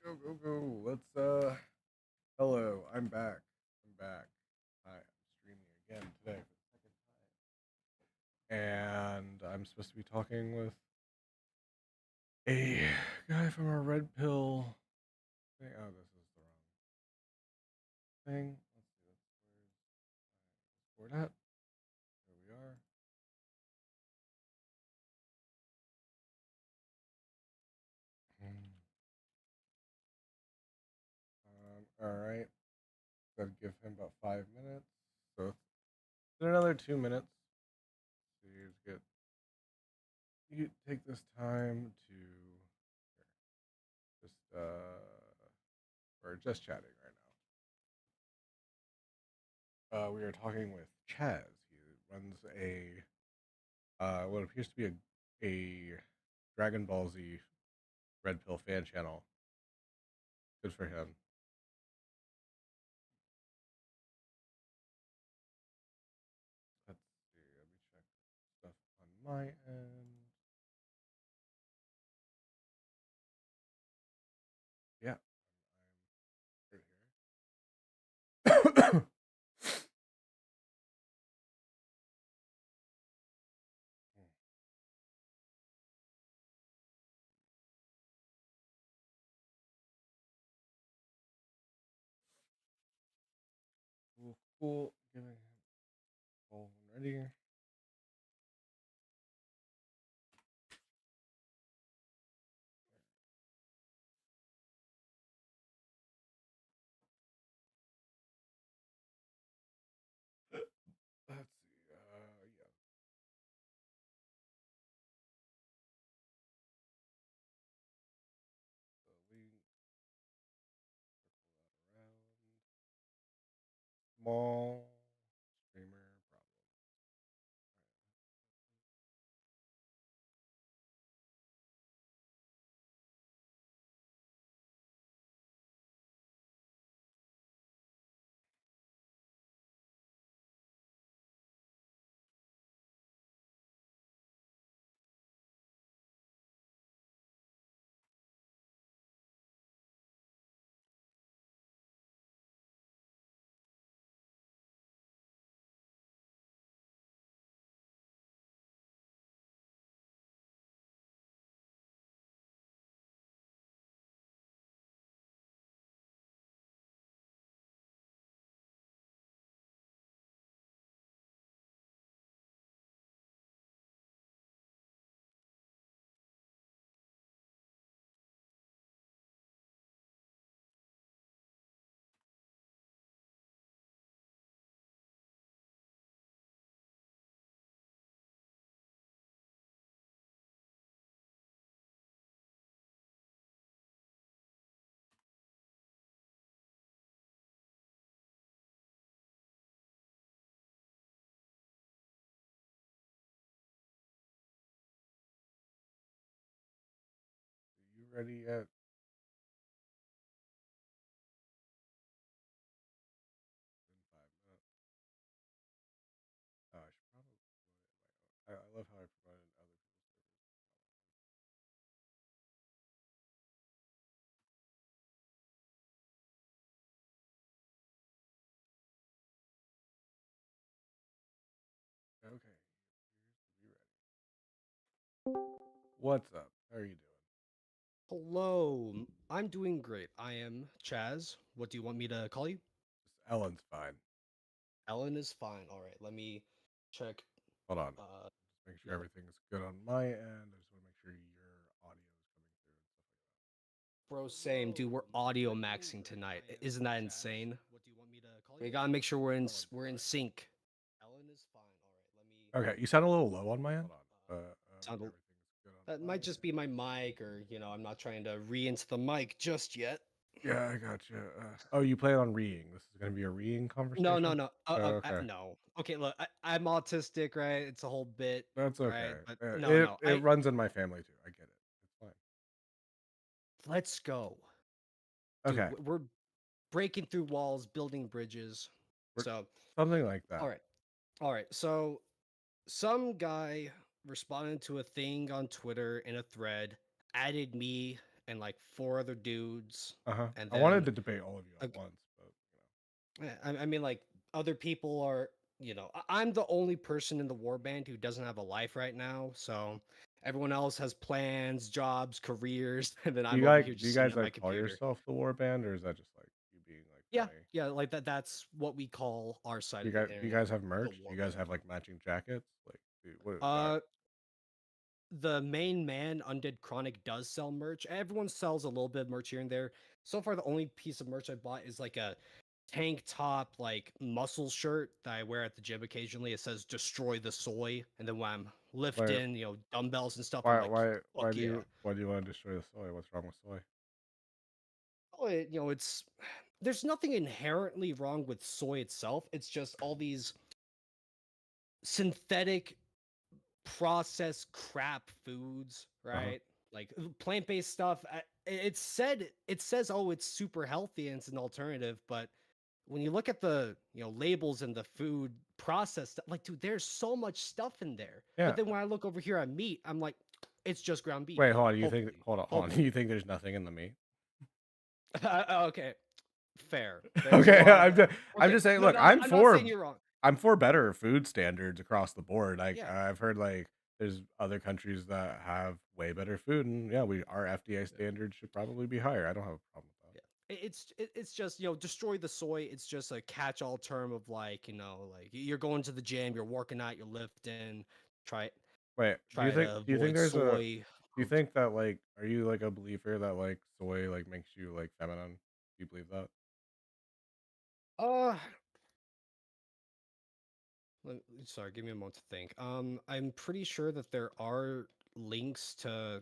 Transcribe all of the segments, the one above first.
Go. Hello, I'm back. Hi, I'm streaming again today for the second time. And I'm supposed to be talking with a guy from a red pill thing. Oh, this is the wrong thing. Let's see, where's Discord at? Here we are. Alright. Gotta give him about 5 minutes. So in another 2 minutes. So you take this time to just we're just chatting right now. We are talking with Chaz. He runs what appears to be a Dragon Ball Z Red Pill fan channel. Good for him. Let's see. Let me check stuff on my end. Yeah, I'm right here. Cool. Giving him all ready. Let's see. Yeah. The link. Circle that around. Small streamer problem. Are you ready yet? In 5 minutes. Oh, I should probably promote it my own. I love how I promoted other people's servers. Okay, it appears to be ready. What's up? How are you doing? Hello, I'm doing great. I am Chaz. What do you want me to call you? Just Ellen's fine. Ellen is fine. All right, let me check. Hold on. Uh, Just make sure yeah, everything's good on my end. I just want to make sure your audio is coming through and stuff like that. bro, same, dude. We're audio maxing tonight. Isn't that insane? We gotta make sure we're in sync. Ellen is fine. All right, let me Okay, you sound a little low on my end. hold on. Make Sound sure everything's good on that my might just be end. my mic, or I'm not trying to re into the mic just yet. Yeah, I got you. Oh, you plan on reading. This is going to be a reading No, no, conversation? no. Okay. No. Okay, look, I'm autistic, right? It's a whole bit, That's right? okay. But no, It no. it runs in my family too. I get it. It's fine. Let's go. Dude, Okay. we're breaking through walls, building bridges. We're, So, something like all that. right. All right. So, some guy responded to a thing on Twitter in a thread, added me and like four other dudes, Uh-huh. and I wanted then to debate all of you at like once, but I mean like other people are, you know, I'm the only person in the warband who doesn't have a life right now, so everyone else has plans, jobs, careers, and then I'm over here do you just sitting guys at my like call computer. yourself the war band, or is that just like you being like Yeah, funny? yeah, like that's what we call our side of the Do you internet, guys have the merch? Do you guys warband. have like matching jackets? Like, what? Uh, the main man, Undead Chronic, does sell merch. Everyone sells a little bit of merch here and there. So far, the only piece of merch I bought is like a tank top, like muscle shirt that I wear at the gym occasionally. It says "Destroy the Soy," and then when I'm Wait, lifting, you know, dumbbells and stuff, I'm like, "Fuck yeah!" why do you want to destroy the soy? What's wrong with soy? Oh, you know, it's there's nothing inherently wrong with soy itself. It's just all these synthetic processed crap foods, Uh-huh. right? Like plant-based stuff. It says, oh, it's super healthy and it's an alternative, but when you look at the labels and the food processed, like, dude, there's so much stuff in there. But Yeah. then when I look over here at meat, I'm like, it's just ground beef. Wait, hold on. You think? Hopefully, Hold on. You think there's nothing in the meat? okay, fair. There's a Okay, lot of I'm okay. just saying. No, Look, no, I'm not saying you're wrong. I'm for better food standards across the board. Like Yeah, I've heard like there's other countries that have way better food, and yeah, we our FDA yeah. standards should probably be higher. I don't have a problem with Yeah. It's just, destroy the soy. It's just a catch-all term of like, like you're going to the gym, you're working out, you're lifting, try that. Wait, try to do you think avoid there's a soy. do you think that like are you like a believer that like soy like makes you like feminine? Do you believe that? Uh sorry, give me a moment to think. I'm pretty sure that there are links to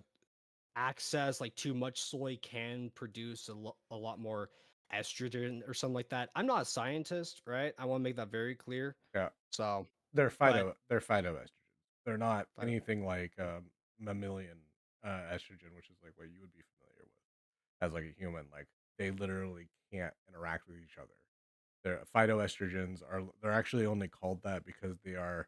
access like too much soy can produce a lot more estrogen or something like that. I'm not a scientist, right? I want to make that very clear. Yeah, So, but they're phytoestrogens. They're not but anything like mammalian estrogen, which is like what you would be familiar with as like a human. Like they literally can't interact with each other. Their phytoestrogens they're actually only called that because they are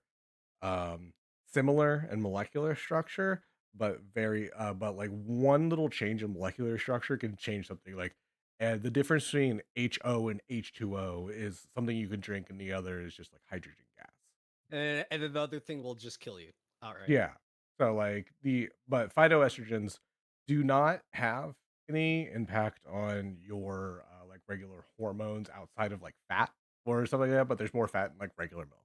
um similar in molecular structure, but very but like one little change in molecular structure can change something like and the difference between HO and H2O is something you can drink and the other is just like hydrogen gas. and then the other thing will just kill you outright. Yeah. So like but phytoestrogens do not have any impact on your like regular hormones outside of like fat or something like that, but there's more fat in like regular milk.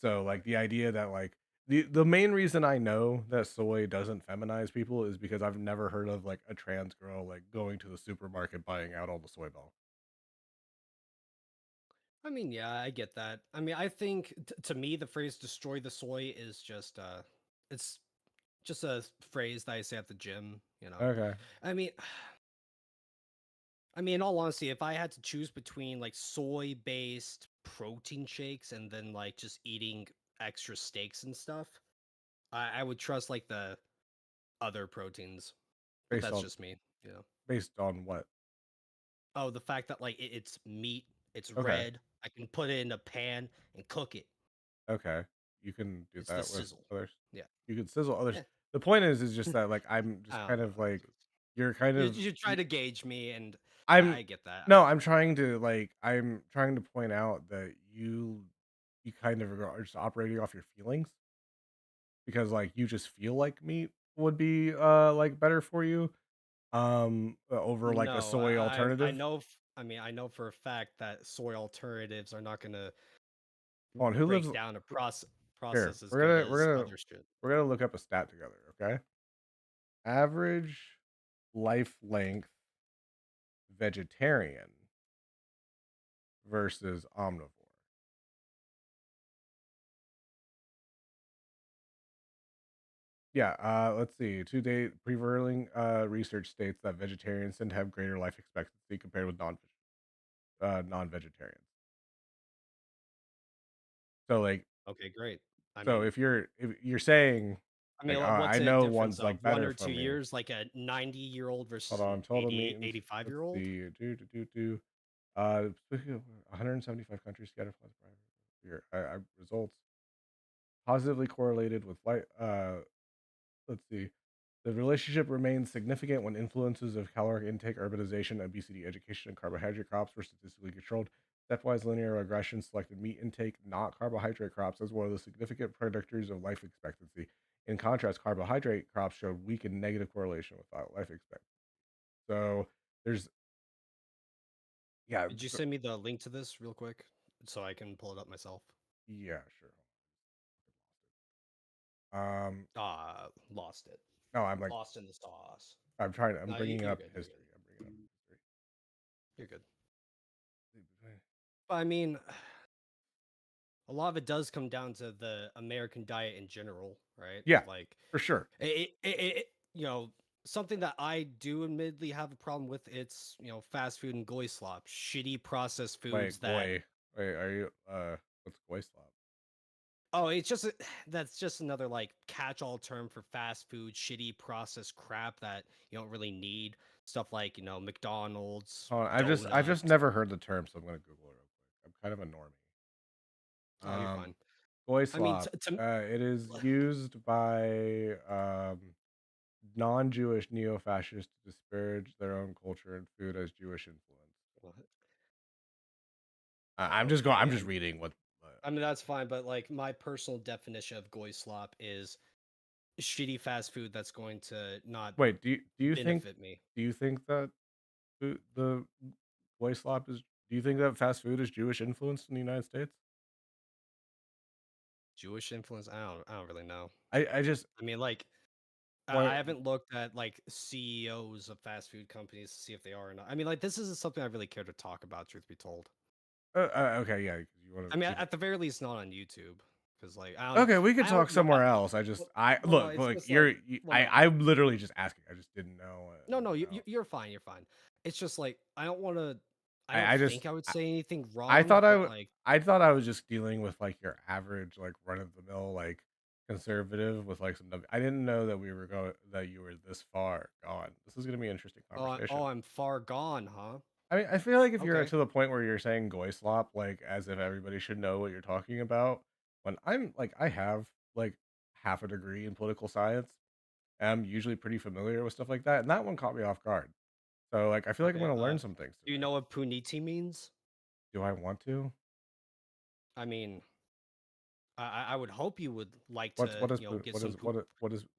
So like the idea that like the main reason I know that soy doesn't feminize people is because I've never heard of like a trans girl like going to the supermarket buying out all the soy milk. I mean, yeah, I get that. I mean, I think to me the phrase "destroy the soy" is just it's just a phrase that I say at the gym. Okay. I mean, in all honesty, if I had to choose between like soy-based protein shakes and then like just eating extra steaks and stuff, I would trust like the other proteins. But Based that's on just me. what? Oh, the fact that like it's meat, it's Okay. red. I can put it in a pan and cook it. Okay. You can do It's the that with sizzle. others. Yeah. You can sizzle others. Yeah. The point is just that like I'm just I kind don't know. of like you're kind of You try to gauge me, and I'm I get that. no, I'm trying to point out that you kind of are just operating off your feelings because like you just feel like meat would be like better for you over like a No, soy I alternative. know. I mean, I know for a fact that soy alternatives are not gonna Hold on, who lives break down a here? process as good as other shit. We're gonna look up a stat together, okay? Average life length vegetarian versus omnivore. Yeah, let's see. To date, prevailing research states that vegetarians tend to have greater life expectancy compared with non-vegetarians. So like, Okay, great. I so mean, if you're saying like, what's I a know difference one's of like one better or for two me. years, like a 90-year-old Hold versus an on, total meat and 85 let's year old? see, 175 countries scattered across here. Results positively correlated with light. Let's see. The relationship remains significant when influences of caloric intake, urbanization, obesity, education, and carbohydrate crops were statistically controlled. Stepwise linear regression selected meat intake, not carbohydrate crops, as one of the significant predictors of life expectancy. In contrast, carbohydrate crops showed weak and negative correlation with life expectancy. So there's, yeah, Did you so, send me the link to this real quick so I can pull it up myself? yeah, sure. Um, Lost it. no, I'm like, Lost in the sauce. I'm No, bringing you're up good. You're good. history. I'm bringing up You're good. history. But I mean, a lot of it does come down to the American diet in general, right? Yeah, Like, for sure. you know, something that I do admittedly have a problem with. It's fast food and goy slop, shitty processed foods Wait, that. goy. Wait, are you, what's goy slop? Oh, it's just that's just another like catch-all term for fast food, shitty processed crap that you don't really need. Stuff like McDonald's, Hold on, I've just donuts. never heard the term, so I'm gonna Google it real quick. I'm kind of a normie. Oh, you're fine. Goy I mean, slop. It is used by non-Jewish neo-fascists to disparage their own culture and food as Jewish influence. I'm Okay, just reading what. I mean that's fine, but like my personal definition of goy slop is shitty fast food that's going to not Wait, benefit me. do you think that the goy slop is? Do you think that fast food is Jewish influenced in the United States? Jewish influence? I don't really know. I just I mean, like, I why. haven't looked at like CEOs of fast food companies to see if they are or not. I mean, like, this isn't something I really care to talk about, truth be told. Okay, yeah, 'cause you want I to mean, keep it. at the very least, not on YouTube, because like Okay, we could I don't talk know. somewhere else. I just, I Well, no, look, it's look. just like, I'm literally just asking. I just didn't know. no, Know. you're fine, you're fine. It's just like I don't want to. I don't I just, think I would say anything I wrong, thought but like, I thought I was just dealing with like your average, like run of the mill, like conservative with like some. I didn't know that we were going that you were this far gone. This is gonna be an interesting oh, conversation. I'm far gone, huh? I mean, I feel like if you're Okay. to the point where you're saying goy slop, like as if everybody should know what you're talking about, when I'm like, I have like half a degree in political science. And I'm usually pretty familiar with stuff like that, and that one caught me off guard. So like, I feel like I'm Okay. gonna learn some things Do you today. know what puniti means? Do I want to? I mean, I would hope you would like to, get some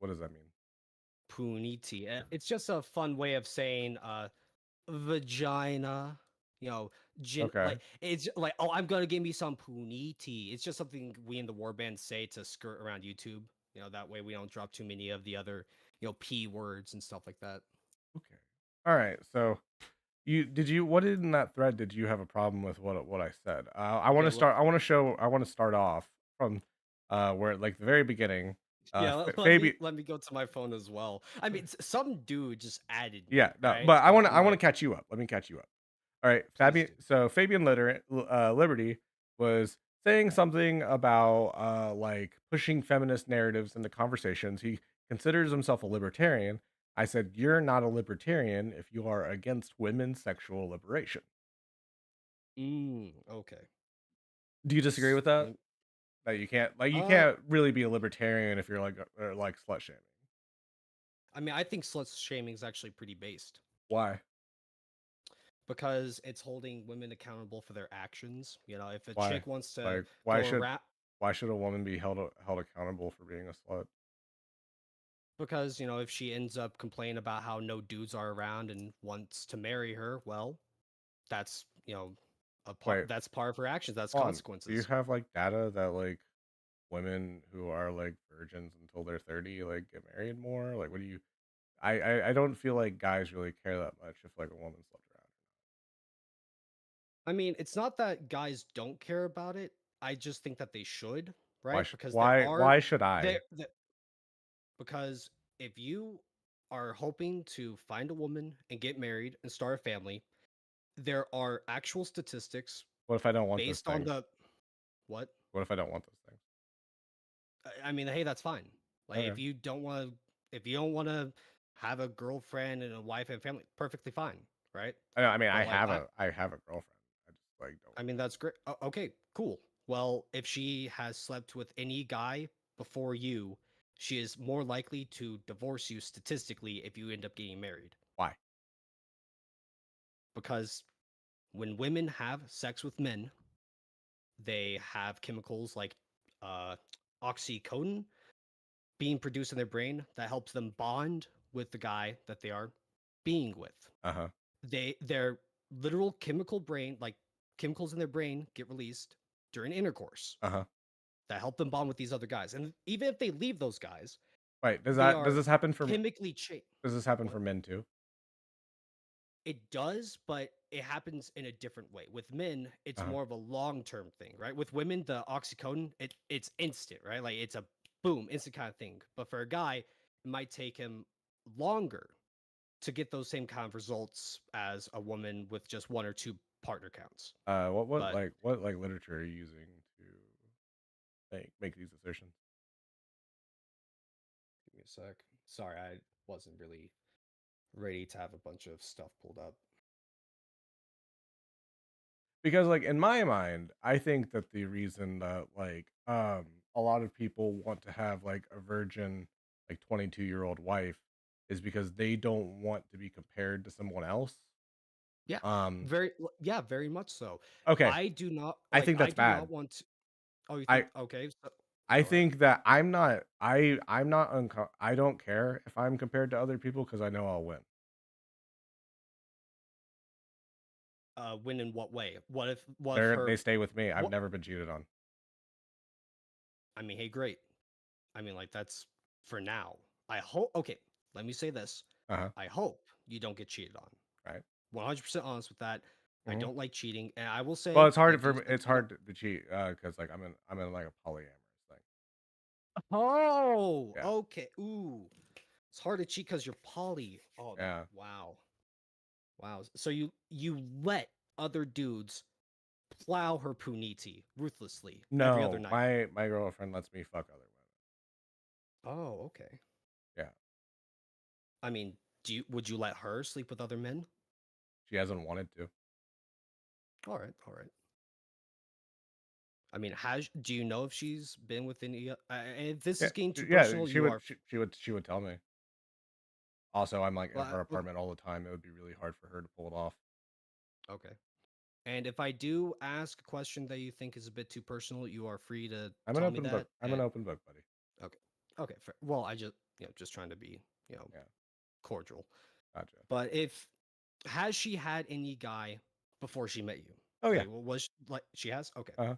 what does that mean? puniti. It's just a fun way of saying vagina. You know, Okay, like it's like, oh, I'm gonna give me some puniti. It's just something we in the warband say to skirt around YouTube. That way we don't drop too many of the other, p words and stuff like that. okay, all right. So you what in that thread did you have a problem with what I said? I want Okay, to start. I want to show. I want to start off from where like the very beginning. yeah, let me Fabian. let me go to my phone as well. I mean, some dude just added Yeah, me, no, right? but So I'm I want to like, catch you up. Let me catch you up. All right, please Fabian. do. So Fabian Liberty was saying something about like pushing feminist narratives into conversations. He considers himself a libertarian. I said, "You're not a libertarian if you are against women's sexual liberation." Okay. Do you disagree with that? Let That you uh, can't really be a libertarian if you're like slut shaming. I mean, I think slut shaming is actually pretty based Why? because it's holding women accountable for their actions. If a Why? chick wants to Like go around, why should a woman be held accountable for being a slut? because if she ends up complaining about how no dudes are around and wants to marry her, well, that's a part. Wait, That's part of her actions. That's hold on. Do you consequences. have like data that like women who are like virgins until they're 30 like get married more? Like what do you I don't feel like guys really care that much if like a woman slept around. I mean, it's not that guys don't care about it. I just think that they should, right? Because there are Why should I? there because if you are hoping to find a woman and get married and start a family, there are actual statistics What if I don't want those based on things? the what? What if I don't want those things? I mean, hey, that's fine. Like Okay. if you don't want to have a girlfriend and a wife and family, perfectly fine, right? I know, I mean But like I have a girlfriend. I just like don't I mean, that's great. Okay, cool. Well, if she has slept with any guy before you she is more likely to divorce you statistically if you end up getting married. Why? Because when women have sex with men, they have chemicals like uh, oxycodone being produced in their brain that helps them bond with the guy that they are being with. Uh-huh. Their literal chemical brain, like chemicals in their brain, get released during intercourse Uh-huh. that help them bond with these other guys. And even if they leave those guys, Wait, they does are this happen for chemically changed. does this happen What? for men too? It does, but it happens in a different way. With men, it's Uh-huh. more of a long-term thing, right? With women, the oxycodone, it's instant, right? Like it's a boom, instant kind of thing. But for a guy, it might take him longer to get those same kind of results as a woman with just one or two partner counts. But What like literature are you using to make these assertions? give me a sec. Sorry, I wasn't really ready to have a bunch of stuff pulled up. Because like in my mind, I think that the reason that a lot of people want to have like a virgin like 22-year-old wife is because they don't want to be compared to someone else. Yeah, Um yeah, very much so. okay, I do not I like. think I that's do not bad. want to. Oh, you think? I Okay, so, I go ahead. think that I'm not I don't care if I'm compared to other people because I know I'll win. Win in what way? What if They her stay with me. I've what? never been cheated on. I mean, hey, great. I mean, like that's for now. I hope. Okay, let me say this. Uh-huh. I hope you don't get cheated on. Right. 100% honest with that. I Mhm. don't like cheating, and I will Well, say it's I hard do for me. think It's hard to cheat because like I'm in like a polyamorous thing. Oh, Yeah, okay. Ooh, it's hard to cheat because you're poly. Oh, yeah. wow, wow. So you let other dudes plow her puniti ruthlessly every other No, night. my girlfriend lets me fuck other women. Oh, okay. Yeah, I mean, would you let her sleep with other men? she hasn't wanted to. All right, all right. I mean, do you know if she's been with any? If this Yeah, is getting too yeah. personal, you are. She would tell me. Also, I'm like in Well, her apartment all the time. It would be really hard for her to pull it off. okay. And if I do ask a question that you think is a bit too personal, you are free to I'm an tell me open book. that. I'm an open book, buddy. Okay, okay. Fair. Well, I just just trying to be Yeah, cordial. gotcha. But if has she had any guy before she met you? Oh yeah. Like, was like she has? Okay. Uh-huh.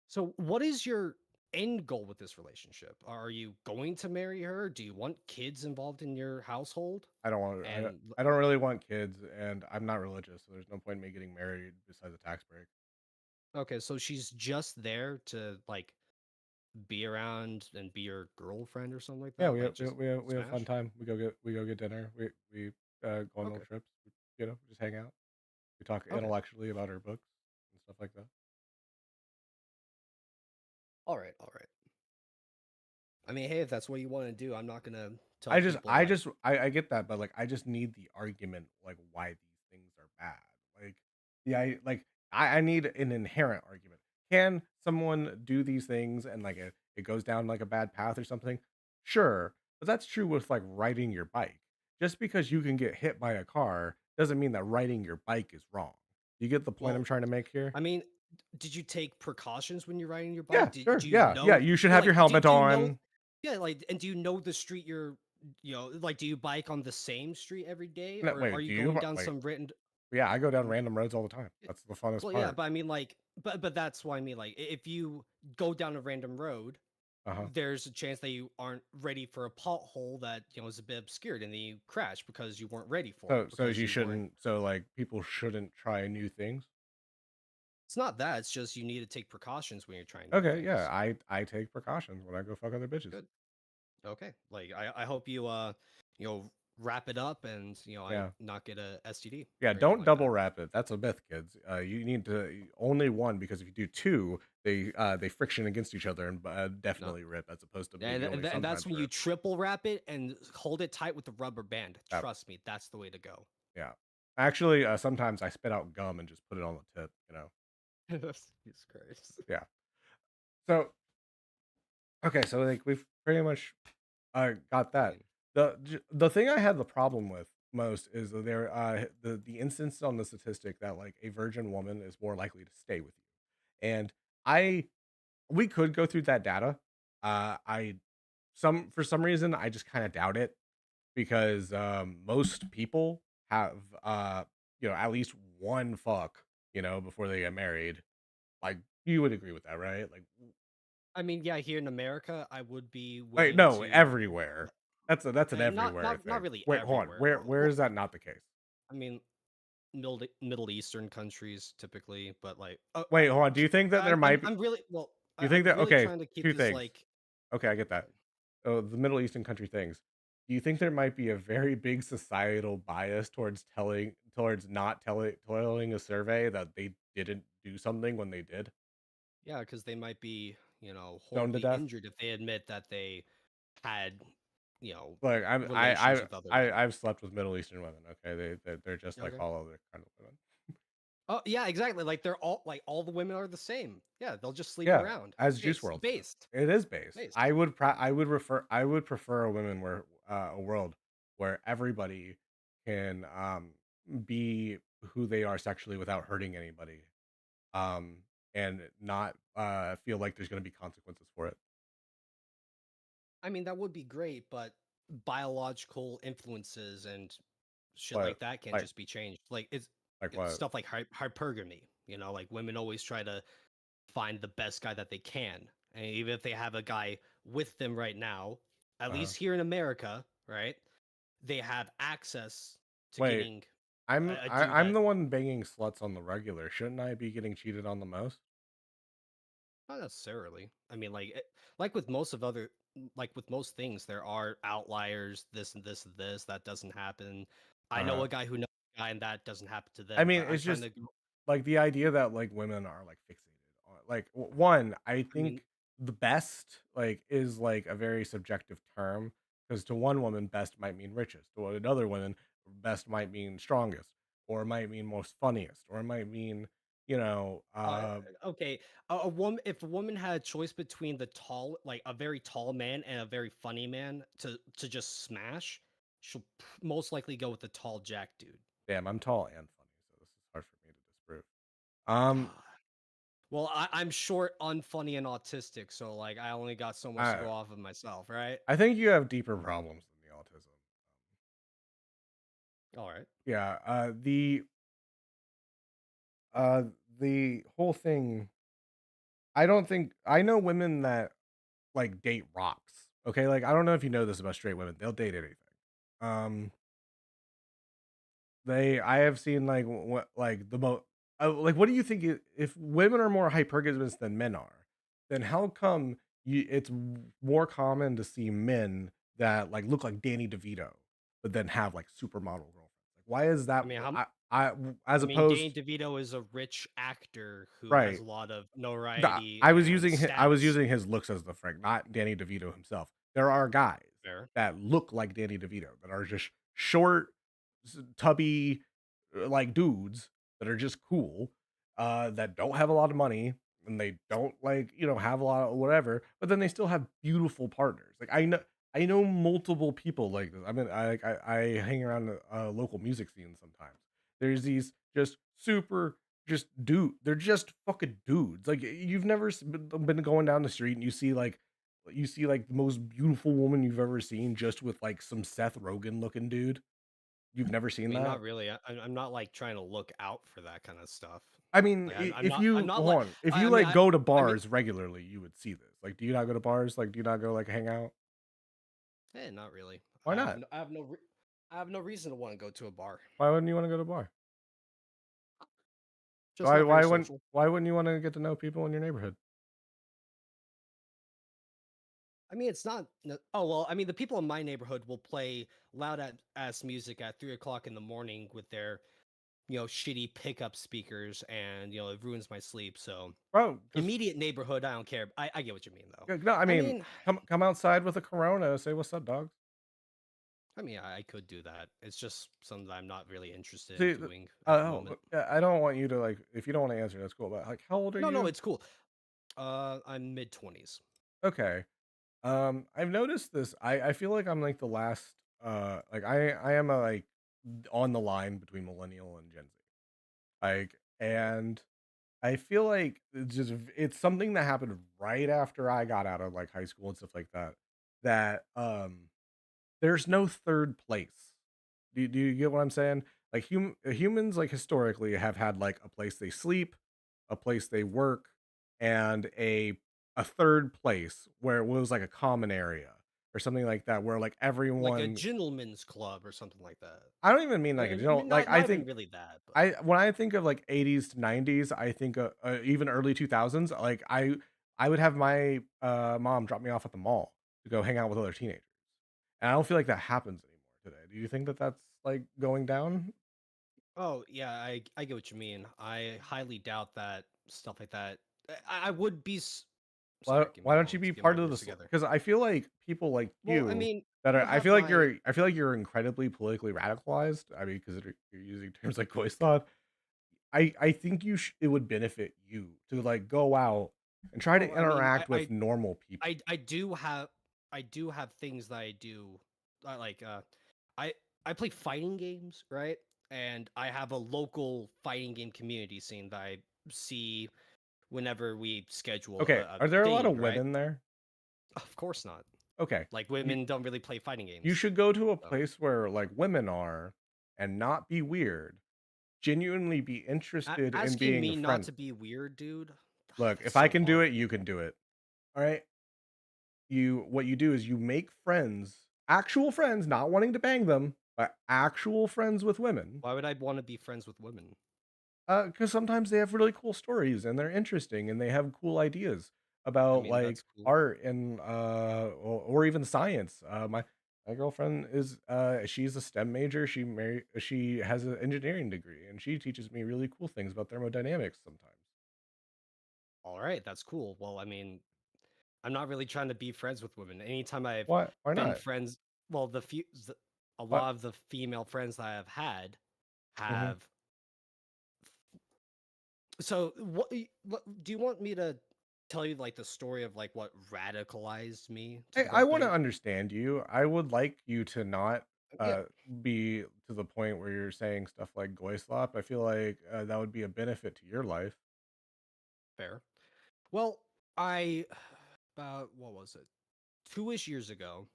So, what is your end goal with this relationship? Are you going to marry her? Do you want kids involved in your household? I don't want. And I don't really want kids, and I'm not religious, so there's no point in me getting married besides a tax break. okay, so she's just there to like be around and be your girlfriend or something like Yeah, that? Like just we have fun smash? time. We go get dinner. We go on little Okay. trips. You know, just hang out. We talk Okay. intellectually about our books and stuff like that. All right. All right. I mean, hey, if that's what you want to do, I'm not gonna tell people like, I get that, but like I just need the argument like why these things are bad. Like I need an inherent argument. Can someone do these things and like it goes down like a bad path or something? Sure, but that's true with like riding your bike. Just because you can get hit by a car doesn't mean that riding your bike is wrong. You get the point I'm well, trying to make here? I mean, did you take precautions when you're riding your Yeah, bike? sure. Do you Yeah, yeah. know, You should well, have your like, helmet do you know, on. yeah, like, and do you know the street like, do you bike on the same street every day, No, or are wait, you do you? going down Wait, some written? yeah, I go down random roads all the time. Yeah, That's the funnest well, yeah, part. but I mean, like, but that's why I mean, like, if you go down a random road, Uh-huh. there's a chance that you aren't ready for a pothole that is a bit obscured, and then you crash because you weren't ready for it So because you you weren't. shouldn't like people shouldn't try new things? It's not that. It's just you need to take precautions when you're trying new Okay, yeah, things. I take precautions when I go fuck other bitches. Good. Okay. Like I hope you wrap it up and I Yeah. not get a STD Yeah, or anything don't like double that. wrap it. That's a myth, kids. You need to only one because if you do two, they friction against each other and No. definitely rip as opposed to And maybe only and that's sometimes when you rip. triple wrap it and hold it tight with the rubber band. Yep. Trust me, that's the way to go. Yeah. Actually, sometimes I spit out gum and just put it on the tip, you know. Jesus Christ. Yeah. So Okay, so like we've pretty much got that. Mm. The thing I had the problem with most is that the instance on the statistic that like a virgin woman is more likely to stay with you, and I we could go through that data. I some For some reason I just kind of doubt it because most people have at least one fuck before they get married. Like you would agree with that, right? Like I mean, yeah, here in America, I would be wait, willing no, to, everywhere. That's an everywhere not thing. really Wait, hold on. everywhere. Where is that not the case? I mean, Middle Eastern countries typically, but like, Wait, hold on. Do you think that there might be I'm really well. do you think I'm that really okay, trying to keep 2 this things. like. Okay, I get that. Oh, the Middle Eastern country things. Do you think there might be a very big societal bias towards not telling a survey that they didn't do something when they did? Yeah, because they might be, Stoned to horribly death? injured if they admit that they had, you know, Like, relations with other men. I've slept with Middle Eastern women, okay? They're just like Okay. all other kind of women. Oh yeah, exactly. Like they're all the women are the same. Yeah, they'll just sleep Yeah, around. as Juice Based, WRLD said. based, It is based. based. I would prefer a world where everybody can, be who they are sexually without hurting anybody, um, and not, feel like there's gonna be consequences for it. I mean, that would be great, but biological influences and shit But, like that can't like just be changed. like It's what? stuff like hypergamy. Like women always try to find the best guy that they can, and even if they have a guy with them right now, at Uh least here in America, right? They have access to Wait, getting a dude I'm that. the one banging sluts on the regular. Shouldn't I be getting cheated on the most? Not necessarily. I mean, like with most of other, like with most things, there are outliers. This and this and this that doesn't happen. I know Uh a guy who knows a guy, and that doesn't happen to I them. mean, But I'm it's trying just to. like the idea that like women are like fixated on like one, I I mean, think the best like is like a very subjective term because to one woman best might mean richest, to another woman best might mean strongest, or it might mean most funniest, or it might mean, you know, uh, uh okay, a woman. If a woman had a choice between like a very tall man and a very funny man to just smash, she'll most likely go with the tall jack dude. damn, I'm tall and funny, so this is hard for me to disprove. Um Well, I'm short, unfunny, and autistic, so like I only got so much to I go off of myself, right? I think you have deeper problems than the autism. All right. Yeah, uh the whole thing I don't think I know women that like date rocks. Okay, like I don't know if you know this about straight women. They'll date anything. Um I have seen like what like the most like what do you think if women are more hypergamous than men are? Then how come more common to see men that like look like Danny DeVito but then have like supermodel girlfriends? Like why is I that mean, I as I mean, Danny opposed DeVito is a rich actor who has right. a lot of notoriety I was and using I was status. using his looks as the friend, not Danny DeVito himself. There are guys Fair. that look like Danny DeVito that are just short, tubby, like dudes that are just cool, that don't have a lot of money and they don't like have a lot of whatever, but then they still have beautiful partners. Like I know multiple people like this. I mean, I hang around a local music scene sometimes. There's these just super just dude they're just fucking dudes. Like, you've never been going down the street and you see, like, the most beautiful woman you've ever seen just with, like, some Seth Rogen looking dude? You've never I seen mean, that? not really. I'm not like trying to look out for that kind of stuff. I mean, Like I I'm if not. I'm you not hold like. on, if I you, mean, like, go to I mean, bars regularly, you would see this. Like, do you not go to bars? Like, do you not go, like, hang out? not really. Why not? I have no reason to want to go to a bar. Why wouldn't you wanna go to a bar? Just not very social. Why wouldn't you wanna get to know people in your neighborhood? I mean, it's not. Oh well, I mean, the people in my neighborhood will play ass music at 3 o'clock in the morning with their shitty pickup speakers, and it ruins my sleep. So Bro, just immediate neighborhood, I don't care. I get what you mean though. no, I I mean, mean, come outside with a Corona, say, "What's up, dogs?" I could do that. It's just something I'm not really interested in See, doing at the moment. I don't want you to like. If you don't want to answer, that's cool. But like, how old are No, you? it's cool. I'm mid 20s. Okay. I've noticed this. I feel like I'm like the last. Like I am a like on the line between millennial and Gen Z. Like, and I feel like it's something that happened right after I got out of like high school and stuff like that. That there's no third place. Do you get what I'm saying? Like humans like historically have had like a place they sleep, a place they work, and a third place where it was like a common area or something like that where like Like a everyone. gentleman's club or something like that. I don't even mean like a I general mean, like I not even think really that, but I when I think of like 80s to 90s, I think even early 2000s, like I would have my mom drop me off at the mall to go hang out with other teenagers. And I don't feel like that happens anymore today. Do you think that that's like going down? oh yeah, I get what you mean. I highly doubt that stuff like that. I would be. Sorry, give me Why a don't you moment be to get my part of words this? together. Because I feel like people like Well, I you mean, that you are have my. I feel like you're incredibly politically radicalized. I mean, because you're using terms like voice thought. I think it would benefit you to like go out and try to Oh, I mean, interact with normal people. I do have things that I do. Like I I play fighting games, right? And I have a local fighting game community scene that I see whenever we schedule Okay, a are there a lot thing, of right? women there? Of course not. Okay. Like You women don't really play fighting you games. should go to a So place where like women are and not be weird. Genuinely be interested in asking being me not to friends. be weird, dude. Look, That's if I so can do hard. it, you can do it. All right? You what you do is you make friends, actual friends, not wanting to bang them, but actual friends with women. Why would I want to be friends with women? Because sometimes they have really cool stories and they're interesting and they have cool ideas I about mean, like that's cool. art and or even science. My girlfriend is she's a STEM major. She has an engineering degree and she teaches me really cool things about thermodynamics sometimes. All right, that's cool. Well, I mean, I'm not really trying to be friends with women. Anytime I've What? Why been not? friends, well, a What? lot of the female friends that I've had Hmm. have. So, what do you want me to tell you, like the story of like what radicalized me to the I want to company? understand you. I would like you to not Yeah, uh, be to the point where you're saying stuff like goislop. I feel like that would be a benefit to your life. fair. Well, I about what was it? 2-ish years ago,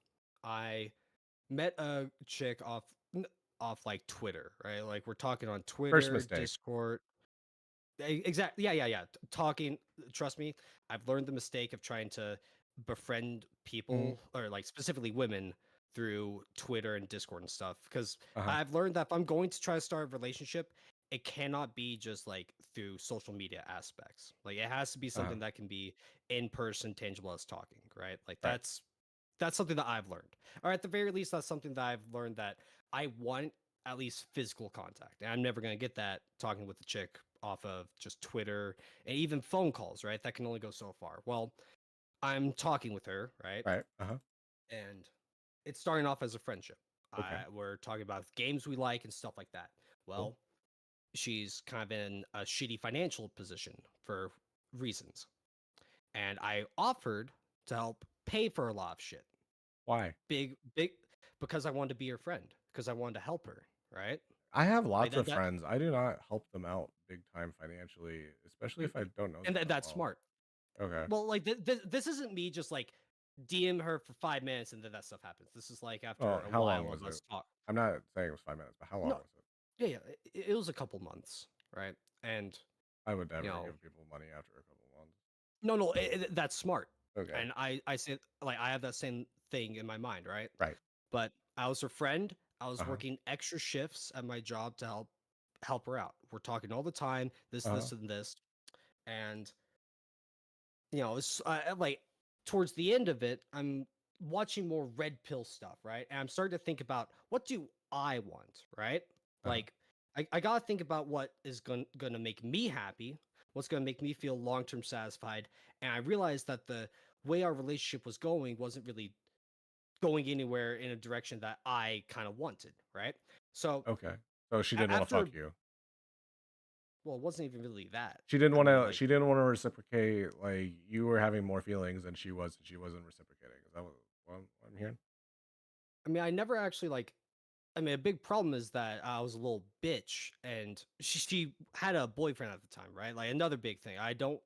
I met a chick off like Twitter, right? Like we're talking on First Twitter, mistake. Discord. Exactly. Yeah, yeah, yeah. Talking. Trust me, I've learned the mistake of trying to befriend Mhm. people or like specifically women through Twitter and Discord and stuff. Because Uh-huh. I've learned that if I'm going to try to start a relationship, it cannot be just like through social media aspects. Like it has to be Uh-huh. something that can be in person, tangible as talking, right? Like Right. that's something that I've learned. Or at the very least, that's something that I've learned that I want at least physical contact. And I'm never going to get that talking with a chick off of just Twitter and even phone calls, right? That can only go so far. Well, I'm talking with her, right? Right. Uh-huh. And it's starting off as a friendship. Okay. We're talking about games we like and stuff like that. Cool. Well, she's kind of in a shitty financial position for reasons. And I offered to help pay for a lot of shit. Why? Big, because I wanted to be her friend, because I wanted to help her, right? I have Like lots of friends. I do not help them out big time financially, especially if I don't know them and that that's well. smart. Okay. Well, like this isn't me just like DM her for 5 minutes and then that stuff happens. This is like after Oh, a how long while was of it? us talk. I'm not saying it was 5 minutes, but how long No, was it? yeah, yeah, it was a couple months, right? And I would you never know, give people money after a couple months. no, that's smart. Okay. And I said like I have that same thing in my mind, right? Right. But I was her friend. I was Uh-huh. working extra shifts at my job to help her out. We're talking all the time, Uh-huh. this, and this, and it's like towards the end of it, I'm watching more red pill stuff, right? And I'm starting to think about what do I want, right? Uh-huh. Like, I gotta think about what is gonna make me happy, what's gonna make me feel long term satisfied. And I realized that the way our relationship was going wasn't really going anywhere in a direction that I kind of wanted, right? So Okay. So she didn't want to after fuck you. well, it wasn't even really that. She didn't I want mean, to. like, She didn't want to reciprocate. Like you were having more feelings than she was, and she wasn't reciprocating. Is that what I'm hearing? I mean, I never actually like. I mean, a big problem is that I was a little bitch, and she had a boyfriend at the time, right? Like another big thing. I don't.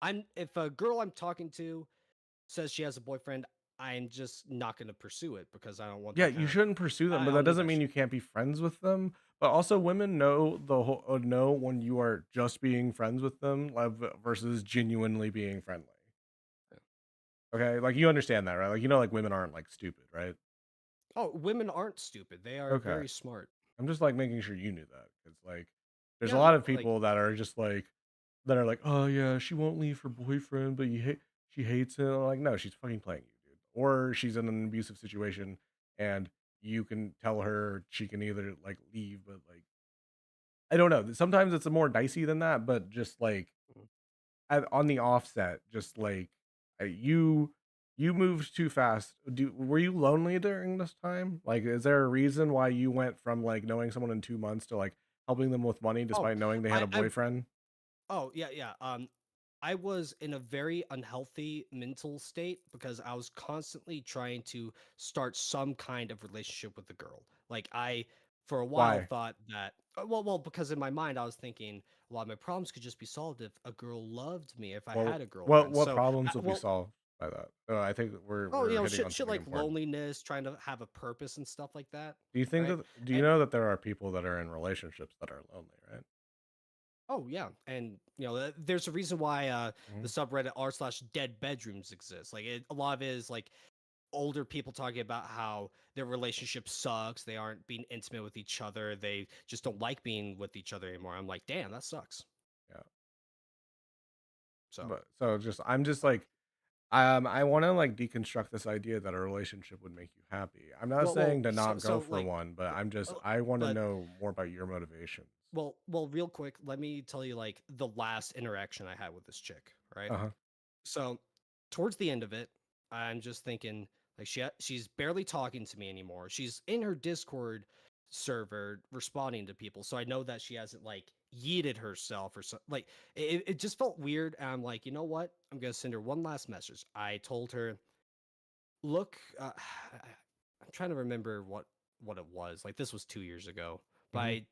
I'm if a girl I'm talking to says she has a boyfriend, I'm just not going to pursue it because I don't want Yeah, that you kind of. shouldn't pursue them, I but that don't need doesn't that mean shit. you can't be friends with them. But also, women know know when you are just being friends with them, like, versus genuinely being friendly. Yeah. Okay, like you understand that, right? Like like women aren't like stupid, right? Oh, women aren't stupid. They are Okay, very smart. I'm just like making sure you knew that because like there's a Yeah, lot no, of like people that are just like that are like, oh yeah, she won't leave her boyfriend, but she hates him. I'm like, no, she's fucking playing you, dude. Or she's in an abusive situation, and you can tell her she can either like leave, but like I don't know. Sometimes it's a more dicey than that, but just like mm. on the offset, just like you moved too fast. Were you lonely during this time? Like, is there a reason why you went from like knowing someone in 2 months to like helping them with money Oh, despite knowing they had a I boyfriend? oh yeah, yeah. I was in a very unhealthy mental state because I was constantly trying to start some kind of relationship with the girl. Like I, for a while, Why? thought that because in my mind I was thinking a lot of my problems could just be solved if a girl loved me, if I Well, had a what girlfriend. what So, problems would be well, solved by that? I think that oh, we're hitting on shit something like important. loneliness, trying to have a purpose and stuff like that, Do you think right? that do you And know that there are people that are in relationships that are lonely, right? oh yeah, and there's a reason why the Mhm. subreddit r/dead bedrooms exists. Like a lot of it is like older people talking about how their relationship sucks. They aren't being intimate with each other. They just don't like being with each other anymore. I'm like, damn, that sucks. Yeah. So, But so just I'm just like I want to like deconstruct this idea that a relationship would make you happy. I'm not saying to not go for like, one, but uh, I want to but know more about your motivations. real quick, let me tell you like the last interaction I had with this chick, right? Uh huh. So, towards the end of it, I'm just thinking like she's barely talking to me anymore. She's in her Discord server responding to people, so I know that she hasn't like yeeted herself or so. Like it just felt weird. And I'm like, you know what? I'm gonna send her one last message. I told her, look, I'm trying to remember what it was. Like this was 2 years ago, but Hmm. I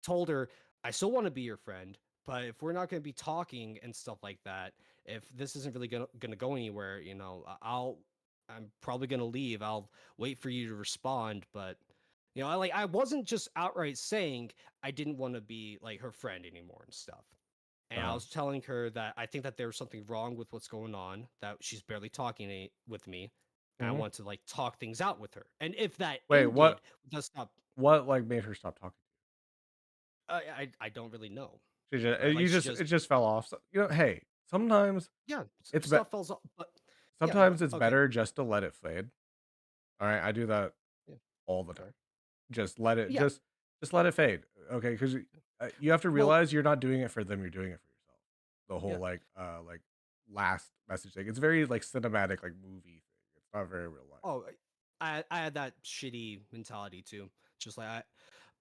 told her I still want to be your friend, but if we're not going to be talking and stuff like that, if this isn't really gonna go anywhere, I'm probably gonna leave. I'll wait for you to respond, but I wasn't just outright saying I didn't want to be like her friend anymore and stuff. Uh And I huh. was telling her that I think that there's something wrong with what's going on, that she's barely talking with me, and I Hmm. want to like talk things out with her. And if that Wait, ended with us stop, what like made her stop talking I don't really know, to you? She just, right? Like she it just just fell off. So, hey, yeah, it's be- stuff falls off, but yeah, but sometimes it's okay, better just to let it fade. All right, I do that yeah, all the time. okay, Just let it yeah. just let it fade, okay? Because you have to Well, realize you're not doing it for them, you're doing it for yourself. The whole, yeah. like, last message thing, it's very, like, cinematic, like, movie thing, it's not very real life. Oh, I had that shitty mentality too, just like I.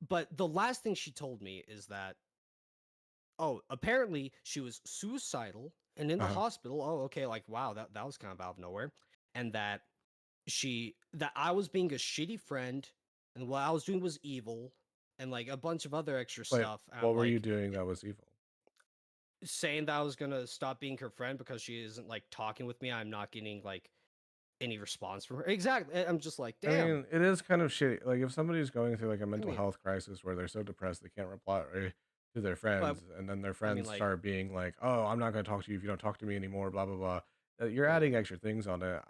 But the last thing she told me is that apparently she was suicidal and in the Uh-huh. hospital. Oh, okay, like wow, that was kind of out of nowhere. And that that I was being a shitty friend and what I was doing was evil and like a bunch of other extra Wait, stuff. And I'm what were you like doing that was evil? saying that I was gonna stop being her friend because she isn't like talking with me. I'm not getting like any response from her. Exactly. I'm just like, I damn. mean, it is kind of shitty, like, if somebody's going through, like, a I mental mean, health crisis where they're so depressed they can't reply, to their but friends, and then their I mean, friends like, start being like, "Oh, I'm not gonna talk to you if you don't talk to me anymore, blah, blah, blah." You're yeah, adding extra things on it.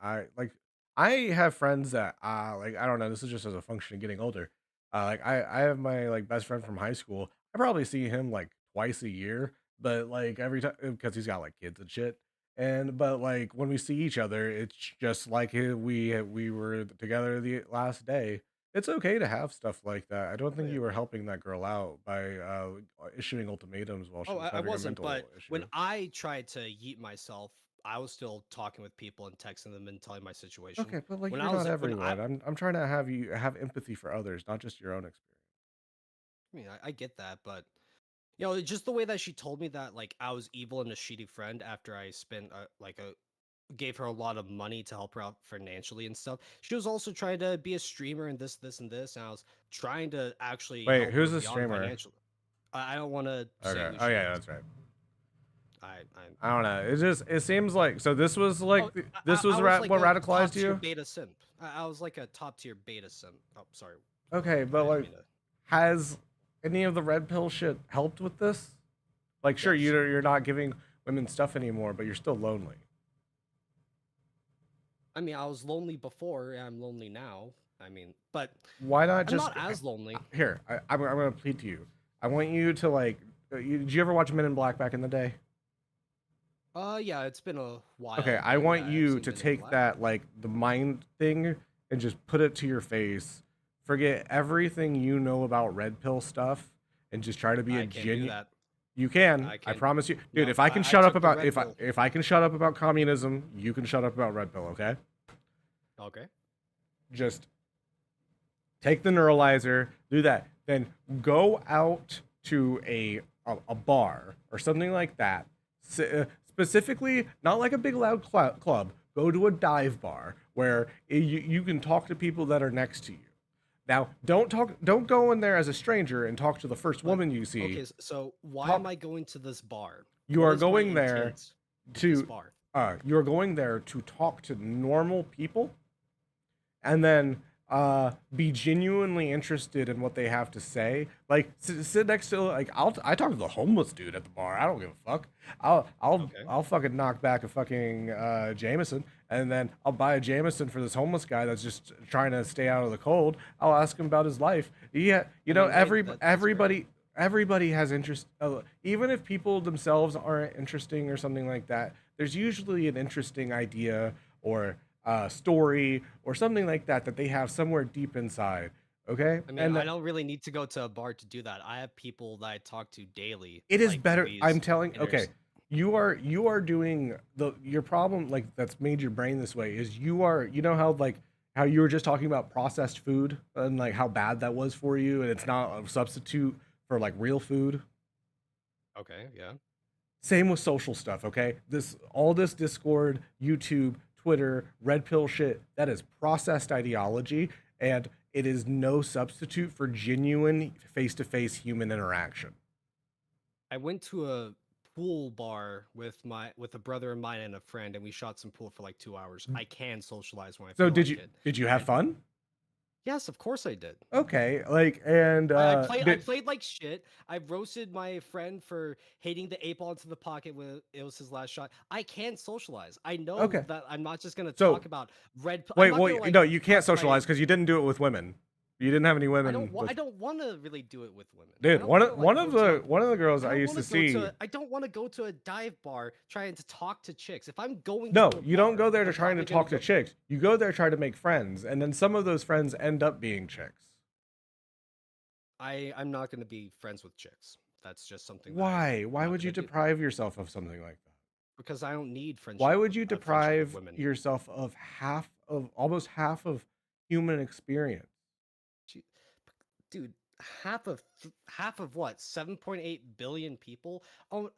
I have friends that, like, I don't know, this is just as a function of getting older. Like, I have my, like, best friend from high school. I probably see him, like, twice a year, but, like, every time because he's got, like, kids and shit. But like when we see each other, it's just like we were together the last day. It's okay to have stuff like that. I don't oh, think yeah. you were helping that girl out by issuing ultimatums while Oh, she was I having a wasn't, but mental when issue. I tried to yeet myself, I was still talking with people and texting them and telling my situation. Okay, but like When you're I not was when everyone. I'm trying to have you have empathy for others, not just your own experience. I mean, I get that, but Just the way that she told me that like I was evil and a shitty friend after I spent like a gave her a lot of money to help her out financially and stuff. She was also trying to be a streamer and this and this, and I was trying to actually Wait, help her who's the beyond streamer? financial. I don't want to say Okay. who Oh she yeah, is. that's right. I I don't know. It seems like so. This was oh like I, this I was was like what a radicalized top tier you. beta simp. I was like a top tier beta simp. Oh, sorry. Okay, but I didn't like, mean to. has any of the red pill shit helped with this? Like, sure, Yes. you're not giving women stuff anymore, but you're still lonely. I mean, I was lonely before, and I'm lonely now. I mean, but Why not I'm just not as lonely. here? I'm gonna plead to you. I want you to like. Did you ever watch Men in Black back in the day? Yeah, it's been a Okay, while, I but want yeah, I've you seen to Men in take Black. that like the mind thing and just put it to your face. Forget everything you know about red pill stuff and just try to be a I can't do genuine. that. You can. I I can't. promise you, dude. No, If I can I shut up took the about red pill. if I can shut up about communism, you can shut up about red pill. Okay, Okay. just take the neuralizer, do that, then go out to a bar or something like that. Specifically, not like a big loud club. Go to a dive bar where you can talk to people that are next to you. Now, don't go in there as a stranger and talk to the first But woman you see. okay, so why am Talk. I going to this bar? You What are is my going there intent with this to bar? you're going there to talk to normal people and then be genuinely interested in what they have to say. Like sit next to like I talk to the homeless dude at the bar. I don't give a fuck. Okay. I'll fucking knock back a fucking Jameson, and then I'll buy a Jameson for this homeless guy that's just trying to stay out of the cold. I'll ask him about his life. Yeah, you I know mean, hey, that's fair. everybody has interest. Even if people themselves aren't interesting or something like that, there's usually an interesting idea or story or something like that that they have somewhere deep inside. Okay, I mean, and I don't really need to go to a bar to do that. I have people that I talk to daily, it is like through better. I'm these telling. Okay, inters. you are doing the your problem like that's made your brain this way is you are you know how like how you were just talking about processed food and like how bad that was for you and it's not a substitute for like real food. Okay, yeah. Same with social stuff, okay? This all this Discord, YouTube, Twitter, red pill shit, that is processed ideology and it is no substitute for genuine face-to-face human interaction. I went to a pool bar with a brother of mine and a friend, and we shot some pool for like 2 hours. I can socialize when I So feel like it. did you have And fun? yes, of course I did. Okay, like and I did played like shit. I roasted my friend for hating the 8 ball into the pocket when it was his last shot. I can socialize. I know okay. that I'm not just gonna So talk about I'm wait, not well gonna like no, you can't press my socialize because you didn't do it with women. You didn't have any women I with don't want to really do it with women. I dude. don't want to like go to a One of the girls I I don't used want to to go see. to I don't want to go to a dive bar trying to talk to chicks. If I'm going No, to a you don't bar, go there to I'm trying to probably gonna talk to go. chicks. You go there try to make friends, and then some of those friends end up being chicks. I'm not gonna be friends with chicks. That's just something that I'm Why? Why not would you gonna do deprive yourself of something like that? because I don't need Why would you friendship with deprive women. yourself of almost half of human experience? Gee, dude, half of what? 7.8 billion people? Oh,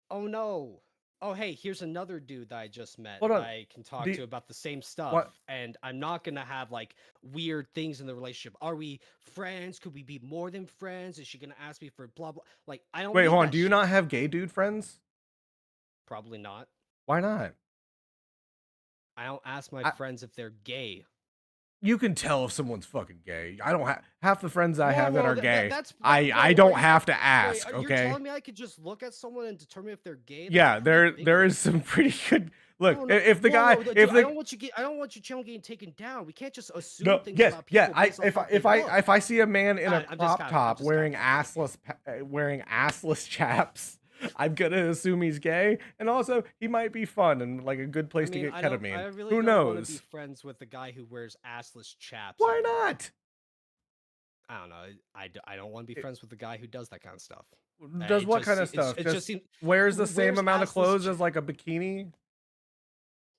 oh no. Oh, hey, here's another dude that I just met Hold that on. I can talk Do to about the same stuff, what? and I'm not gonna have like weird things in the relationship. Are we friends? Could we be more than friends? Is she gonna ask me for blah blah? Like, I don't Wait, need hold on. that Do you shit. not have gay dude friends? Probably not. Why not? I don't ask my I, friends if they're gay. you can tell if someone's fucking gay. I don't have half the friends I have that Whoa, are gay. that's that. I Whoa, don't have to wait, ask. you're Okay. telling me I could just look at someone and determine if they're gay? That's a Yeah, pretty big there leap. is some pretty good. Look, No, no, if the whoa, guy, no, if dude, the I don't want your channel getting taken down. We can't just assume no, things yes, about yeah, people based off how they look. if I see a man in a I'm just crop capping. I'm top just capping. I'm just capping. wearing assless chaps, I'm gonna assume he's gay, and also he might be fun and like a good I place to mean, get I ketamine. really Who don't want to be knows? friends with the guy who wears assless chaps Why and not? I don't know. I don't want to be It- friends with the guy who does that kind of stuff. does what kind of stuff? It just Just seems wears the who same wears amount of assless. clothes as like a bikini.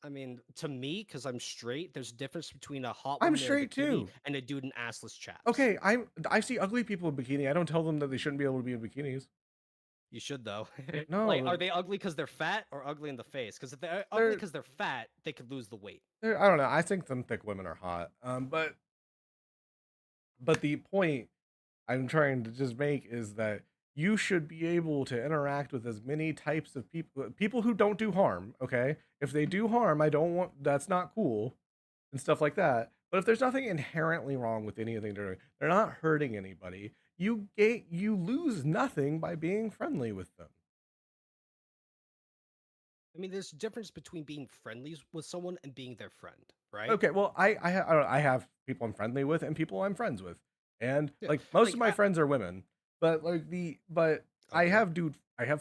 I mean, to me, because I'm straight, there's a difference between a hot I'm woman in a straight bikini too. and a dude in assless chaps. Okay, I see ugly people in bikini. I don't tell them that they shouldn't be able to be in bikinis. You should though. Like, No, are they ugly because they're fat or ugly in the face? Because if they're ugly they're because they're fat, they could lose the weight. I don't know. I think some thick women are hot. But the point I'm trying to just make is that you should be able to interact with as many types of people who don't do harm, okay? If they do harm, I don't want that's not cool and stuff like that. But if there's nothing inherently wrong with anything they're doing, they're not hurting anybody. You lose nothing by being friendly with them. I mean, there's a difference between being friendly with someone and being their friend, right? Okay, well, I have people I'm friendly with and people I'm friends with, and Yeah. like most of Like, my friends are women, but okay. I have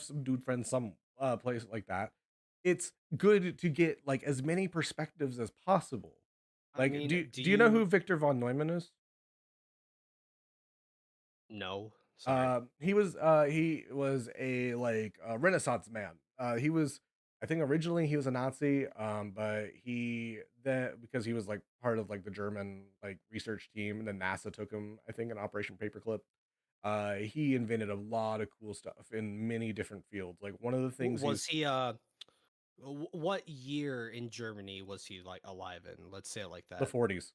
some dude friends some place like that. It's good to get like as many perspectives as possible. I Like, mean, do do you know who you? Victor von Neumann is? No, sorry. He was a like a Renaissance man. He was I think originally he was a Nazi, but he then because he was like part of like the German like research team, and then NASA took him, I think, in Operation Paperclip. He invented a lot of cool stuff in many different fields. Like one of the things Was he's he what year in Germany was he like alive in? Let's say it like the that. 40s.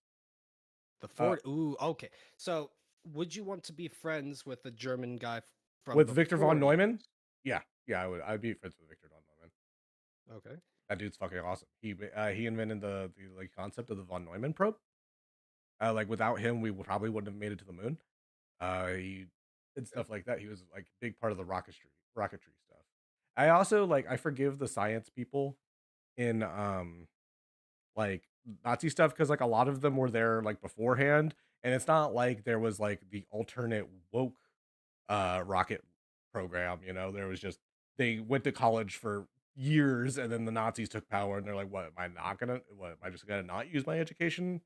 The Uh, Ford. Ooh, okay. So, would you want to be friends with a German guy from with the Victor von 40s? Neumann, yeah, yeah, I would. I'd be friends with Victor von Neumann. Okay. That dude's fucking awesome. He invented the like concept of the von Neumann probe. Like without him, we probably wouldn't have made it to the moon. He did Yeah. stuff like that. He was like a big part of the rocketry stuff. I also like I forgive the science people in like Nazi stuff because like a lot of them were there like beforehand, and it's not like there was like the alternate woke rocket program. You know, there was just they went to college for years, and then the Nazis took power, and they're like, "What am I not gonna? What am I just gonna not use my education?"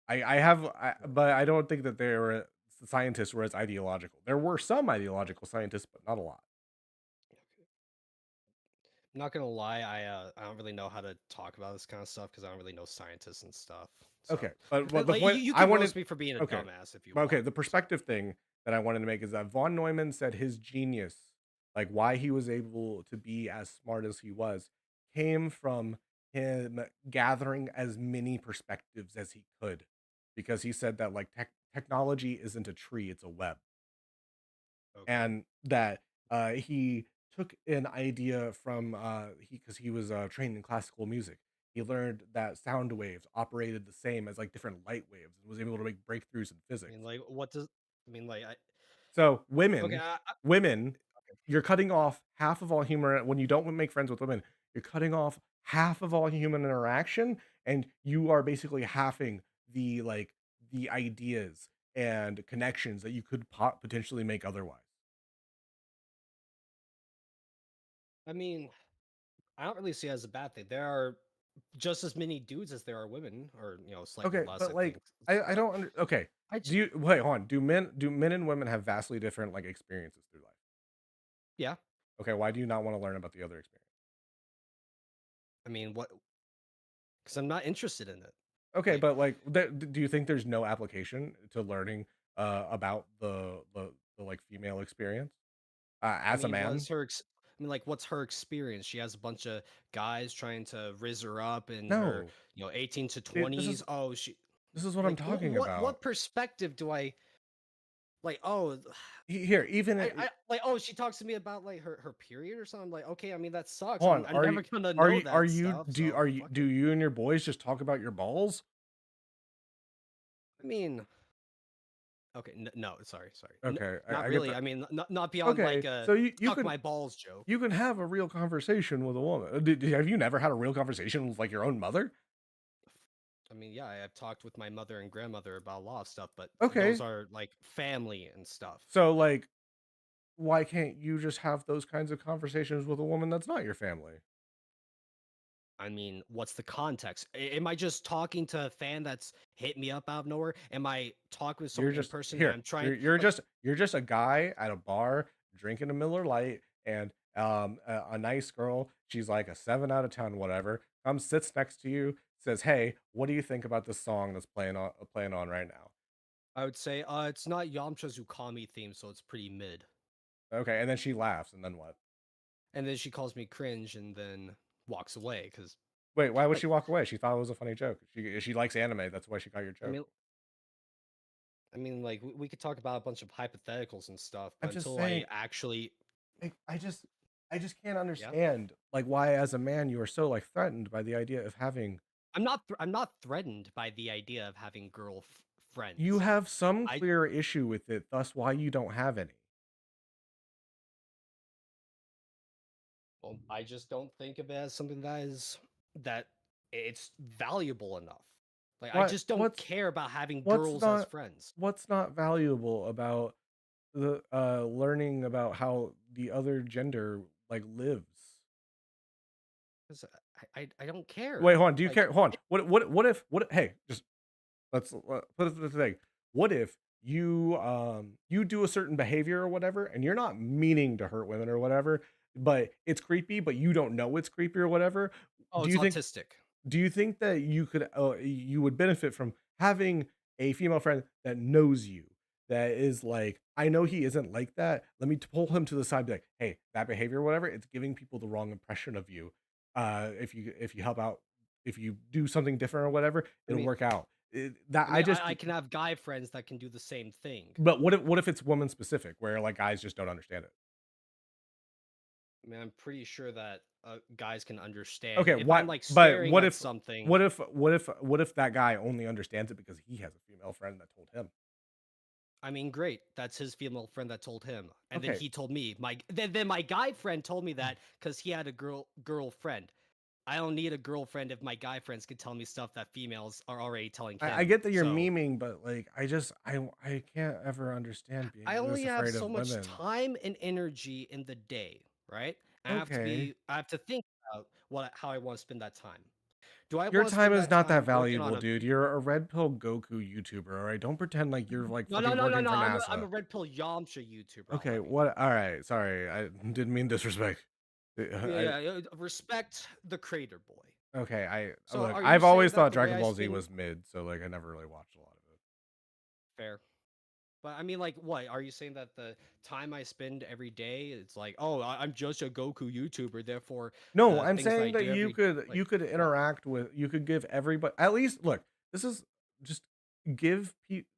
But I don't think that there were scientists were as ideological. There were some ideological scientists, but not a lot. I'm not gonna lie, I don't really know how to talk about this kind of stuff because I don't really know scientists and stuff. Okay, So, but the like, point you I can wanted, roast me for being a okay, dumbass if you but okay, want. the So, perspective thing that I wanted to make is that von Neumann said his genius, like why he was able to be as smart as he was, came from him gathering as many perspectives as he could, because he said that like technology isn't a tree, it's a web, okay. and that he took an idea from he was trained in classical music. He learned that sound waves operated the same as like different light waves and was able to make breakthroughs in I physics. mean, like, what does I mean, like, I So okay, women, okay. you're cutting off half of all human when you don't make friends with women. You're cutting off half of all human interaction, and you are basically halving the like the ideas and connections that you could potentially make otherwise. I mean, I don't really see it as a bad thing. There are just as many dudes as there are women, or slightly Okay, less, but I like think. I So, don't okay. I Do just, you wait, hold on. Do men and women have vastly different like experiences through life? yeah. Okay, why do you not want to learn about the other experience? I mean, what? Because I'm not interested in it. Okay, Like, but like do you think there's no application to learning about the like female experience I as a mean, man? I mean, like, what's her experience? She has a bunch of guys trying to riz her up in her, No. 18 to Dude, 20s. Oh, she this is what I'm like talking what about. perspective do I like? Oh, Here, even I like. Oh, she talks to me about like her period or something. Like, okay, I mean that sucks. hold on, I'm never gonna are know you are that you stuff. So fuck do it. you and your boys just talk about your balls? I mean, okay, no, sorry, Okay, not I get really. that. I mean, not beyond like Okay, a so suck my balls joke. you can have a real conversation with a woman. Have you never had a real conversation with like your own mother? I mean, yeah, I've talked with my mother and grandmother about a lot of stuff, but those Okay, are like family and stuff. so like, why can't you just have those kinds of conversations with a woman that's not your family? I mean, what's the context? Am I just talking to a fan that's hit me up out of nowhere? Am I talking with You're someone in just person and here. I'm trying like You're just a guy at a bar drinking a Miller Lite, and a nice girl. She's like a 7 out of 10, whatever. Comes sits next to you, says, "Hey, what do you think about this song that's playing on right now?" I would say it's not Yamcha's Ukami theme, so it's pretty mid. Okay, and then she laughs, and then what? And then she calls me cringe and then walks away because, Wait, why would like, she walk away? She thought it was a funny joke. She likes anime. That's why she got your I joke. mean, like we could talk about a bunch of hypotheticals and stuff, I'm but just until I saying. actually, Like, I just can't yeah, understand like why as a man you are so like threatened by the idea of having I'm not threatened by the idea of having you friends. have some I clear issue with it, thus why you don't have any. Well, I just don't think of it as something that it's valuable enough. Like I What just don't care about having what's girls as not friends. what's not valuable about the learning about how the other gender like lives? 'Cause I don't care. Wait, hold on. Do you Like care? Hold on. What if hey, just put it this thing. What if you do a certain behavior or whatever, and you're not meaning to hurt women or whatever, but it's creepy, but you don't know it's creepy or whatever? oh, Do it's you think autistic. do you think that you would benefit from having a female friend that knows you? That is like, I know he isn't like that. Let me pull him to the side, be like, hey, that behavior or whatever, it's giving people the wrong impression of you. If you help out, if you do something different or whatever, I it'll mean, work out. That I just I can have guy friends that can do the same thing. but what if it's woman specific where like guys just don't understand it? I mean, I'm pretty sure that guys can understand Okay, if I'm what like but staring at something. what if that guy only understands it because he has a female friend that told him? I mean, great. That's his female friend that told him, and then Okay. he told me. Then my guy friend told me that because he had a girlfriend. I don't need a girlfriend if my guy friends can tell me stuff that females are already telling I him. get that you're So memeing, but like I can't ever understand I being only this have afraid so of much women. time and energy in the day, right? Okay. I have to think about how I want to spend that time. Do I Your want to time spend is that not that time working on valuable, a dude. You're a red pill Goku YouTuber, all right? Don't pretend like you're like fucking working no. for I'm a NASA. red pill Yamcha YouTuber. Okay, Alright. what? All right, sorry. I didn't mean disrespect. Respect the creator boy. Okay, I So look. are you I've saying always that thought the way Dragon I Ball Z spend was mid, so like I never really watched a lot of it. fair? But I mean, like, what are you saying that the time I spend every day, it's like, oh, I'm just a Goku YouTuber, therefore No, the I'm things that I saying that do every like you could what? interact with you could give everybody at least look, this is just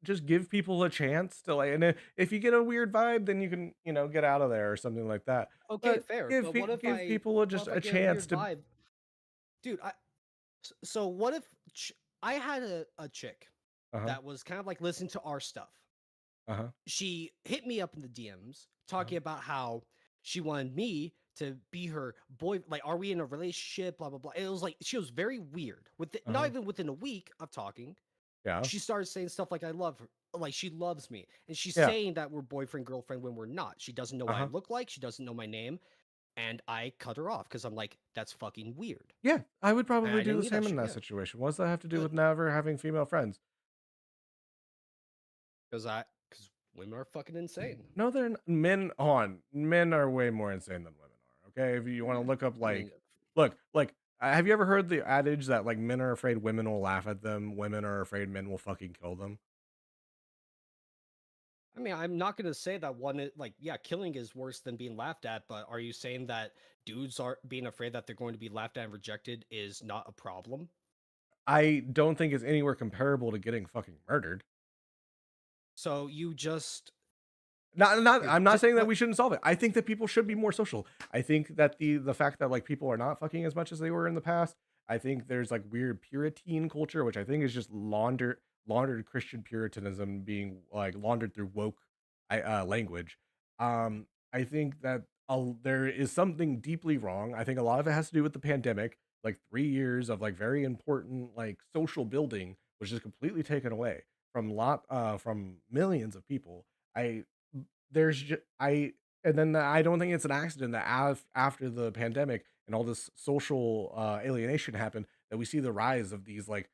just give people a chance to like and if you get a weird vibe, then you can, get out of there or something like that. Okay, But fair. But give people what just if I a get a chance weird to vibe, dude? So what if I had a chick uh-huh. that was kind of like listening to our stuff. Uh-huh. She hit me up in the DMs Uh-huh. talking about how she wanted me to be her boy. Like, are we in a relationship? Blah blah blah. It was like she was very weird. Not Uh-huh. even within a week of talking, Yeah. she started saying stuff like, "I love her." Like she loves me, and she's Yeah. saying that we're boyfriend girlfriend when we're not. She doesn't know what I Uh-huh. look like. She doesn't know my name, and I cut her off because I'm like, that's fucking weird, Yeah, I would and probably I do didn't the need that same in shit. that Yeah, situation. What does that have to do with never having female friends? because women are fucking insane. No, they're men on. Men are way more insane than women are. Okay, if you want to look up I mean, like, have you ever heard the adage that like men are afraid women will laugh at them, women are afraid men will fucking kill them? I'm not gonna say that like, yeah, killing is worse than being laughed at, but are you saying that dudes are being afraid that they're going to be laughed at and rejected is not a problem? I don't think it's anywhere comparable to getting fucking murdered. So you just, Not dude, I'm not just saying that what? we shouldn't solve it. I think that people should be more social. I think that the fact that like people are not fucking as much as they were in the past. I think there's like weird Puritan culture, which I think is just laundered Christian Puritanism being like laundered through woke language. I think that there is something deeply wrong. I think a lot of it has to do with the pandemic, like 3 years of like very important like social building, which is completely taken away from millions of people. I there's just I and then I don't think it's an accident that after the pandemic and all this social alienation happened that we see the rise of these like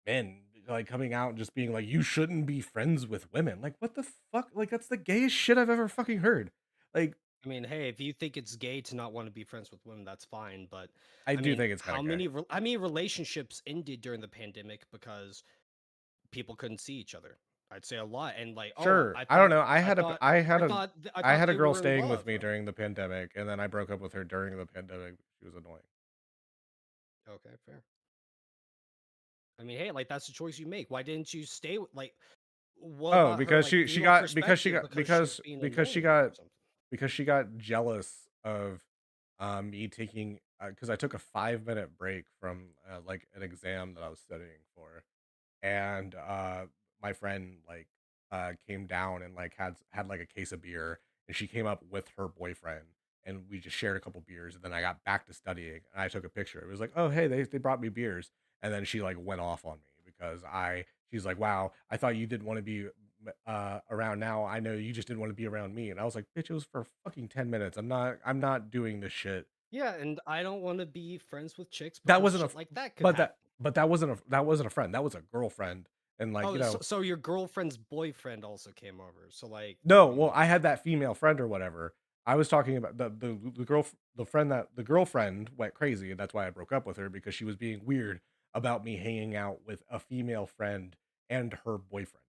men like coming out and just being like you shouldn't be friends with women. Like what the fuck? Like that's the gayest shit I've ever fucking heard. Like I mean, hey, if you think it's gay to not want to be friends with women, that's fine. But I I do mean, think it's kind of gay. how many relationships ended during the pandemic because people couldn't see each other? I'd say a lot, and like, oh, Sure. I don't know. I had a I I thought had a they girl were in staying with love. me during the pandemic, and then I broke up with her during the pandemic. She was annoying. Okay, fair. I mean, hey, like that's the choice you make. Why didn't you stay? Like, what Oh, about her because like she female got perspective because she was being because she annoying or got something? because she got jealous of me taking because I took a 5 minute break from like an exam that I was studying for, and my friend like came down and like had like a case of beer, and she came up with her boyfriend, and we just shared a couple beers, and then I got back to studying, and I took a picture. It was like, oh hey, they brought me beers, and then she like went off on me because I she's like, wow, I thought you didn't want to be around now. I know you just didn't want to be around me, and I was like, bitch, it was for fucking 10 minutes. I'm not doing this shit. Yeah, and I don't want to be friends with chicks That because wasn't a shit like that could but happen. that wasn't a friend. That was a girlfriend. And like, Oh, so your girlfriend's boyfriend also came over. So like, no, you well, know, I had that female friend or whatever. I was talking about the friend that the girlfriend went crazy, and that's why I broke up with her because she was being weird about me hanging out with a female friend and her boyfriend.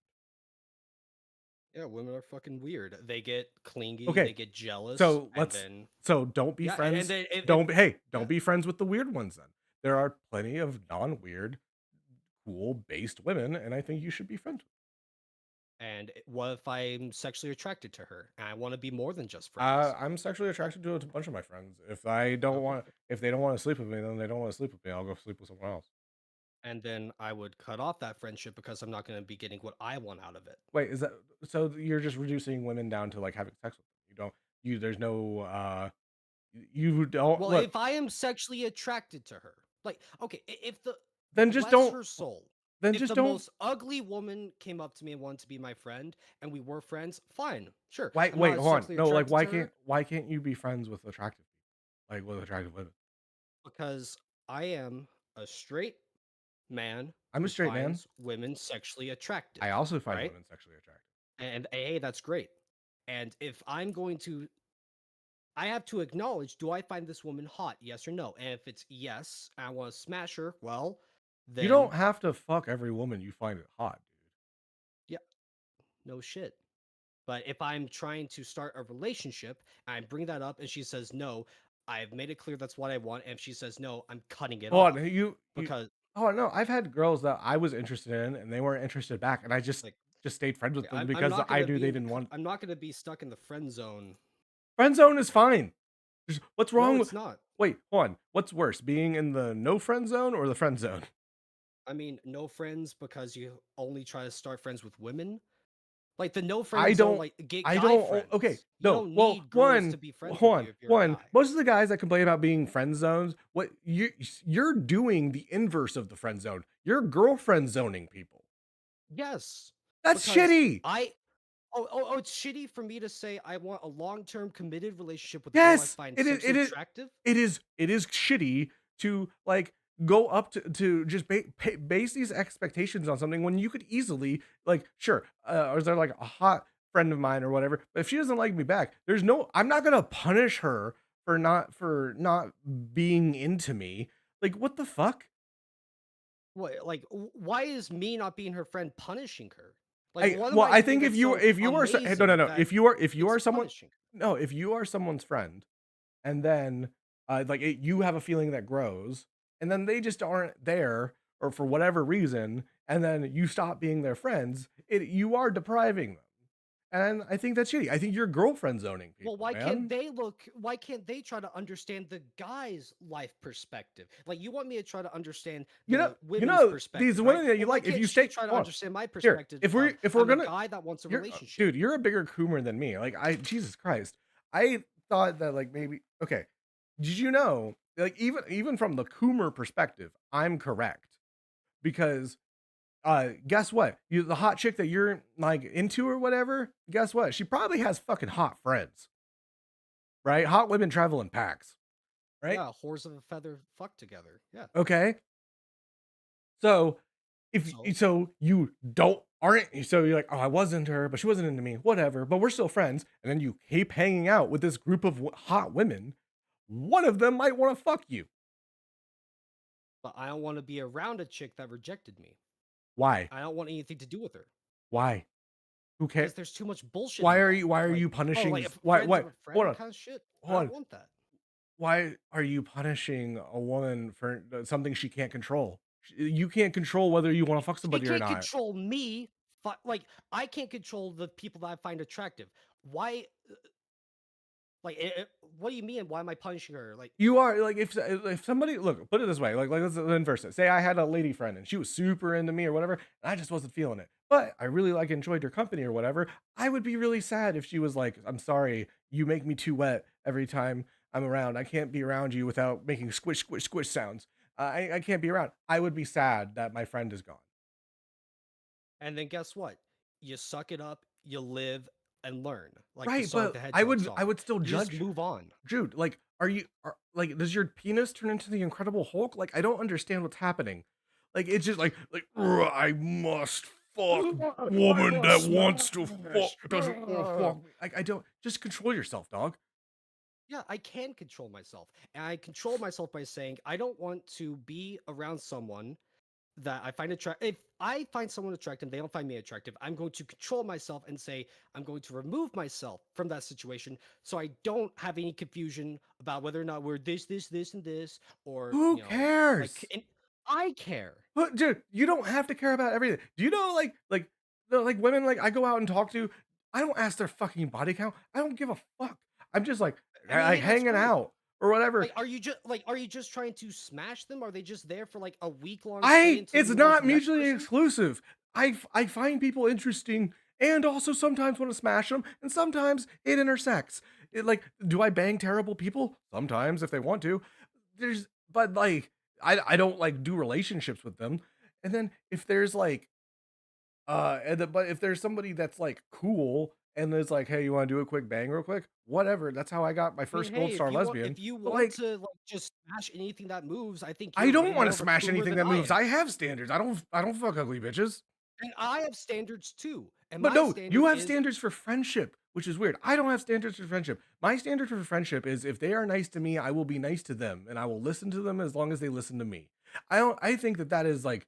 yeah, women are fucking weird. They get clingy, Okay, they get jealous, so and then don't be yeah, and friends. then Don't yeah, be friends with the weird ones then. There are plenty of non-weird, cool based women, and I think you should be friends with. and what if I'm sexually attracted to her and I want to be more than just friends? I'm sexually attracted to a bunch of my friends. If I don't Okay, want, if they don't want to sleep with me, then they don't want to sleep with me. I'll go sleep with someone else. and then I would cut off that friendship because I'm not going to be getting what I want out of it. Wait, is that so? You're just reducing women down to like having sex with them. You don't. You there's no. You don't Well, look. if I am sexually attracted to her, like, okay, if the Then just bless don't. her soul, Then if just the don't. most ugly woman came up to me and wanted to be my friend and we were friends, fine, sure. Why? I'm Wait, not hold on. sexually No, like attracted to her why can't you be friends with attractive people? Like with attractive women. because I am a straight man I'm a who straight man. finds women sexually attractive, I also find right? women sexually attractive. And hey, that's great. And if I'm going to I have to acknowledge, do I find this woman hot? Yes or no? And if it's yes, I want to smash her, well, You then don't have to fuck every woman you find it hot, dude. yeah, no shit. But if I'm trying to start a relationship and I bring that up and she says no, I've made it clear that's what I want. And if she says no, I'm cutting it Hold on, off you. because, Oh no, I've had girls that I was interested in, and they weren't interested back, and I like, just stayed friends with okay, them I'm because not I gonna knew be they in didn't want. I'm not gonna be stuck in the friend zone. Friend zone is fine. What's No, wrong with? it's not. Wait, hold on. What's worse, being in the no friend zone or the friend zone? I mean, no friends because you only try to start friends with women. Like the no I friend zone, don't. like get I guy don't. Okay, friends. You no. don't Well, need girls to be friends hold with on, you if you're a one. guy. Most of the guys that complain about being friend zones, what you're doing the inverse of the friend zone. You're girlfriend zoning people. Yes, That's because shitty. it's shitty for me to say I want a long-term committed relationship with a girl I Yes, find it is. sexually attractive. It is shitty to like go up to just base these expectations on something when you could easily like sure or is there like a hot friend of mine or whatever, but if she doesn't like me back, there's no, I'm not gonna punish her for not being into me. Like what the fuck? What, like, why is me not being her friend punishing her? Like, I what am well I I doing think that's so if you are no no amazing no, that if you it's are someone, punishing her? no, if you are someone's friend and then you have a feeling that grows and then they just aren't there or for whatever reason and then you stop being their friends, you are depriving them, and I think that's shitty. I think you're girlfriend zoning Well, people, man. why can't they try to understand the guy's life perspective? Like, you want me to try to understand the You women's know these perspective, right? women that you Well, why like, if can't you she stay try to hold on, understand my here, perspective of if we're I'm a gonna, guy that wants a you're relationship? dude, you're a bigger coomer than me. Like I Jesus Christ, I thought that like maybe okay, did you know like even from the coomer perspective I'm correct because guess what? The hot chick that you're like into or whatever, guess what? She probably has fucking hot friends, right? Hot women travel in packs, right? Yeah, whores of a feather fuck together. Yeah. Okay. So if So, so you don't aren't so you're like, oh, I was into her, but she wasn't into me, whatever, but we're still friends. And then you keep hanging out with this group of hot women. One of them might want to fuck you. but I don't want to be around a chick that rejected me. Why? I don't want anything to do with her. Why? Who cares? because there's too much bullshit Why are involved. you why are Like, you oh, punishing like s if why friends what of a hold friend on, kind of shit. I hold don't on. want that. Why are you punishing a woman for something she can't control? You can't control whether you wanna fuck She somebody or can't not. control me. Like I can't control the people that I find attractive. Why? Like, what do you mean? Why am I punishing her? Like, You are like, if somebody look, put it this way, like, let's inverse it. Say I had a lady friend and she was super into me or whatever, and I just wasn't feeling it, but I really, like, enjoyed her company or whatever. I would be really sad if she was like, "I'm sorry, you make me too wet every time I'm around. I can't be around you without making squish, squish, squish sounds. I can't be around." I would be sad that my friend is gone. and then guess what? You suck it up. You live and learn. Like the Right, song, but the I Hedgehog would I song. would still You just judge. move on. Dude, like, like, does your penis turn into the Incredible Hulk? Like, I don't understand what's happening. Like, it's just like, "Ugh, I must fuck I woman want that wants to fuck smash. doesn't wanna fuck me." Like, I don't just control yourself, dog. Yeah, I can control myself. And I control myself by saying I don't want to be around someone that I find attractive. If I find someone attractive, they don't find me attractive. I'm going to control myself and say I'm going to remove myself from that situation so I don't have any confusion about whether or not we're this, and this, or Who cares? and I care. But dude, you don't have to care about everything. Do you know like women like I go out and talk to, I don't ask their fucking body count. I don't give a fuck. I'm just like I mean, hey, that's hanging great. out or whatever. Are you just trying to smash them? Are they just there for like a week long stay I until you It's move on to not the next mutually person? exclusive. I find people interesting and also sometimes want to smash them, and sometimes it intersects. Like, do I bang terrible people? Sometimes if they want to. But like, I don't like do relationships with them. And then if there's like, but if there's somebody that's like cool and is like, hey, you want to do a quick bang real quick? Whatever. That's how I got my I mean, first gold hey, star lesbian. if you But want like, to like just smash anything that moves, I think I you're way don't want more to of a smash cougar anything than that I moves. am. I have standards. I don't fuck ugly bitches. And I have standards too. And But my no, you standard have is standards for friendship, which is weird. I don't have standards for friendship. My standard for friendship is if they are nice to me, I will be nice to them and I will listen to them as long as they listen to me. I think that that is like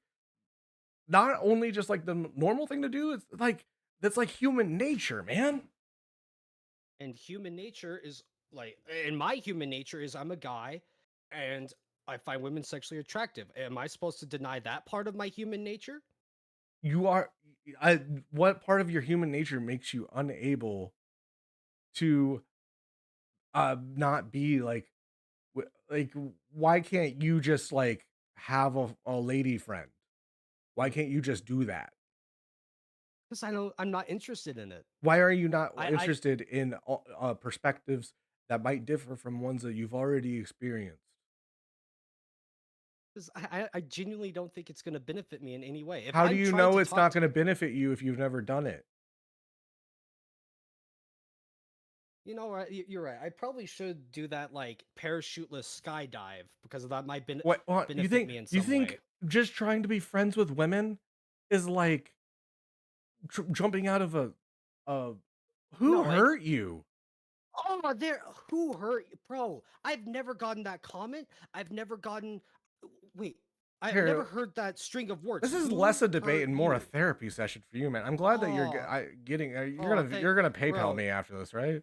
not only just like the normal thing to do, it's like that's like human nature, man. and human nature is like and my human nature is I'm a guy and I find women sexually attractive. Am I supposed to deny that part of my human nature? You are I what part of your human nature makes you unable to not be like like why can't you just like have a lady friend? Why can't you just do that? Because I'm not interested in it. Why are you not I interested in perspectives that might differ from ones that you've already experienced? because I genuinely don't think it's gonna benefit me in any way. If How do I'm you trying know to it's talk not going to benefit you if you've never done it? You know what? You're right. I probably should do that like parachuteless skydive because that might What benefit me in you some way. think just trying to be friends with women is like jumping out of a who No, like, hurt you? oh, there, who hurt you, bro? I've never gotten that comment. I've never gotten. Wait, I've never Here, heard that string of words. this is less Who a debate hurt and more a you? therapy session for you, man. I'm glad that Oh, getting oh, you're gonna PayPal bro. me after this, right?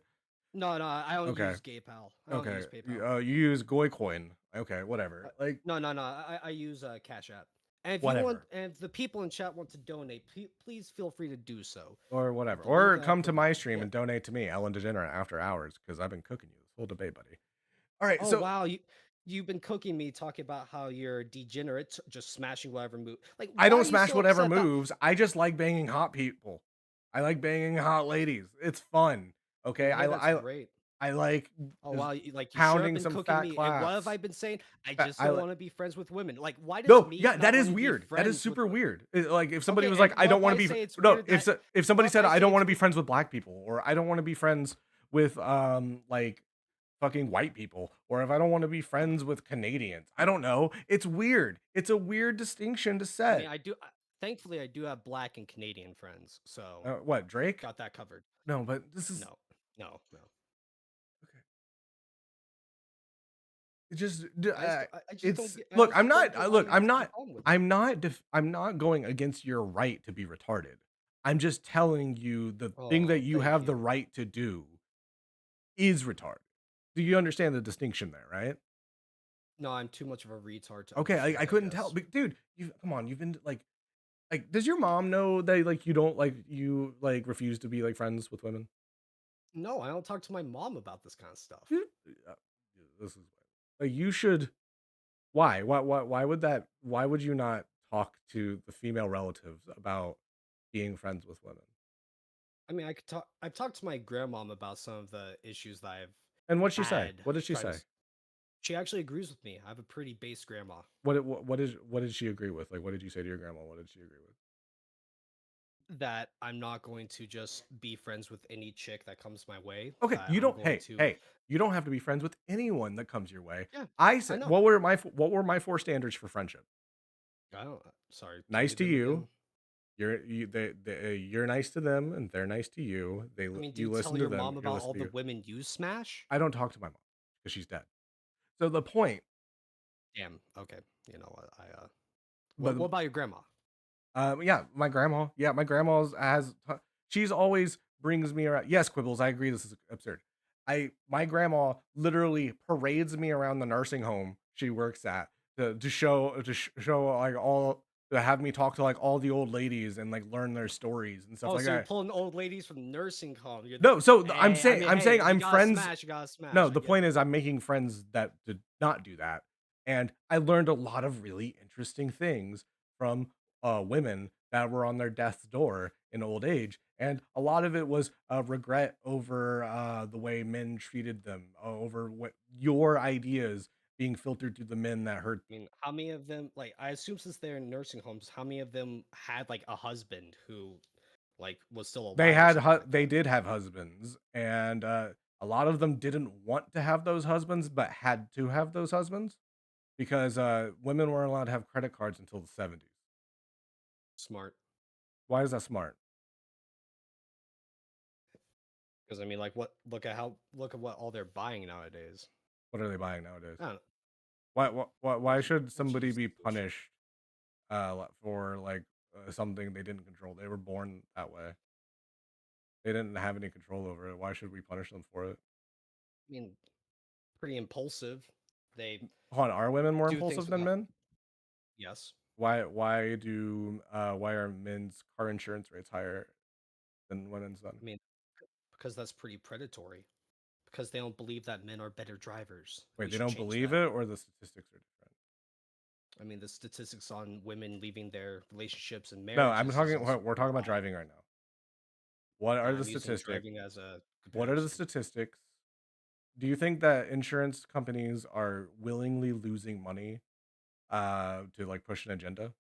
No, I don't Okay. use GayPal. I don't Okay. use PayPal. You use Goycoin. Okay, Uh, whatever. Like no. I use Cash App. And if you want, whatever. and if the people in chat want to donate, please feel free to do so. Or whatever. The link Or that I come to my provided. stream Yeah. and donate to me, Ellen DeGenerate, after hours, because I've been cooking you this whole debate, buddy. All right, Oh so wow, you've been cooking me talking about how you're degenerate, just smashing whatever move. Like, I why don't are you smash so whatever upset about? moves. I just like banging hot people. I like banging hot ladies. It's fun. I Okay. mean, hey, that's great. I like Oh just wow, you sure have pounding been some cooking fat me. And what have claps. I been saying? I Fa- just I don't li- want to be friends with women. Like, why does No, me yeah, not that is wanting to be weird. That is friends with? super weird. Like if somebody Okay, was and like, I don't want to why be say it's no, weird that? if somebody What said I I say don't want it's to be friends with black people, or I don't want to be friends with like fucking white people, or if I don't want to be friends with Canadians. I don't know. It's weird. It's a weird distinction to I mean, set. I do. Thankfully, I do have black and Canadian friends, so What, Drake? got that covered. No, but this is No, no. okay. It just I just don't it's get. I look, don't get why look, you have such a problem with it. I'm not going against your right to be retarded. I'm just telling you the thing that Oh, you thank have you. the right to do is retarded. Do you understand the distinction there, right? No, I'm too much of a retard to Okay, I understand, I couldn't tell, guess. but dude, you come on, you've been like, does your mom know that like you don't like you like refuse to be like friends with women? No, I don't talk to my mom about this kind of stuff. Dude, uh, this is like you should. Why would that? Why would you not talk to the female relatives about being friends with women? I mean, I could talk. I've talked to my grandmom about some of the issues that I've And what'd she say? had What did she trying to. say? She actually agrees with me. I have a pretty base grandma. What did she agree with? Like, what did you say to your grandma? What did she agree with? That I'm not going to just be friends with any chick that comes my way. Okay, That you I'm don't. going Hey, to. hey, you don't have to be friends with anyone that comes your way. Yeah, I I said, know. what were my four standards for friendship? I don't. Sorry, tell Nice me to them you. again. You're nice to them, and they're nice to you. I mean, do you You tell listen to your them. mom You about listen all to the you. women you smash? I don't talk to my mom because she's dead. So the point, Damn. Okay. You know what? but What about your grandma? yeah, my grandma. Yeah, my grandma's has. She's always brings me around. Yes, Quibbles. I agree. This is absurd. My grandma literally parades me around the nursing home she works at to show like all to have me talk to like all the old ladies and like learn their stories and stuff Oh, like so you're that. pulling old ladies from nursing home. No, so Hey, I mean, I'm hey, saying if you I'm gotta friends. smash, you gotta No, smash. I the get point it. is I'm making friends that did not do that, and I learned a lot of really interesting things from women that were on their death's door in old age, and a lot of it was regret over the way men treated them, over what your ideas being filtered through the men that hurt. I mean, how many of them, like, I assume since they're in nursing homes, how many of them had like a husband who, like, was still alive or something like They that? did have husbands, and a lot of them didn't want to have those husbands, but had to have those husbands because women weren't allowed to have credit cards until the 70s. Smart, Why is that smart? because I mean, like, what? Look at what all they're buying nowadays. What are they buying nowadays? I don't know. Why should Let's somebody use be English. punished for like something they didn't control? They were born that way. They didn't have any control over it. Why should we punish them for it? I mean, pretty impulsive. They Hold on, are women more do things impulsive than without. men? Yes. Why are men's car insurance rates higher than women's then? I mean, because that's pretty predatory. Because they don't believe that men are better drivers. Wait, We they should don't change believe that. it or the statistics are different? I mean, the statistics on women leaving their relationships and No, I'm marriages is talking also we're pretty talking about high. driving right now. What are the I'm using statistics? driving as a What are the comparison. statistics? Do you think that insurance companies are willingly losing money to like push an agenda?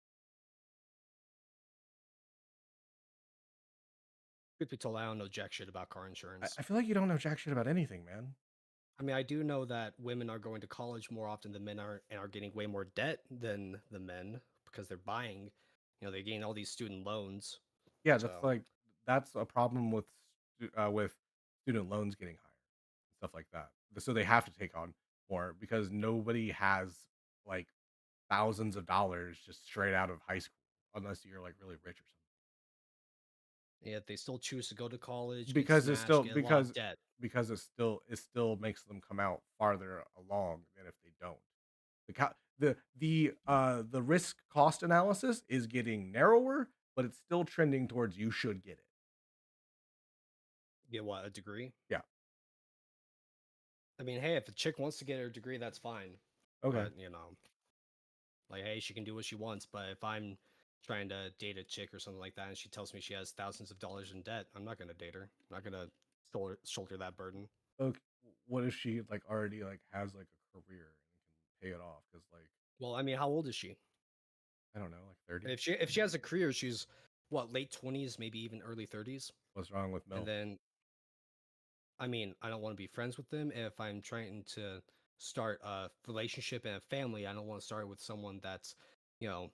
Truth be told, I don't know jack shit about car insurance. I feel like you don't know jack shit about anything, man. I mean, I do know that women are going to college more often than men are, and are getting way more debt than the men because they're buying. They're getting all these student loans. Yeah, So that's a problem with with student loans getting higher, stuff like that. So they have to take on more because nobody has like thousands of dollars just straight out of high school unless you're like really rich or something. yet they still choose to go to college, get Because it's smashed, still get a lot of debt. because it still makes them come out farther along than if they don't. The risk cost analysis is getting narrower, but it's still trending towards you should get it. Get what, a degree? Yeah. I mean, hey, if a chick wants to get her degree, that's fine. Okay. But like, hey, she can do what she wants. But if I'm trying to date a chick or something like that, and she tells me she has thousands of dollars in debt, I'm not gonna date her. I'm not gonna shoulder that burden. Okay. What if she like already like has like a career and can pay it off? Because like Well, I mean, how old is she? I don't know, like 30. If she has a career, she's what, late 20s, maybe even early 30s. What's wrong with And Mel? then, I mean, I don't want to be friends with them. If I'm trying to start a relationship and a family, I don't want to start with someone that's, you know,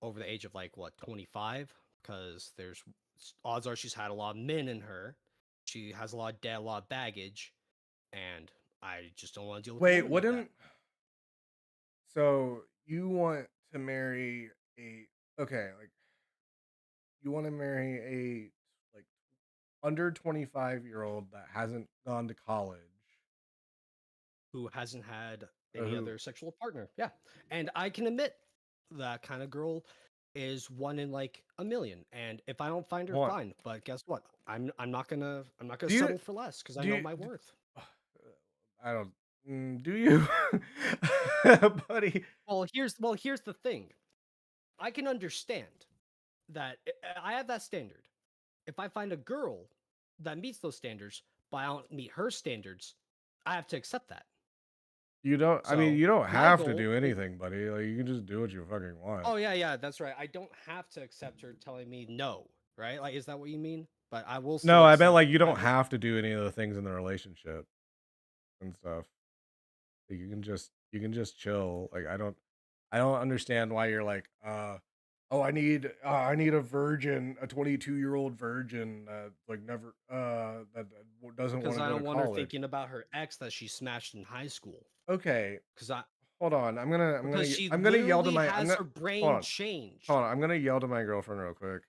over the age of like what, 25, because there's odds are she's had a lot of men in her. She has a lot of debt, a lot of baggage, and I just don't want to deal with a Wait, woman like that. wouldn't so you want to marry a okay, like you want to marry a like under 25-year-old that hasn't gone to college, Who hasn't had any who other sexual partner. Yeah. And I can admit that kind of girl is one in like a million. And if I don't find her, want fine. But guess what? I'm not gonna do you settle for less because I do know you my worth. I don't do you buddy? Here's the thing. I can understand that I have that standard. If I find a girl that meets those standards, but I don't meet her standards, I have to accept that. You don't I mean, So you don't my have to goal do is, anything, buddy. Like you can just do what you fucking want. oh yeah, that's right. I don't have to accept her telling me no, right? Like, is that what you mean? But I will No, still I meant accept. like you I don't will. have to do any of the things in the relationship and stuff. Like, you can just chill. Like I don't understand why you're like, oh, I need a virgin, a 22-year-old virgin that like never doesn't want Because to I go to don't want her college. thinking about her ex that she smashed in high school. Okay, Because I hold on. because she I'm gonna yell to literally my has her hold brain on. changed. Hold on. I'm gonna yell to my girlfriend real quick.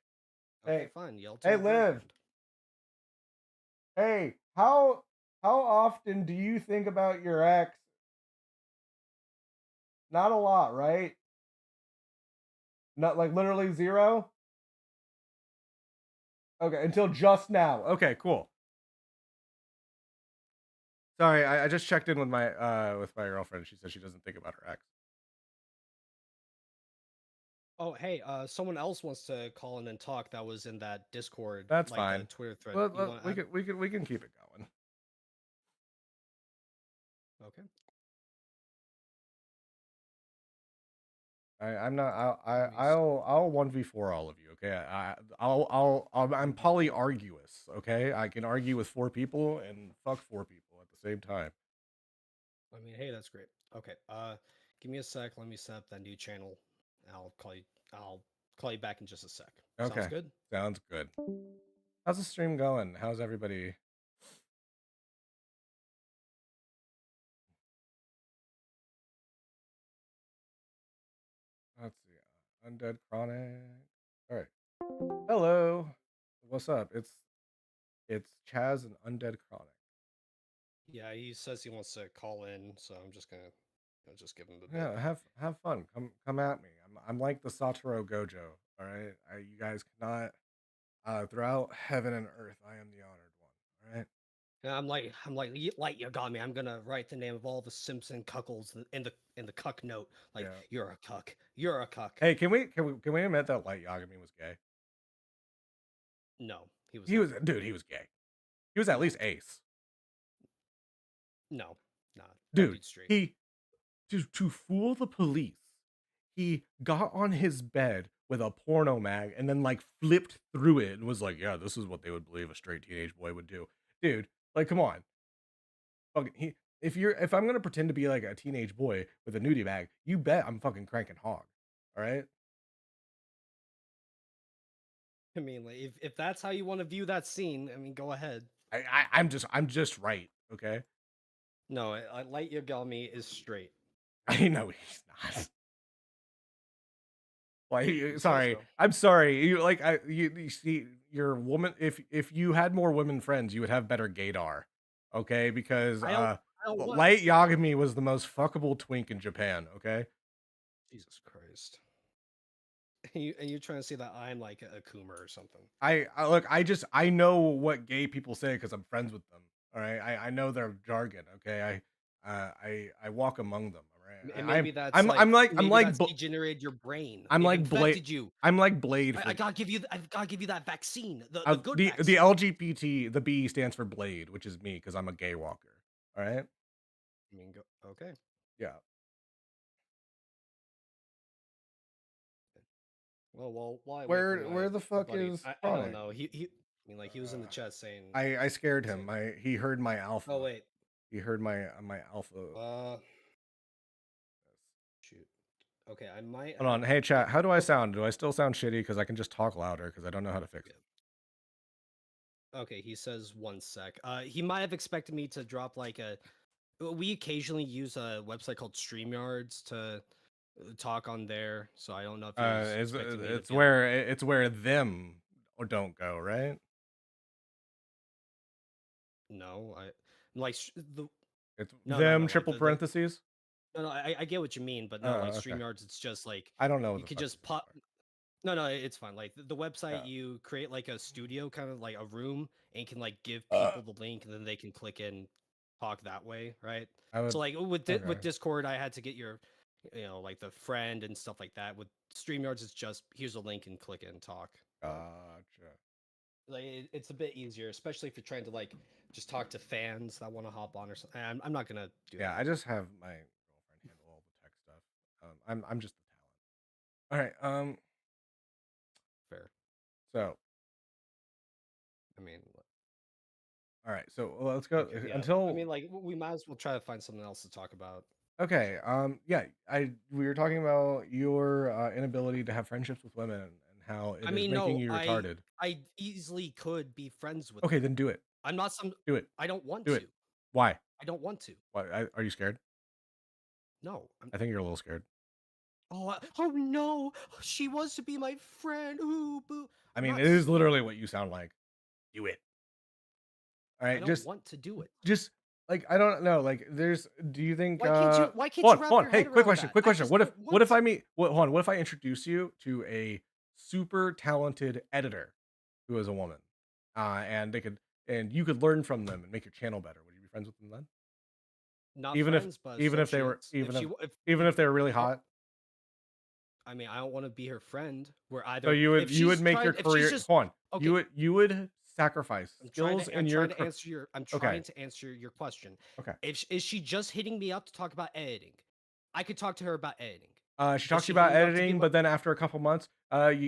Okay, Hey, fine. Yell to hey, your Liv. girlfriend. Hey, how often do you think about your ex? Not a lot, right? Not like literally zero. Okay, until just now. Okay, cool. Sorry, I just checked in with my girlfriend. She said she doesn't think about her ex. Oh, hey, someone else wants to call in and talk that was in that Discord, That's like the fine. Twitter thread. But You want to add? we can keep it going. Okay. I'm not. Give me a sec. I'll 1v4 all of you. Okay. I'm polyarguous. Okay. I can argue with 4 people and fuck 4 people at the same time. I mean, hey, that's great. Okay. Give me a sec. Let me set up that new channel. I'll call you. I'll call you back in just a sec. Sounds Okay. good? Sounds good. How's the stream going? How's everybody? Let's see. Undead Chronic. All right. Hello. What's up? It's Chaz and Undead Chronic. Yeah, he says he wants to call in, so I'm just gonna just give him a bit. Yeah, have fun. Come at me. I'm like the Satoru Gojo. All right. You guys cannot throughout heaven and earth, I am the honored one. All right. And Light Yagami. I'm gonna write the name of all the Simpson cuckolds in the cuck note. Like, Yeah. you're a cuck. You're a cuck. Hey, can we admit that Light Yagami was gay? No, he was He not. was dude. He was gay. He was at No. least ace. No, nah. That Dude, dude's straight. he to fool the police. He got on his bed with a porno mag and then like flipped through it and was like, "Yeah, this is what they would believe a straight teenage boy would do." Dude, like, come on. Fucking he. If I'm gonna pretend to be like a teenage boy with a nudie bag, you bet I'm fucking cranking hog. All right. I mean, like, if that's how you want to view that scene, I mean, go ahead. I'm just right. Okay. No, Light Yagami is straight. I know he's not. Like, You say sorry, so. I'm sorry. You see your woman. If you had more women friends, you would have better gaydar. Okay, because I don't want. Light Yagami was the most fuckable twink in Japan. Okay. Jesus Christ. And you're trying to say that I'm like a Coomer or something. I look. I know what gay people say because I'm friends with them. All right. I know their jargon. Okay. I walk among them. All right. And maybe that's I'm maybe like that's degenerated your brain. I'm It like Blade. infected you. I'm like Blade I for gotta give you. I've gotta give you that vaccine, the good vaccine. the LGBT. The B stands for Blade, which is me because I'm a gay walker. All right. I mean, okay. Yeah. Well, while I wait for Where the my fuck buddy, is I don't Chronic? know. I mean, like, he was in the chat saying. I scared saying him. He heard my alpha. oh wait. He heard my alpha. Shoot. Okay, I might. Hold on. Hey, chat. How do I sound? Do I still sound shitty? Because I can just talk louder because I don't know how to fix it. Okay, he says 1 sec. He might have expected me to drop like a. We occasionally use a website called StreamYards to talk on there, so I don't know if he was expecting me to It's be like, where them or don't go, right? No, I like the It's no, them like triple parentheses. no, no, I get what you mean, but no, like Oh, okay. StreamYards, it's just like I don't know what you the could fuck just these things pop. are. No, no, it's fine. Like the website, Yeah. you create like a studio, kind of like a room, and you can like give Uh, people the link, and then they can click in, talk that way, right? I would. So like with Okay. Discord, I had to get your, like the friend and stuff like that. With StreamYards, it's just here's a link and click it and talk. Gotcha. Like it's a bit easier, especially if you're trying to like just talk to fans that want to hop on or something. I'm not gonna do Yeah, that. I just have my girlfriend handle all the tech stuff. I'm just the talent. All right. Fair. So I mean, all right. So let's go okay, yeah. I until. mean, like we might as well try to find something else to talk about. Okay. Yeah. We were talking about your inability to have friendships with women and how I it is mean, making no, you retarded. I easily could be friends with Okay, them. then do it. I'm not some. Do it. I don't want Do to. it. Why? I don't want to. Why? Are you scared? No. I think you're a little scared. Oh no. She wants to be my friend. Ooh, boo. I I'm mean, not it is scared. literally what you sound like. Do it. All I right. don't want to do it. Just like I don't know. Like, do you think? Why can't you wrap Hold on. your Hey, head quick around question. that? Quick I question. just don't What want if I to. meet? Hold on. What if I introduce you to a super talented editor who is a woman, and you could learn from them and make your channel better? Would you be friends with them then? Not Even if friends, but even if they were associates. If she even if they were really I don't hot. I mean, I don't want to be her friend. We're So either you would make your if she's career. just Hold on. okay. You would sacrifice skills in I'm your. trying to answer your Okay. question. Okay. If is she just hitting me up to talk about editing? I could talk to her about editing. She Is talks to you she about hitting me up to be editing, my but then after a couple months,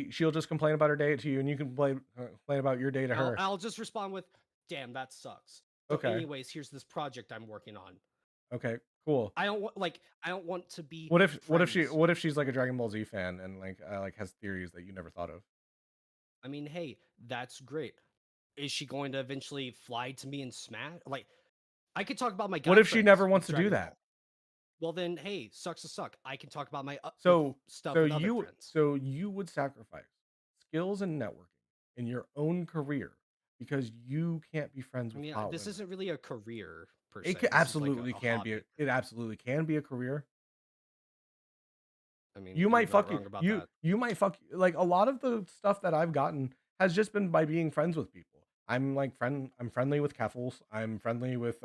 she'll just complain about her day to you, and you can complain about your day to her. I'll just respond with, "Damn, that sucks." So Okay. anyways, here's this project I'm working on. Okay. Cool. I don't want to be What friends. if she's like a Dragon Ball Z fan and like has theories that you never thought of? I mean, hey, that's great. Is she going to eventually fly to me and smash? Like, I could talk about my What guy if she never friends wants with to do Dragon that? Ball. Well, then, hey, sucks to suck. I can talk about my with So stuff with other friends. you would sacrifice skills and networking in your own career because you can't be friends I with mean, hot this women. isn't really a career per se. This is like a hobby. It absolutely can be a career. I mean, You you're might not fuck wrong about that. you might fuck like a lot of the stuff that I've gotten has just been by being friends with people. I'm friendly with Keffels. I'm friendly with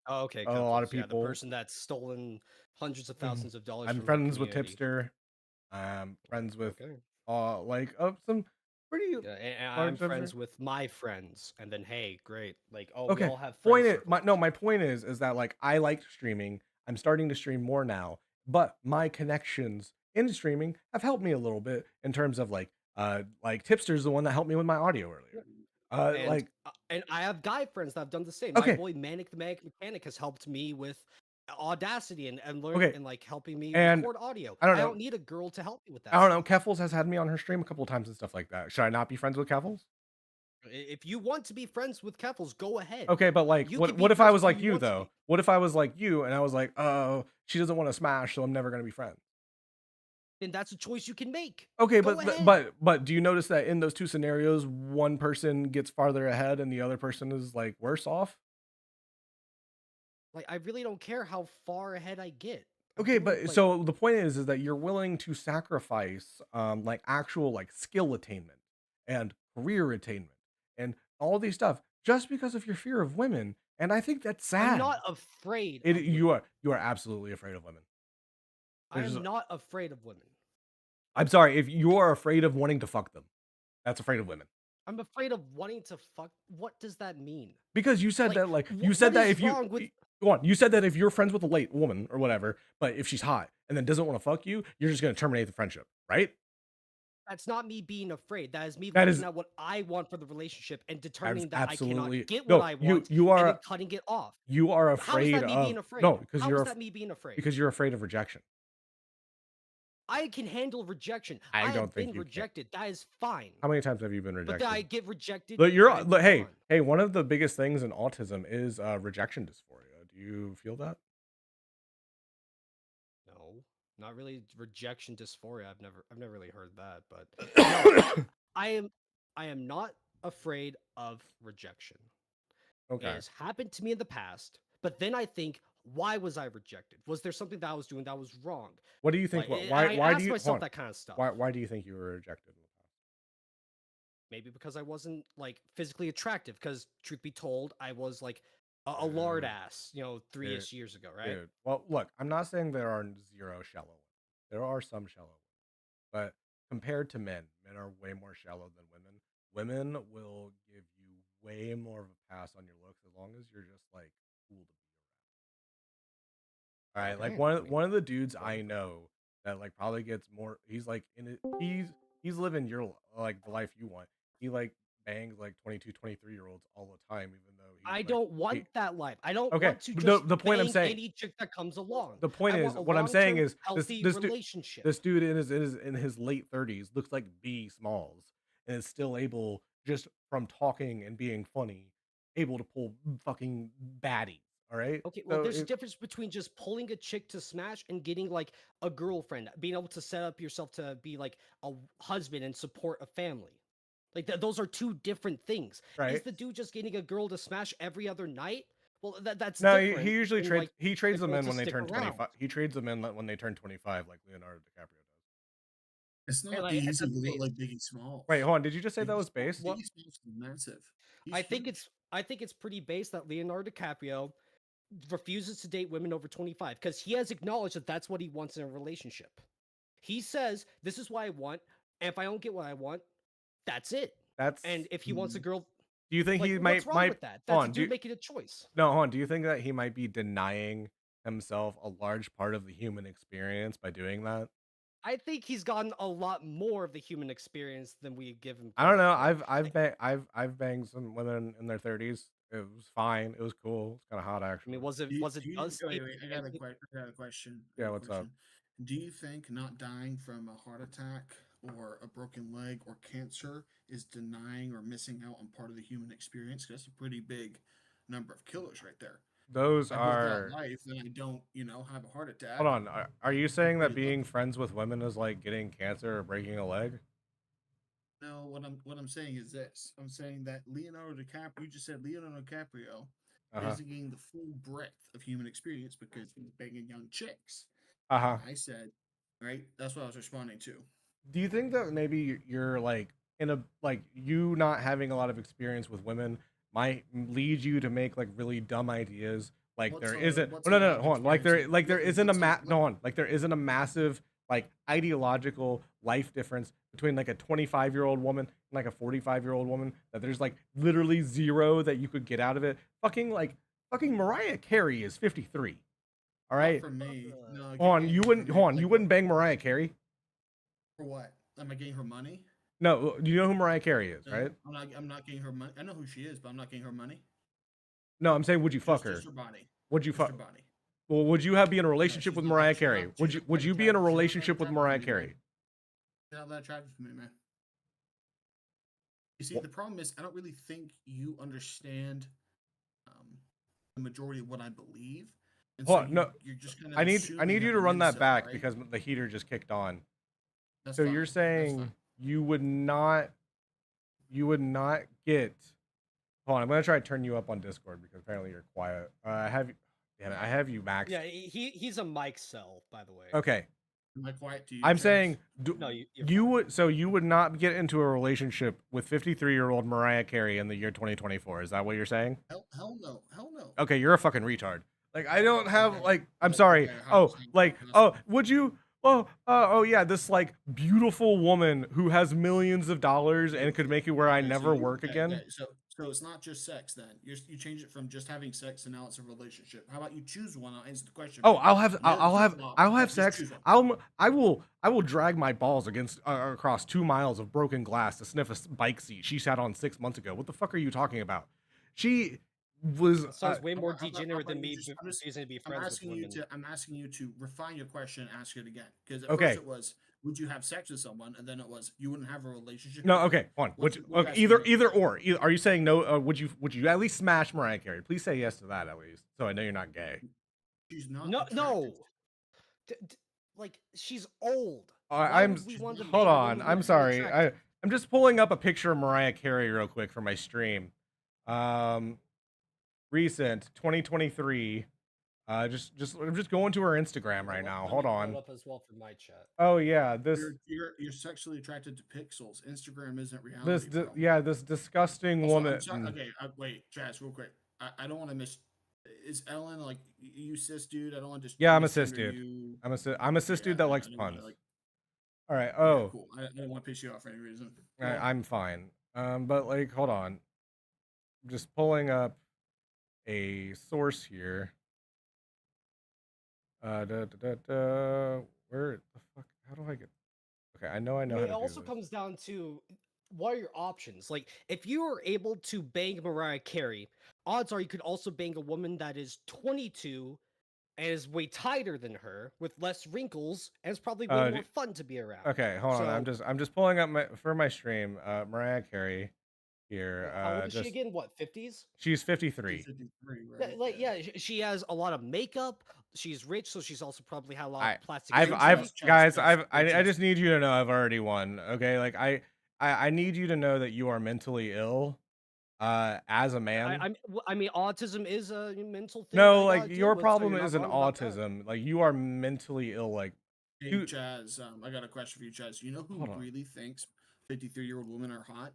Oh, okay, a lot of couples. Yeah, the people. person that's stolen hundreds of Mhm. thousands of dollars I'm from the friends with community. Tipster. I'm friends with Okay. some pretty Yeah, and I'm large numbers. friends with my friends, and then hey, great. Like, oh, we Okay. all have friend circles. My point is that like I like streaming. I'm starting to stream more now, but my connections in streaming have helped me a little bit in terms of like Tipster's the one that helped me with my audio Yeah. earlier. And Like and I have guy friends that have done the same. My okay, boy Manic the Manic Mechanic has helped me with Audacity and learn okay, and like helping me and record audio. I don't I know. don't need a girl to help me with I that don't know. stuff. Keffels has had me on her stream a couple of times and stuff like that. Should I not be friends with Keffels? If you want to be friends with Keffels, go ahead. Okay, but like, You can be what if I friends was with who like you you want to though? be. What if I was like you and I was like, oh, she doesn't want to smash, so I'm never gonna be friends. Then that's a choice you can make. Okay, Go ahead. but do you notice that in those two scenarios, one person gets farther ahead and the other person is like worse off? Like I really don't care how far ahead I get. I'm Okay, doing but like so the point is that you're willing to sacrifice like actual like skill attainment and career attainment and all these stuff just because of your fear of women, and I think that's I'm sad. not afraid It of women. you are absolutely afraid of women. I There's am not afraid of women. I'm sorry, if you are afraid of wanting to fuck them, that's afraid of women. I'm afraid of wanting to fuck. What does that mean? Because you said Like, that you said what that is if you wrong with? go on, you said that if you're friends with a late woman or whatever, but if she's hot and then doesn't want to fuck you, you're just gonna terminate the friendship, right? That's not me being afraid. That is me That looking is at what I want for the relationship and determining that I cannot absolutely get what no. I want and then cutting it off. You are How is afraid that me being of afraid? no because How is that me being afraid? because you're afraid of rejection. I can handle rejection. I I don't have think been you can. rejected. That is fine. How many times have you been But then I rejected? get rejected But and I move hey on. hey, one of the biggest things in autism is rejection dysphoria. Do you feel that? No, not really rejection dysphoria. I've never really heard that, but no, I am. I am not afraid of rejection. It Okay. has happened to me in the past, but then I think, why was I rejected? Was there something that I was doing that was wrong? What do you think? Like, What? and Why? I Why do ask you hold myself on? that kind of stuff. Why do you think you were rejected in the past? Maybe because I wasn't like physically attractive. Because truth be told, I was like a lard Dude, ass, dude, 3-ish years ago, right? dude. Well, look, I'm not saying there are zero shallow women. There are some shallow women, but compared to men, men are way more shallow than women. Women will give you way more of a pass on your looks as long as you're just like cool to be around. All right, like Okay, I mean, one of the dudes fair. I know that like probably gets more. He's like in it. He's living your like the life you want. He like bangs like 22, 23 year olds all the time, even though he's I like don't want he. that life. I don't Okay, want to but no, just the point I'm bang saying, any chick that comes along. the I point is, want a what I'm saying long-term, is healthy this relationship. this dude in his late 30s looks like B Smalls and is still able, just from talking and being funny, able to pull fucking baddies. All right, Okay, well, so there's a difference between just pulling a chick to smash and getting like a girlfriend, being able to set up yourself to be like a husband and support a family. Like those are two different things. Is right. the dude just getting a girl to smash every other night? Well, that's No, he different usually than like the trades them girl in to when they stick turn around. 25. He trades them in when they turn 25, like Leonardo DiCaprio does. It's And not like easy that's to look base. like Biggie Wait, Smalls. hold on. Did you just say that Biggie was Smalls, base? What Biggie Smalls is massive. He's I think huge. it's pretty base that Leonardo DiCaprio refuses to date women over 25 because he has acknowledged that that's what he wants in a relationship. He says, "This is what I want, and if I don't get what I want, that's it." That's. And if he wants a Mm. girl, Do you think like, he what's wrong might with that? hold That's a on? dude making a choice. No, hold on. Do you think that he might be denying himself a large part of the human experience by doing that? I think he's gotten a lot more of the human experience than we give him I don't credit know. for. I've I've banged some women in their 30s. It was fine. It was cool. It's kind of hot I mean, actually. was it Wait, Dusty? wait, I got a question. I Yeah, got a what's up? question. Do you think not dying from a heart attack or a broken leg or cancer is denying or missing out on part of the human experience? 'Cause that's a pretty big number of killers right there. Those If I live that are. life and I don't, have a heart Hold attack, on. Are you I'm saying that pretty being lucky. friends with women is like getting cancer or breaking a leg? No, what I'm saying is this. I'm saying that Leonardo DiCaprio. You just said Leonardo DiCaprio Uh huh. isn't getting the full breadth of human experience because he's banging young chicks. Uh And huh. I said, right? That's what I was responding to. Do you think that maybe you're like in a like you not having a lot of experience with women might lead you to make like really dumb ideas? Like there isn't. What's Oh, a no, lot no, of hold on. experience? Like there isn't a What's a no, hold on. Like there isn't a massive like ideological life difference between like a 25-year-old woman and like a 45-year-old woman, that there's like literally zero that you could get out of it. Fucking Mariah Carey is 53. All not right. for me. No, Hold on. for me. You Like wouldn't bang Mariah Carey? for what? Am I getting her money? No, you know who Mariah Carey is, right? No, I'm not getting her money. I know who she is, but I'm not getting her money. No, I'm saying, would you fuck Just her? her body. Would you Just her fuck? body. Well, would you have be in a No, relationship with Mariah Carey? Would that you be in a attractive. She's not that relationship with attractive to Mariah me, man. Carey? She's not that attractive to me, man. You see, Well, the problem is I don't really think you understand the majority of what I believe, and so hold on, no, you're just kind of I assuming need that you to I'm run that incel, back right? because the heater just kicked on. That's So you're fine. That's saying fine. you would not get. Hold on, I'm gonna try to turn you up on Discord because apparently you're quiet. I have you. Damn it, I have you maxed. Yeah, he's a mic cell, by the way. Okay, Am I quiet to you, I'm Chaz? saying No, you're you fine. would, so you would not get into a relationship with 53-year-old Mariah Carey in the year 2024. Is that what you're saying? Hell no. Hell no. Okay, you're a fucking retard. Like I don't have Okay. like I'm sorry. Okay. Oh, like How- oh, would you? Oh yeah, this like beautiful woman who has millions of dollars and could make it where I Okay, never work again. okay, so it's not just sex then. You change it from just having sex and now it's a relationship. How about you choose one? I'll answer the question Oh, for you. The other two I'll have just sex. choose one. I will drag my balls against across 2 miles of broken glass to sniff a bike seat she sat on 6 months ago. What the fuck are you talking about? She was That sounds way more How degenerate about than you me just? refusing to be friends with women. I'm asking you to refine your question and ask it again. Because at okay. first it was, would you have sex with someone, and then it was, you wouldn't have a relationship. No, with them? okay, hold on. What's- Would you, what okay, you asking me? either or. Are you saying no? Would you at least smash Mariah Carey? Please say yes to that at least, so I know you're not gay. She's not No, attractive. no. Like she's old. I- Why I'm would we want to Hold bang a on. woman I'm who's sorry. attractive? I'm just pulling up a picture of Mariah Carey real quick for my stream. Recent 2023. I'm just going to her Instagram right now. Hold Pull on. it up as well for my chat. Oh yeah, this You're sexually attracted to pixels. Instagram isn't reality. this bro. yeah, this disgusting Also, woman. I'm sorry, okay, wait, Chaz, real quick. I don't want to miss. Is Ellen like you cis dude? I don't want to just. Yeah, I'm a cis misgender dude. you. I'm a cis Yeah, dude that I likes didn't wanna, puns. like, All right. okay, Oh, cool. I don't want to piss you off for any reason. Go on. I'm fine. But like, hold on. I'm just pulling up a source here. Where the fuck? How do I get? Okay, I know I how mean, to it also do this. comes down to what are your options? Like, if you are able to bang Mariah Carey, odds are you could also bang a woman that is 22 and is way tighter than her with less wrinkles and is probably way more fun to be around. Okay, hold on. So, I'm just pulling up my stream. Mariah Carey here. how old is Just she again? What, 50s? she's 53. 53, Yeah, right? like, yeah, she has a lot of makeup. She's rich, so she's also probably had a lot I of plastic I've surgery. guys, Chaz, I Chaz. just need you to know I've already won. Okay, like I need you to know that you are mentally ill. As a man. I mean, autism is a mental thing. No, I like gotta deal your with, so problem you're not isn't wrong about that. autism. Like you are mentally ill. Like Hey, Dude. Chaz, I got a question for you, Chaz. You know who Hold on. really thinks 53-year-old women are hot?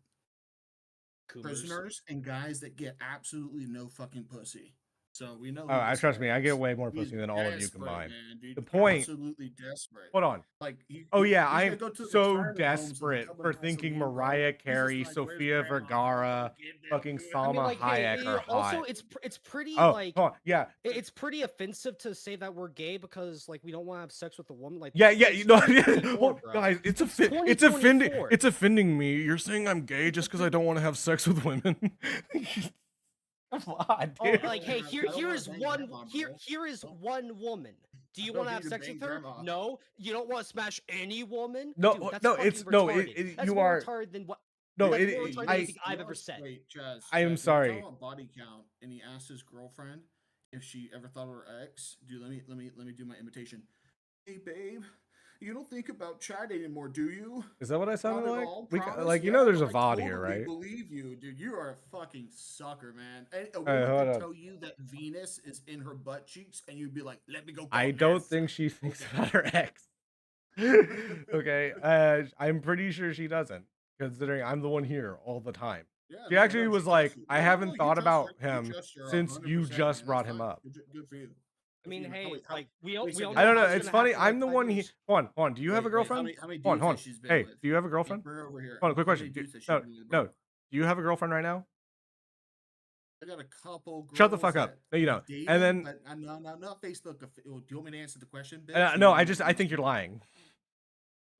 Cougars. Prisoners and guys that get absolutely no fucking pussy. So we know. Oh, trust me, I get way more He's pussy than all of you desperate, combined. man, dude. The point. Absolutely desperate. Hold on. Like, Oh yeah, he's gonna I'm go to the so retirement homes and desperate become a for nice thinking elite, bro. Mariah He's just Carey, like, "Where's Sofia grandma? Vergara, Give that fucking to her." I mean, Salma like, hey, Hayek are also hot. it's pretty Oh, like hold on. Yeah, it's pretty offensive to say that we're gay because like we don't want to have sex with a woman. Like, yeah, this yeah. is You know, 2024, bro. guys, it's It's offending. 2024. It's offending me. You're saying I'm gay just because I don't want to have sex with women. Come on, Oh, dude. like, hey, I don't here wanna is bang one grandma, here bro. here is Don't- one woman. Do you don't want to need have to sex bang with her? grandma. No, you don't want to smash any woman. No, Dude, that's no, fucking it's no. retarded. That's You more are retarded than what. no. That's It. more it retarded than I. anything I've ever said. Wait, Chaz. I am Chaz, we were sorry. talking about body count, and he asked his girlfriend if she ever thought of her ex. Dude, let me do my imitation. Hey, babe, you don't think about Chad anymore, do you? Is that what I Not sounded at like? all. We Promise? like you Yeah, know there's no, a I VOD here, totally right? believe you, dude. You are a fucking sucker, man. And a Alright, woman hold can up. tell you that Venus is in her butt cheeks, and you'd be like, "Let me go." I fuck don't this." think she thinks about her ex. Okay, I'm pretty sure she doesn't, considering I'm the one here all the time. Yeah, She no, actually no, was she like, trusts you. I No, haven't you thought trust about her. You him trust her since you 100%, just man. brought That's him fine. up. Good for you. I mean, How hey, many- how- like we wait a all second. I don't know know. how It's gonna funny. happen, like, I'm the 5 one. years. Hold on. Do you have a Wait, girlfriend? how many Hold on, dudes hold on. that she's been Hey, with? do you have a girlfriend? Bring her over here. Hold on, quick How many question. dudes that she's No, been with, no. bro? Do you have a girlfriend right now? I got a couple girls. Shut the fuck up. that No, you I've don't. dated, And then, but no, not Facebook. Do you want me to answer the question, Bill? no, I think you're lying.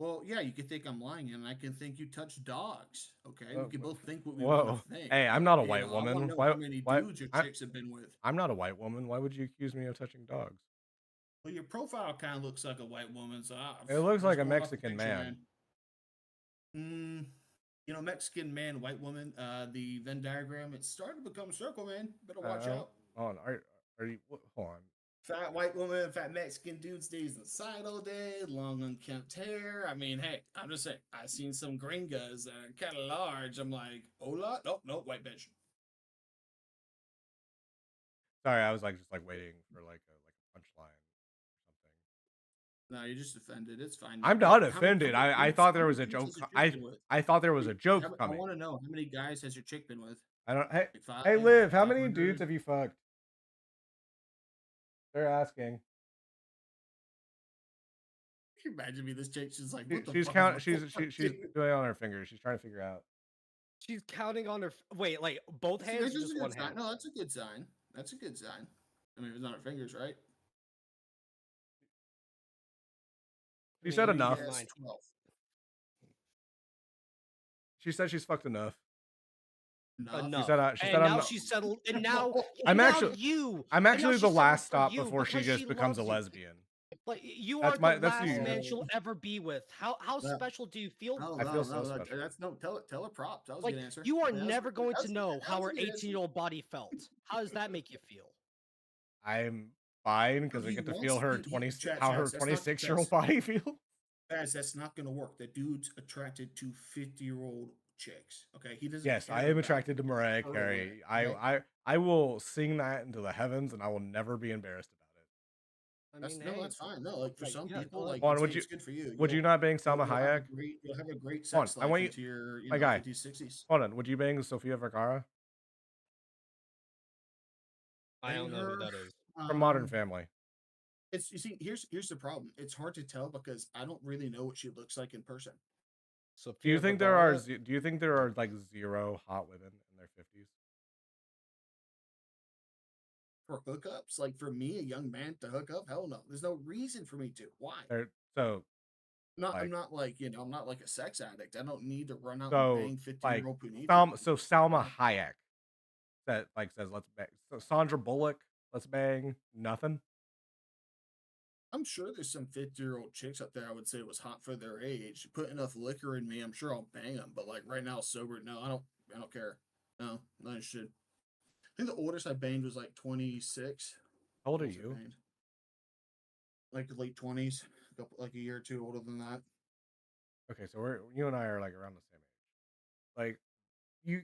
Well, yeah, you can think I'm lying, and I can think you touch dogs. Okay, we can both think what we Whoa. want to think. Hey, I'm not a You white know, I want woman. to know how many dudes your I- chicks have been with. I'm not a white woman. Why would you accuse me of touching dogs? Well, your profile kind of looks like a white woman, so It looks like a going off the Mexican picture, man. You know, Mexican man, white woman. The Venn diagram, it's starting to become a circle, man. Better watch out. Hold on. Are you? Hold on. Fat white woman, fat Mexican dude stays inside all day, long unkempt hair. I mean, hey, I'm just saying, I've seen some gringas that are kind of large. I'm like, hola, nope, white bitch. Sorry, I was just waiting for like a punchline or something. No, you're just offended. It's fine. I'm not How many offended. I dudes- thought how there many was a dudes joke. has your chick been with? I thought there was a joke I coming. want to know how many guys has your chick been with? I don't. Hey, Like five, hey, Liv, how many 500? dudes have you fucked? They're asking. Can you imagine me? This chick, she's like, what the She's fuck count. is She's my fuck she's chick? doing it on her fingers. She's trying to figure out. She's counting on her. Wait, like both See, hands, that's or just a one good sign. hand? No, that's a good sign. That's a good sign. I mean, it's on her fingers, right? She said I mean, enough. never Yes, mind. 12. She said she's fucked enough. Enough. She And said now I'm not- she's settled. And now I'm now actually- you. I'm and now actually she's the settled last for stop you before she because just becomes a loves you. lesbian. Like you That's are my- the that's last you. man she'll ever be with. How No. special do you feel? No, I feel so no, special. that's no. Tell her props. That was Like a good answer. you are I mean, that was never good- going that to was- know that how was her a good answer. 18-year-old body felt. How does that make you feel? I'm fine because I He get to wants- feel her he- 20 Chaz, how her Chaz, that's not- 26-year-old Chaz. body feels. Guys, that's not gonna work. The dude's attracted to 50-year-old chicks. Okay, he doesn't Yes, I care am about attracted to Mariah her women. Carey. I Okay, I I will sing that into the heavens, and I will never be embarrassed about it. I mean, no, hey, that's fine. No, like for like, some yeah, people, go ahead. like Hold on, it's good for you. would you not bang Salma You'll have a Hayek? great Hold on, sex I life want you, into your my guy. 50s, 60s. Hold on, would you bang Sofia Vergara I Bang don't know who her. that is. from Modern Family? It's you see, here's the problem. It's hard to tell because I don't really know what she looks like in person. Sofia Do Vergara. you think there are like zero hot women in their 50s? For hookups, like for me, a young man to hook up, hell no. There's no reason for me to. Why? There, so I'm like not like I'm not like a sex addict. I don't need to run out and so bang 50 like year old Punita. Salma Hayek that like says let's bang. So Sandra Bullock, let's bang. Nothing. I'm sure there's some 50-year-old chicks out there I would say was hot for their age. Put enough liquor in me, I'm sure I'll bang them. But like right now, sober, no, I don't care. No, not interested. I think the oldest I banged was like 26. How old are Oldest I you? banged, like late 20s, like a year or two older than that. Okay, so you and I are like around the same age. Like you,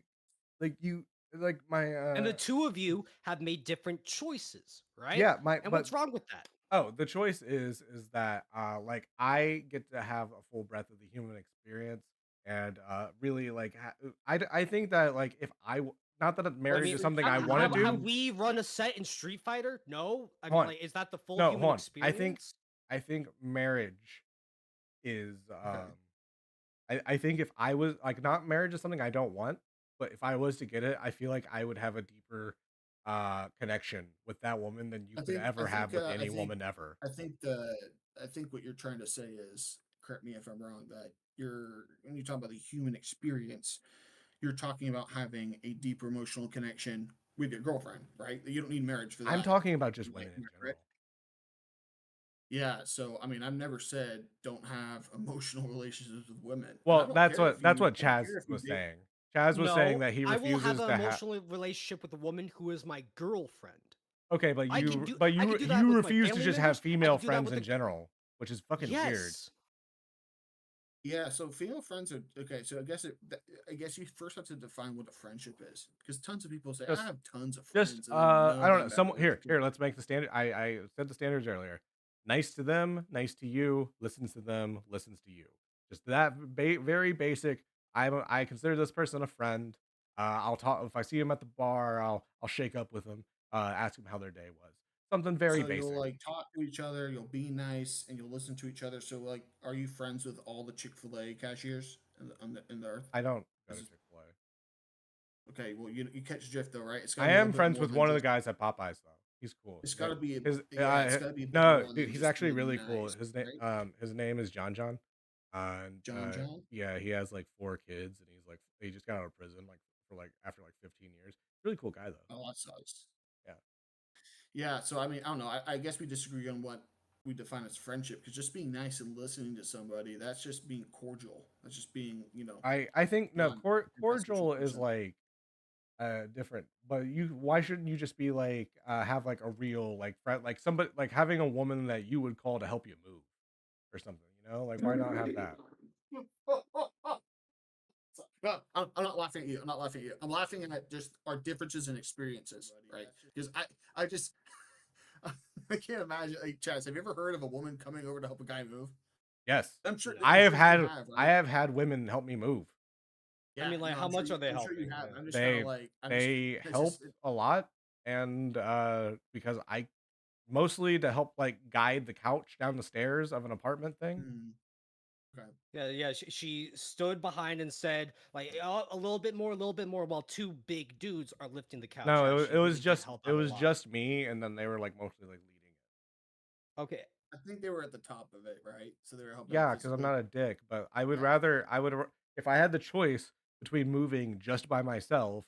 like you, like my And the two of you have made different choices, right? yeah, And what's wrong with that? oh, the choice is that like I get to have a full breadth of the human experience and really like I think that like if not that I marriage mean, is something I I'm want to not- have do. we run a set in Street Fighter? No. I Hold mean, on. like, is that the full No, human hold on. experience? I think marriage is Okay. I think if I was like not marriage is something I don't want, but if I was to get it, I feel like I would have a deeper connection with that woman than you could ever have with any woman ever. I think the I think what you're trying to say is, correct me if I'm wrong, that you're when you talk about the human experience, you're talking about having a deeper emotional connection with your girlfriend, right? You don't need marriage for I'm that. talking about just Like, women am in I general. correct? Yeah, so I mean, I've never said don't have emotional relationships with women. And I Well, don't care if that's you what I don't Chaz care if you was date. saying. Chaz was saying No, that he I will have refuses an to have. emotional relationship with a woman who is my girlfriend. Okay, I can do that you with my refuse to family just have members. I female can do that friends with in a general, which is fucking weird. yes. Yeah, so female friends are okay. So I guess you first have to define what a friendship is, because tons of people say I Just have tons of just friends, and then none I of don't know. them Some ever like here, let's make the standard. I said the standards earlier. Nice to them, nice to you, listens to them, listens to you. Just that very basic. I consider this person a friend. I'll talk if I see him at the bar. I'll shake up with him. Ask him how their day was. Something very So you'll basic. like talk to each other, you'll be nice, and you'll listen to each other. So like, are you friends with all the Chick-fil-A cashiers in the earth? I don't go This to is Chick-fil-A. okay. Well, you catch the drift though, right? It's got to I be a little am bit friends more with than one of the just. guys at Popeyes though. He's cool. It's got to be His yeah. It's got to be a bit no, more dude, than he's just actually being really cool. nice, right? His name is John John. And John John. yeah, he has like 4 kids and he's like he just got out of prison like for like after like 15 years. Really cool guy though. Oh, that sucks. Yeah. Yeah. So I mean, I don't know. I guess we disagree on what we define as friendship, because just being nice and listening to somebody, that's just being cordial. That's just being I think no beyond that's what you cordial is person. like different, but you why shouldn't you just be like have like a real like friend like somebody like having a woman that you would call to help you move or something, you know? Like why not have that? No, I'm not laughing at you. I'm not laughing at you. I'm laughing at just our differences in experiences, right? Because I just, I can't imagine. Like, Chaz, have you ever heard of a woman coming over to help a guy move? Yes. I'm sure. I I'm have sure you had have, I right? have had women help me move. I Yeah, mean, like, no, how much are they I'm sure you helping? have. Yeah. I'm just kind of They like, I'm just. they It's help just. a lot and because I mostly to help like guide the couch down the stairs of an apartment thing. Mm, okay. Yeah, yeah. She stood behind and said, like, a little bit more, while two big dudes are lifting the couch. No, Yeah, she really did help it out a was lot. just me and then they were like mostly like leading it. Okay. I think they were at the top of it, right? So they were helping out Yeah, cuz I'm physically. not a dick, but Yeah. if I had the choice between moving just by myself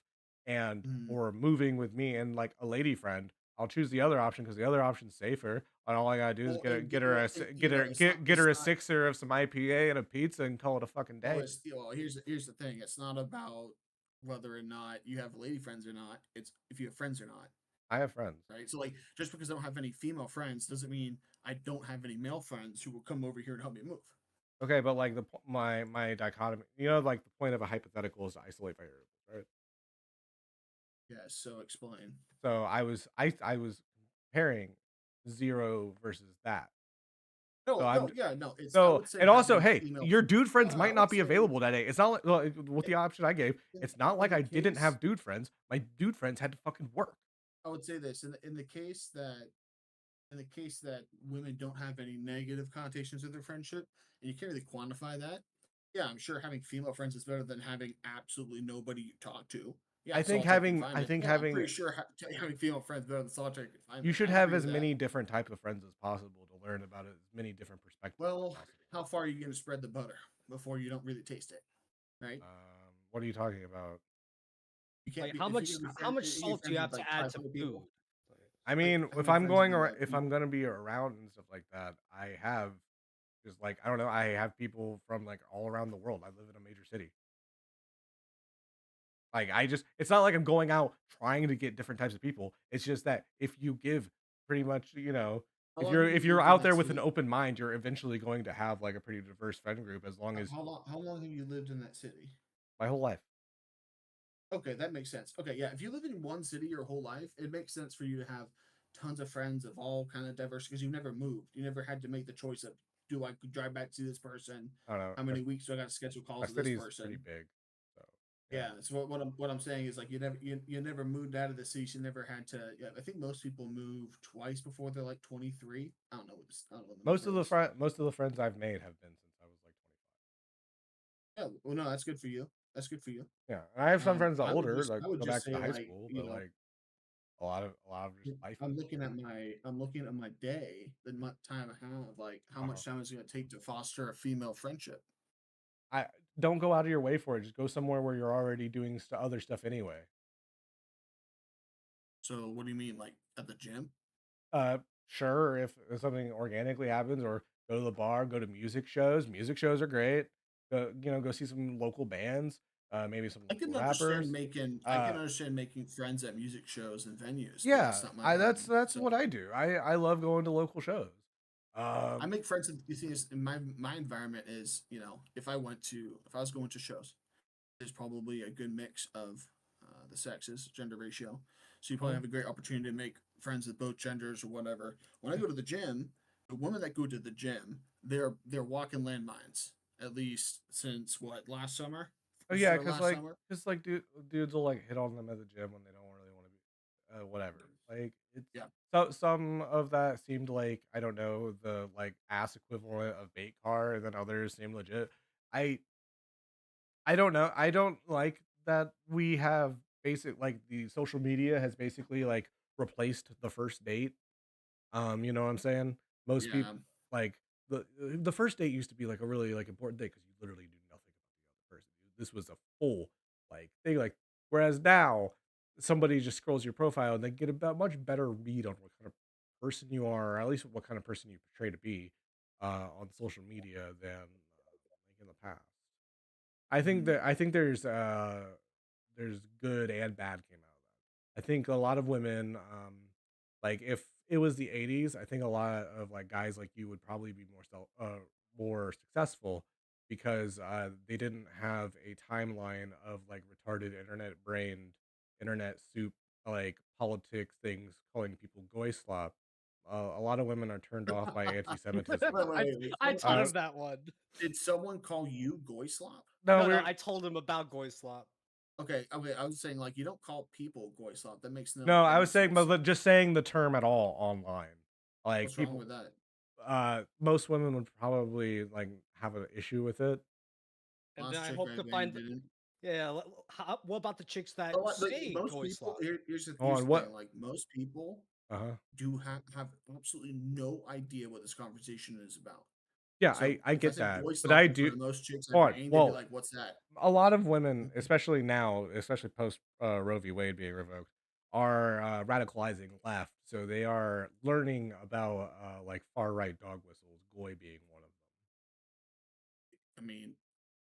and Mm. or moving with me and like a lady friend, I'll choose the other option because the other option's safer. And all I gotta do is Well, and get her a get her a sixer of some IPA and a pizza and call it a fucking Well, day. here's the thing. It's not about whether or not you have lady friends or not. It's if you have friends or not, I have friends. right? So like, just because I don't have any female friends doesn't mean I don't have any male friends who will come over here and help me move. Okay, but like my dichotomy, like the point of a hypothetical is to isolate variables, right? Yeah, so explain. So I was comparing zero versus that. So No, I'm no, yeah, no. It's I so would say and also, having hey, female. your dude No, friends I might would not be say available that day. It's not like with in, the option I gave. It's not in like the I didn't case. have dude friends. My dude friends had to fucking work. I would say this in the case that women don't have any negative connotations of their friendship, and you can't really quantify that. Yeah, I'm sure having female friends is better than having absolutely nobody you talk to. Yeah, I think solitary having I confinement. think Yeah, I'm having pretty sure having female friends is better than solitary you confinement. should I have agree as with that. many different type of friends as possible to learn about as many different perspectives as Well, possible. how far are you going to spread the butter before you don't really taste it, right? What are you talking about? You can't Like be if you're going to be how much you're salt do you friends with have to like add to 500 food? people. I Like mean, how many friends you gonna have? if I'm gonna be around and stuff like that, I have just like I don't know, I have people from like all around the world. I live in a major city. Like I just it's not like I'm going out trying to get different types of people. It's just that if you give pretty much, How long have you if you're lived in out that there with an city? open mind, you're eventually going to have like a pretty diverse friend group as long as How long have you lived in that city? my whole life. Okay, that makes sense. Okay, yeah, if you live in one city your whole life, it makes sense for you to have tons of friends of all kind of diverse because you never moved. You never had to make the choice of do I drive back to this person? I don't know. How many weeks do I got to schedule My calls with this city is pretty person? big. So yeah. Yeah, so what I'm saying is like you never moved out of the city. You never had to. Yeah, I think most people move twice before they're like 23. I don't know what the number is. Most of the friends I've made have been since I was like 25. Yeah, well, no, that's good for you. That's good for you. Yeah, and I have some friends that are older, like I would go just back to say high like school, but like a lot of just life has changed. I'm looking at my day, the time I have, like how Uh-huh. much time is it going to take to foster a female friendship. I don't go out of your way for it. Just go somewhere where you're already doing other stuff anyway. So what do you mean, like at the gym? Uh, sure, if something organically happens, or go to the bar, go to music shows. Music shows are great. Go see some local bands. Maybe some local rappers. I can Uh, understand making friends at music shows and venues, but yeah, that's not my I vibe. that's So what I do. I love going to local shows. I Um, make friends. The thing is, in my environment is, if I was going to shows, there's probably a good mix of the sexes, gender ratio. So you probably mhm. have a great opportunity to make friends with both genders or whatever. When I go to the gym, the women that go to the gym, they're walking landmines. At least since what last summer, Oh this is yeah, our last summer. dudes will like hit on them at the gym when they don't really want to be, whatever. Like it's Yeah, some of that seemed like I don't know the like ass equivalent of bait car, and then others seem legit. I I don't know. I don't like that we have basic like the social media has basically like replaced the first date. You know what I'm saying? Most yeah. people like the first date used to be like a really like important date because you literally knew nothing about the other person. This was a full like thing. Like whereas now somebody just scrolls your profile and they get a much better read on what kind of person you are, or at least what kind of person you portray to be on social media than like in the past. Mm. I think there's good and bad came out of that. I think a lot of women, like if it was the '80s, I think a lot of like guys like you would probably be more successful because they didn't have a timeline of like retarded internet brained internet soup like politics things calling people goy slop. A lot of women are turned off by anti-Semitism. I taught Uh, him that one. Did someone call you goy slop? no, No, no, we're I told him about Goyslop. Okay, okay. I was saying like you don't call people goy slop. no, That I was makes no saying, but sense. just saying the term at all online, like What's wrong people, with that? most women would probably like have an issue with it. And then Last I chick hope I to banged find didn't. yeah, what about the chicks that But say most people Goyslop? On here's the what? thing. Like most people Uh-huh. do have absolutely no idea what this conversation is about. Yeah, So I if I get said that, goy but slop I in do. front of most chicks I On banged, they'd be well, like, "What's that?" a lot of women, especially now, especially post Roe v. Wade being revoked, are radicalizing left. So they are learning about like far right dog whistles, goy being one of I mean,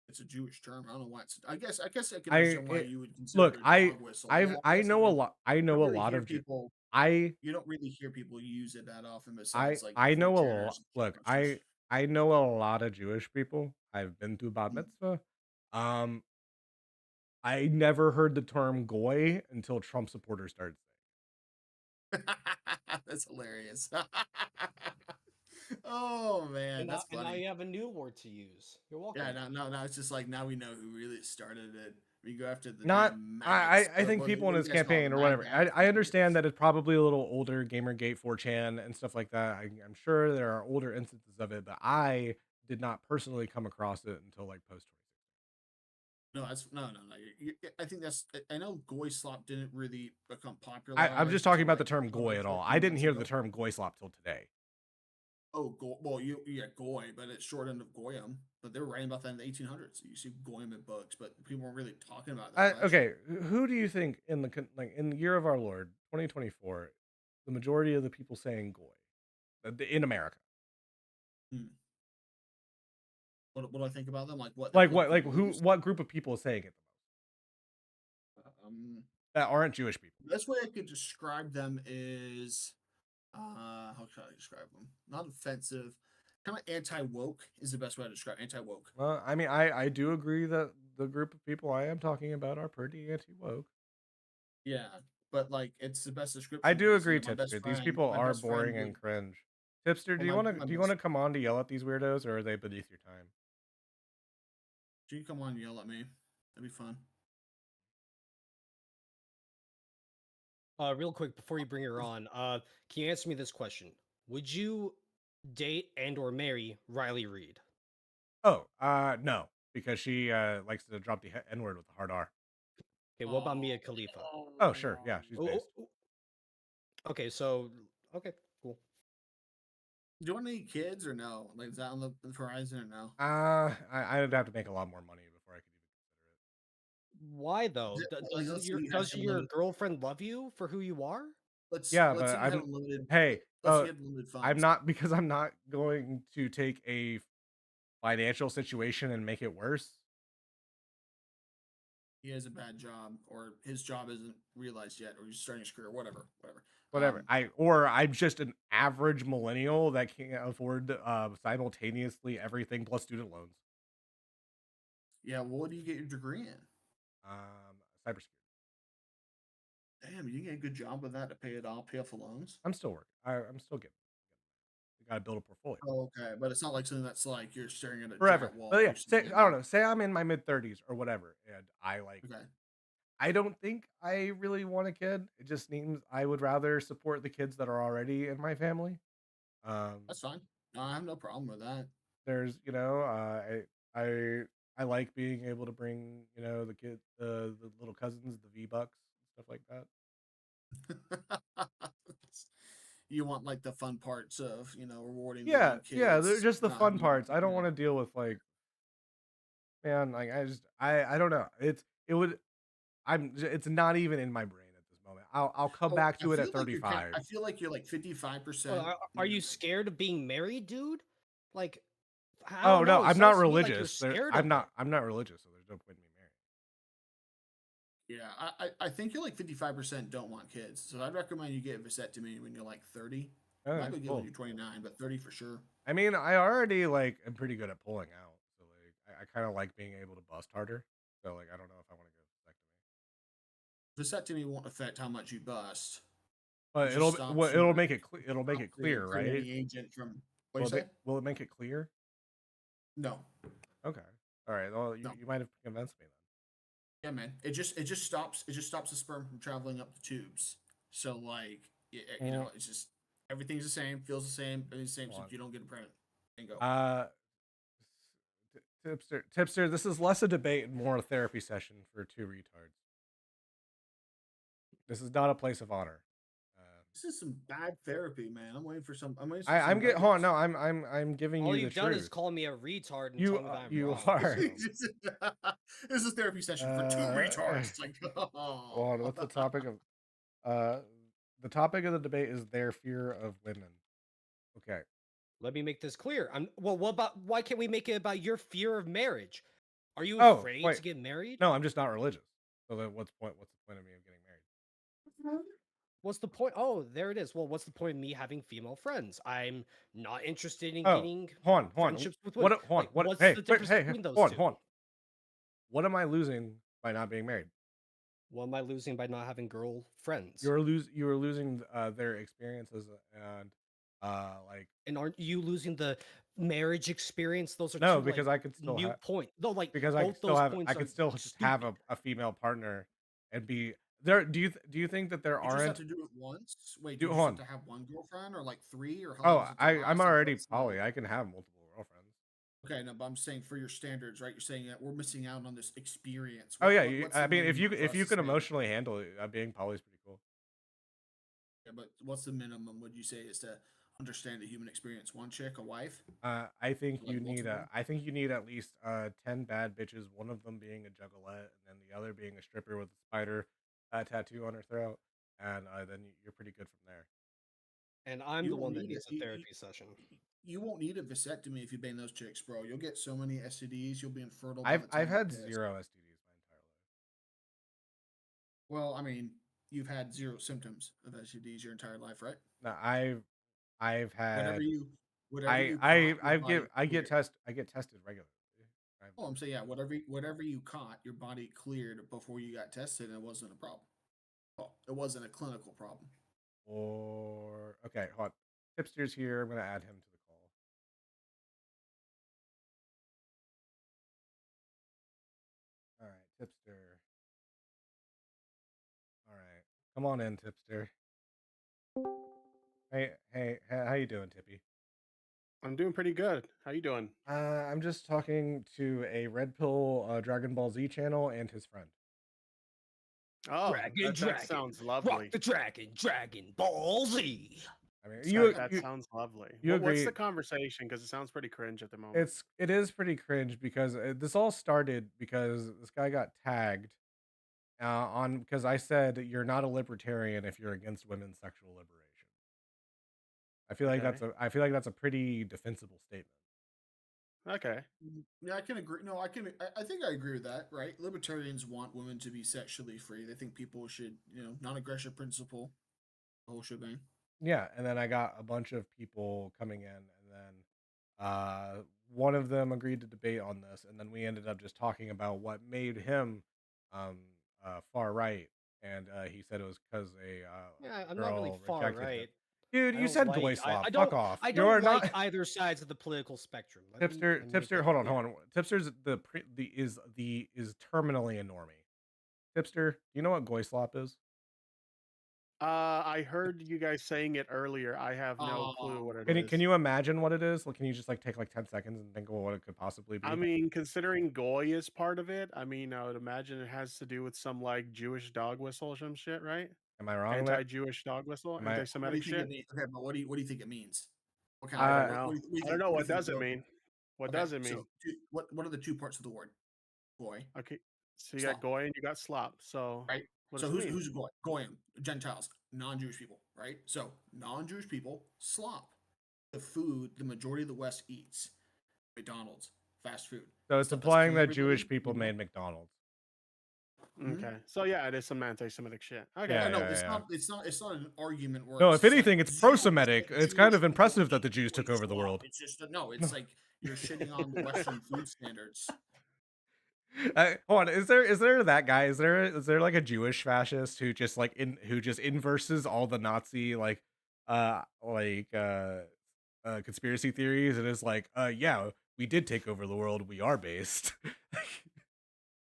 it's a Jewish term. I don't know why it's. I guess I can them. understand why you would consider Look, it a dog whistle. Yeah, I I guess I know a can. lot. I You don't know a really lot hear of people. I You don't really hear people use it that often besides like I before know a lot. tanners and Look, brushes. I know a lot of Jewish people. I've been to bat Mm. mitzvah. Um, I never heard the term goy until Trump supporters started That's hilarious. Oh man, that's And now funny. you have a new word to use. You're Yeah, welcome. now it's just like now we know who really started it. We go after the Not damn I maggots. I think people What in do his you guys call it? campaign The or mag whatever. hats, I understand maggots. that it's probably a little older, Gamergate, 4chan, and stuff like that. I'm sure there are older instances of it, but I did not personally come across it until like post 2016. No, that's no. I think that's. I know Goy Slop didn't really become I'm just popularized talking until about the like term goy at all. I 14 didn't months hear the ago. term goy slop till today. Oh, well, yeah, Goy, but it's short end of Goyim. But they were writing about that in the 1800s. You see Goyim in books, but people weren't really talking about it that much. Okay, who do you think in like in the year of our Lord 2024, the majority of the people saying goy in America? Hmm. What do I think about them? Like what their Like what? political Like who? beliefs? What group of people is saying it Um, the most that aren't Jewish people? the best way I could describe them is how should I describe them? Not offensive, kind of anti woke is the best way to describe anti woke. Well, I mean, I do agree that the group of people I am talking about are pretty anti woke. Yeah, but like it's the best I description do because agree, Tipster. These people my are best friend boring and would cringe. Tipster, well my do you want best to come on to yell at these weirdos, or are they beneath your time? you come on and yell at me. That'd be fun. Real quick before you bring her on, can you answer me this question? Would you date and or marry Riley Reed? Oh, no, because she likes to drop the N word with a hard R. Okay, what about Mia Khalifa? Oh, sure, yeah, she's Oh, based. okay, so okay, cool. Do you want any kids or no? Like is that on the horizon or no? I'd have to make a lot more money before I could even consider it. Why though? Like let's say you had Doesn't your unlimited. girlfriend love you for who you are? Yeah, Let's but say you had unlimited. hey, Let's say you had unlimited I'm funds. not because I'm not going to take a financial situation and make it worse. He has a bad job, or his job isn't realized yet, or he's starting his career, whatever. Whatever. I'm just an average millennial that can't afford simultaneously everything plus student loans. Yeah, well, what do you get your degree in? Cybersecurity. Damn, you get a good job with that to pay it off, pay off the loans. I'm still working. I'm still getting. We gotta build a portfolio Oh, okay, but it's not like something that's like you're staring at a forever. giant wall. But yeah, You're say saying, I don't know. Say I'm in my mid 30s or whatever, and I like. Okay, I don't think I really want a kid. It just means I would rather support the kids that are already in my family. Um, that's fine. No, I have no problem with that. there's I I like being able to bring the kids the little cousins, the V Bucks, stuff like that. You want like the fun parts of rewarding the Yeah, young yeah, they're kids, just the not fun having parts. I don't yeah. want to deal with like, man, like I don't know. It would it's not even in my brain at this moment. I'll come Oh, back to it at 35. I feel like you're like 55%. Are you scared of being married, dude? Like, I Oh don't no, know. It I'm not sounds to me like you're religious. scared of it. I'm not religious, so there's no point in me marrying. Yeah, I think you're like 55% don't want kids. So I'd recommend you get a vasectomy when you're like 30. I'm not Okay, gonna get when cool. you're 29, but 30 for sure. I mean, I already like am pretty good at pulling out, so like I kind of like being able to bust harder. So like I don't know if I want to go vasectomy, Vasectomy won't affect how much you bust. but It just stops it'll your make it it'll make it clear, right? incriminating agent from what do you say? Will it make it clear? No, Okay, all right. Well, no. you might have convinced me then. Yeah, man. It just stops the sperm from traveling up the tubes. So like Mm, it's just everything's the same, feels the same, everything's the same, hold so on. you don't get pregnant. Bingo. Tipster, this is less a debate and more a therapy session for two retards. This is not a place of honor. This is some bad therapy, man. I'm waiting for I'm some getting hold on. goodness. No, I'm giving All you the you've done is truth. call me a retard and You tell me that I'm you wrong. are. This is a therapy session for two retards. It's like, Hold oh. on. What's the topic of? Uh, the topic of the debate is their fear of women. Okay. Let me make this clear. Well, what about why can't we make it about your fear of marriage? Are you Oh afraid wait, to get married? no, I'm just not religious. So then what's the point of me getting married? what's the point? Oh, there it is. Well, what's the point of me having female friends? I'm not interested in Oh, getting hold on, hold on. friendships with women. Hold on, Like, what? what's Hey, the wait, difference hey, between those hold on, two? hold on. What am I losing by not being married? What am I losing by not having girl friends? You were losing their experiences and like And aren't you losing the marriage experience? Those are no, two because like I could still mute have point. Though, like because both those I points could are still just have stupid. a female partner and be there. Do you think that there You just have aren't to do it once. Wait, do do you just hold have on. to have one girlfriend or like three, or how long Oh, does it to I'm last? Like, already what's the? poly. I can have multiple girlfriends. Okay, no, but I'm saying for your standards, right? You're saying that we're missing out on this experience. Oh yeah, What's I the mean minimum for if us you to can say? emotionally handle it, being poly is pretty cool. Yeah, but what's the minimum? Would you say is to understand the human experience? One chick, a wife, I think like multiple? I think you need at least 10 bad bitches, one of them being a juggalette and then the other being a stripper with a spider tattoo on her throat, and then you're pretty good from there. And I'm You the don't one that need it. needs a therapy session. You won't need a vasectomy if you bang those chicks, bro. You'll get so many STDs. You'll be infertile by the I've time had you're pissed. 0 STDs my entire Well, I mean, you've had zero symptoms of STDs your entire life, right? life. No, I've Whatever had you, whatever you caught, your body cleared. I get tested regularly. I've, Oh, I'm saying, yeah, whatever you caught, your body cleared before you got tested, and it wasn't a problem. Well, it wasn't a clinical problem. or okay, hold on. Tipster's here. I'm gonna add him to the call. All right, Tipster. All right, come on in, Tipster. How you doing, Tippy? I'm doing pretty good. How you doing? I'm just talking to a Red Pill Dragon Ball Z channel and his friend. Oh, Dragon, that dragon, sounds rock lovely. the dragon, Dragon Ball Z. I mean, That sounds lovely. you What's agree? the conversation? Because it sounds pretty cringe at the moment. It is pretty cringe because this all started because this guy got tagged on because I said you're not a libertarian if you're against women's sexual liberation. Okay. I feel like that's a pretty defensible statement. Okay. Yeah, I can agree. No, I think I agree with that. Right? Libertarians want women to be sexually free. They think people should, non-aggression principle, the whole shebang. Yeah, and then I got a bunch of people coming in, and then one of them agreed to debate on this, and then we ended up just talking about what made him um, far right, and he said it was because Yeah, I'm not really girl far rejected him. right. Dude, I you don't said like. Goyslav. I Fuck don't. off. I You're don't like not either sides of the political spectrum. tipster. Let me make Tipster, that hold on, clear. hold on. Tipster's is terminally a normie. Tipster, do you know what Goyslop is? I heard you guys saying it earlier. I have no clue what it is. Can you imagine what it is? Like, can you just like take like 10 seconds and think of what it could possibly be? I mean, considering Goy is part of it, I mean, I would imagine it has to do with some like Jewish dog whistle or some shit, right? Am I wrong there? Anti-Jewish dog whistle, Am I? What do you anti-Semitic think it shit. means? Okay, but what do you think it means? What kind I of don't Uh, what, know. do you I don't think? know. What do What you think does it goes? mean? What Okay, does it mean? so what are the two parts of the word? Boy, Okay, so you got slop, Goy and you got slop. So right? what So does it mean? who's goy? Goyim, Gentiles, non-Jewish people, right? So non-Jewish people slop. The food the majority of the West eats, McDonald's, fast food, so the it's stuff that's implying killing that everybody. Jewish people made McDonald's. Mhm. Okay, so yeah, it is some anti-Semitic shit. Okay, Yeah, Yeah, no, yeah, yeah. it's not an argument where No, it's if just like anything, it's 0% pro-Semitic. It's kind Jewish of people impressive that eat the Jews boy took over the slop. world. It's just no, it's like you're shitting on the Western food standards. Hold on, is there that guy? Is there like a Jewish fascist who just like who just inverses all the Nazi like conspiracy theories and is like, yeah, we did take over the world. We are based.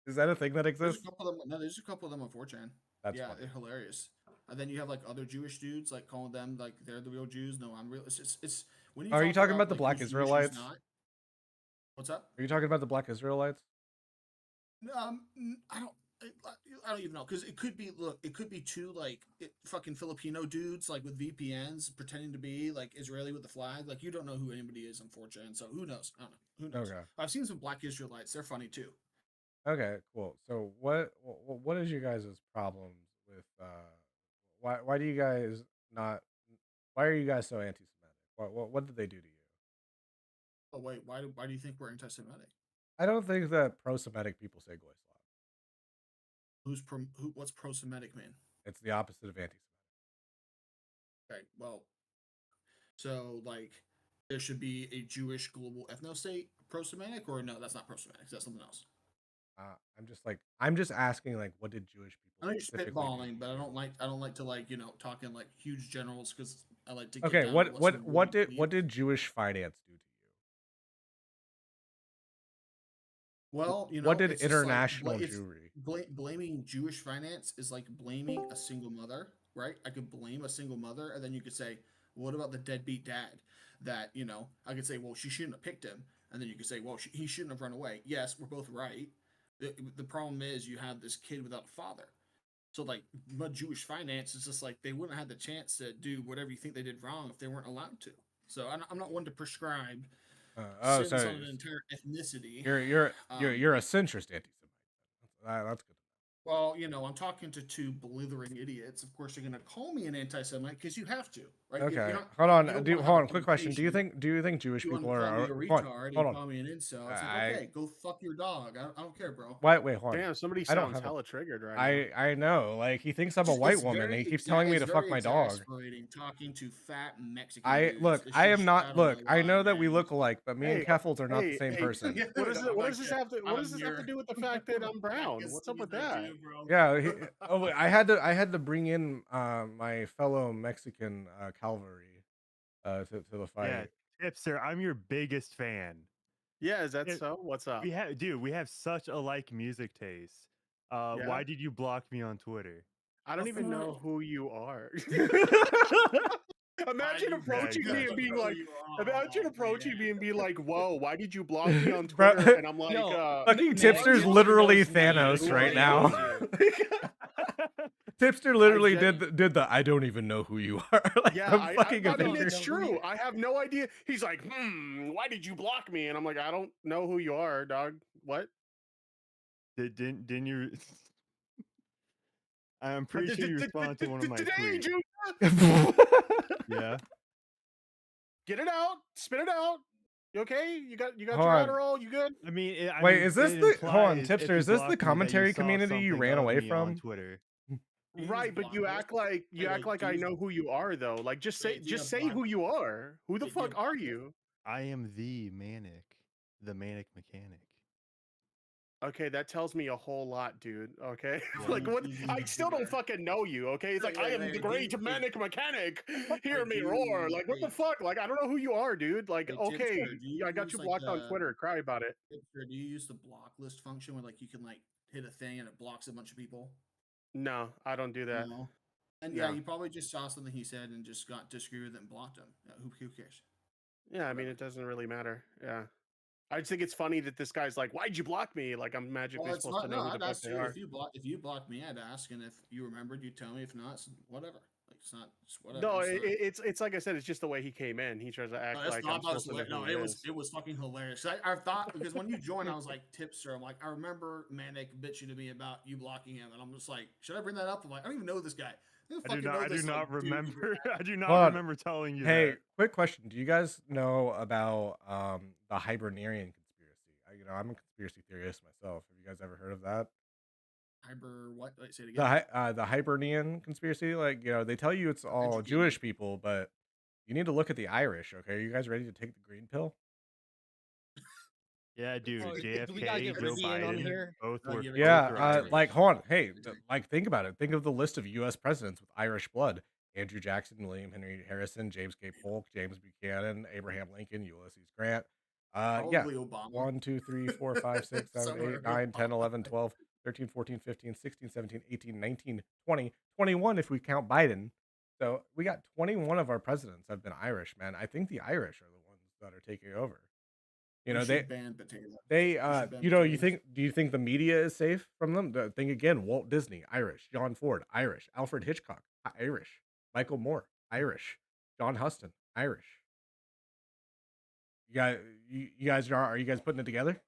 Is that a thing that There's a exists? couple of them. No, there's a couple of them on 4chan. That's Yeah, funny. they're hilarious. And then you have like other Jewish dudes like calling them like they're the real Jews. No, I'm real. It's when you Are you talk talking about about the like Black who's Jewish, who's Israelites? not. What's up? Are you talking about the Black Israelites? I don't. I don't even know because it could be. Look, it could be two like fucking Filipino dudes like with VPNs pretending to be like Israeli with the flag. Like you don't know who anybody is on 4chan, so who knows? I don't know. Who knows? Okay. I've seen some Black Israelites. They're funny too. Okay, cool. So what is you guys' problems with why do you guys not why are you guys so anti-Semitic? What did they do to you? Oh wait, why do you think we're anti-Semitic? I don't think that pro-Semitic people say Goyslav. What's pro-Semitic mean? It's the opposite of anti-Semitic. Okay, well, so like there should be a Jewish global ethno state pro-Semitic, or no, that's not pro-Semitic. That's something else. I'm just asking, like, what did Jewish I people know you're specifically do spitballing, to but you? I don't like to like talking like huge generals because I like to get Okay, down to what someone really what believes. did Jewish finance do to you? Well, What did it's just like international Jewry? blaming Jewish finance is like blaming a single mother, right? I could blame a single mother, and then you could say, what about the deadbeat dad? That I could say, well, she shouldn't have picked him, and then you could say, well, he shouldn't have run away. Yes, we're both right. The problem is you have this kid without a father. So like Jewish finance is just like they wouldn't have the chance to do whatever you think they did wrong if they weren't allowed to. So I'm not one to prescribe Oh, sins so on an entire ethnicity. you're a centrist anti-Semite. That's good. Well, I'm talking to two blithering idiots. Of course, you're going to call me an anti-Semite because you have to, right? Okay, You're not, hold you on. don't Do wanna have hold a on. Quick question. Do you conversation. think Jewish You want people to call me a hold retard on. and call me an incel. It's like, I okay, go fuck your dog. I don't care, bro. wait, hold on. Damn, somebody I don't sounds have a hella triggered right now. I know. Like, he thinks I'm a white woman and he keeps telling me to fuck my dog. exasperating talking to fat Mexican dudes. Look, It's I am just, not I don't look, know I why, know that we man. look alike, but me and Hey, Keffels are not the same hey, person. What does No, what I does this get- have to what I'm does this have to your- do with the fact that I'm brown? As What's up soon with as I that? do, bro. Yeah, I had to bring in my fellow Mexican cavalry to the fight. Yeah, Tipster, I'm your biggest fan. Yeah, is that It- so? What's up? We have such alike music tastes. Yeah? Why did you block me on Twitter? I don't That's even know not- who you are. Imagine you approaching me and being like, imagine approaching me and be being like, "Whoa, why did you block me on Bro- Twitter?" And I'm like, No, Fucking Man, Tipster's Tipster literally knows me. Thanos Who right knows now. you? Tipster literally I did the I don't even know who you are. Like, Yeah, from I fucking mean, Avengers. it's true. I have no idea. He's like, why did you block me? And I'm like, I don't know who you are, dog. What? Didn't you? I'm pretty sure you responded to one of my Today, tweets. Junior, Yeah. get it out, spit it out. You okay? You got Hold your on. Adderall? You good? I mean, Wait, is this hold on, Tipster? Is this the commentary community you ran away on from? Twitter? Right, but you act like I know who you are though. Like just say who you are. Who the Wait, fuck are you? I am the manic mechanic. Okay, that tells me a whole lot, dude. Okay, Yeah, like what? you I still don't fucking know you. Okay, it's like I am the great manic mechanic. Hear me roar. Like what the fuck? Like I don't know who you are, dude. Like Hey, okay, Tipster, do you I got use, you like, blocked on the- Twitter. Cry about it. Tipster, do you use the block list function where like you can like hit a thing and it blocks a bunch of people? No, I don't do that. No. And yeah, No. you probably just saw something he said and just got disagreed with it and blocked him. Who cares? Yeah, I mean it doesn't really matter. Yeah. I just think it's funny that this guy's like, "Why'd you block me?" Like I'm magically Well, it's supposed not. to know No, who I'd the fuck ask they you are. if you blocked me. I'd ask, and if you remembered, you'd tell me. If not, it's whatever. Like it's not. It's whatever. No, It's not- it's like I said, it's just the way he came in. He tries to act No, that's like not I'm about supposed to know no, who he it was is. it was fucking hilarious. I thought because when you joined, I was like Tipster. I'm like I remember Manic bitching to me about you blocking him, and I'm just like, should I bring that up? I'm like I don't even know this guy. I do not remember. I do not Hold on. remember telling you Hey, that. quick question. Do you guys know about the Hibernarian conspiracy? I'm a conspiracy theorist myself. Have you guys ever heard of that? What? Wait, say it again. The Hibernian conspiracy, like, they tell you it's all Educate me. Jewish people, but you need to look at the Irish, okay? Are you guys ready to take the green pill? Yeah, dude. Oh, do we gotta JFK, get Joe Ricky in on Biden, here? both Oh, were. yeah, both Yeah, were Irish. like, hold on. Hey, like, think about it. Think of the list of U.S. presidents with Irish blood: Andrew Jackson, William Henry Harrison, James K. Polk, James Buchanan, Abraham Lincoln, Ulysses Grant. Yeah, Probably Obama. 1, 2, 3, 4, 5, 6, 7, Somewhere 8, 9, 10, Obama. 11, 12, 13, 14, 15, 16, 17, 18, 19, 20, 21 if we count Biden. So we got 21 of our presidents have been Irish, man. I think the Irish are the ones that are taking over. We They should ban potatoes. they should ban you potatoes. think do you think the media is safe from them? Think again: Walt Disney, Irish; John Ford, Irish; Alfred Hitchcock, Irish; Michael Moore, Irish; John Huston, Irish. You guys are you guys putting it together?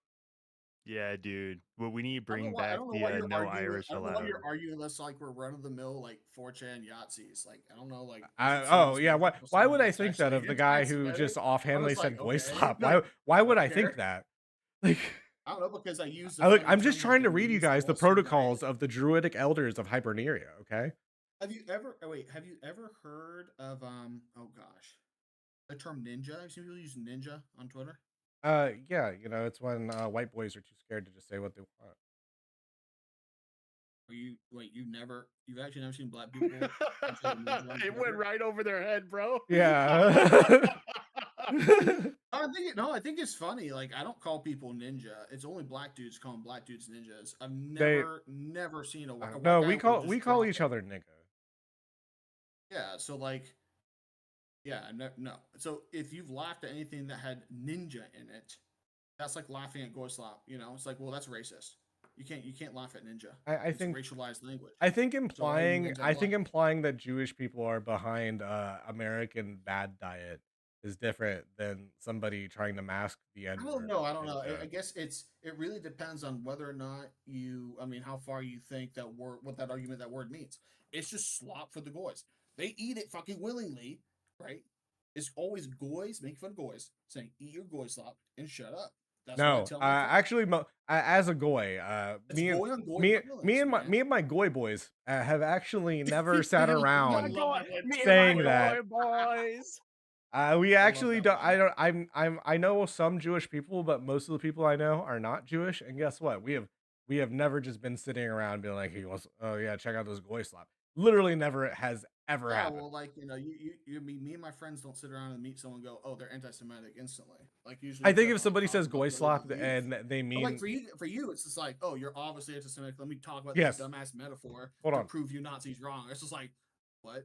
Yeah, dude. Well, we need to I don't know bring why- I back don't know the why you're no arguing- Irish I don't know why allowed. you're arguing unless like we're run of the mill like 4chan Yahtzees. Like I don't know. Like Oh yeah, why would I think that of the guy who just offhandedly like, said voice okay. swap? No, Why would I I don't think care. that? Like, I don't know because I use. I'm just trying to read you guys the protocols of the Druidic elders of Hibernaria. Okay. Have you ever? Oh wait, have you ever heard of Oh gosh, the term ninja? Have you seen people use ninja on Twitter? Yeah, you know, it's when white boys are too scared to just say what they want. Or you wait? You've actually never seen black people enter the ninja on It went Twitter? right over their head, bro. Yeah. I think it's funny. Like, I don't call people ninja. It's only black dudes calling black dudes ninjas. I've They never seen a white no, guy we will call just we call drop each it. other nigga. Yeah, so like, yeah, no. So if you've laughed at anything that had ninja in it, that's like laughing at Goyslop. You know, it's like, well, that's racist. You can't laugh at ninja. I It's think racialized language. I think So why are you implying I think anti-black? implying that Jewish people are behind American bad diet is different than somebody trying to mask the N I don't word know. as I don't know. I ninja. guess it really depends on whether or not you. I mean, how far you think that word, what that argument, that word means. It's just slop for the goys. They eat it fucking willingly, right? It's always goys making fun of goys, saying "eat your goy slop and shut up." That's what I No, tell my friends. actually, as a goy, It's goy on goy me violence, and man. me and my goy boys have actually never sat I around love that one. Me and saying my that. boys. We I love actually that don't. one. I don't. I know some Jewish people, but most of the people I know are not Jewish. And guess what? We have never just been sitting around being like, "He wants. Oh yeah, check out those goy slap." Literally, never has ever Yeah, happened. well, like me and my friends don't sit around and meet someone and go, "Oh, they're anti-Semitic" instantly. Like usually I we try think to if like somebody talk says about goy what they slap believe. and they But like mean for you, it's just like, oh, you're obviously anti-Semitic. Let me talk about this yes, dumbass metaphor hold to on. prove you Nazis wrong. It's just like, what?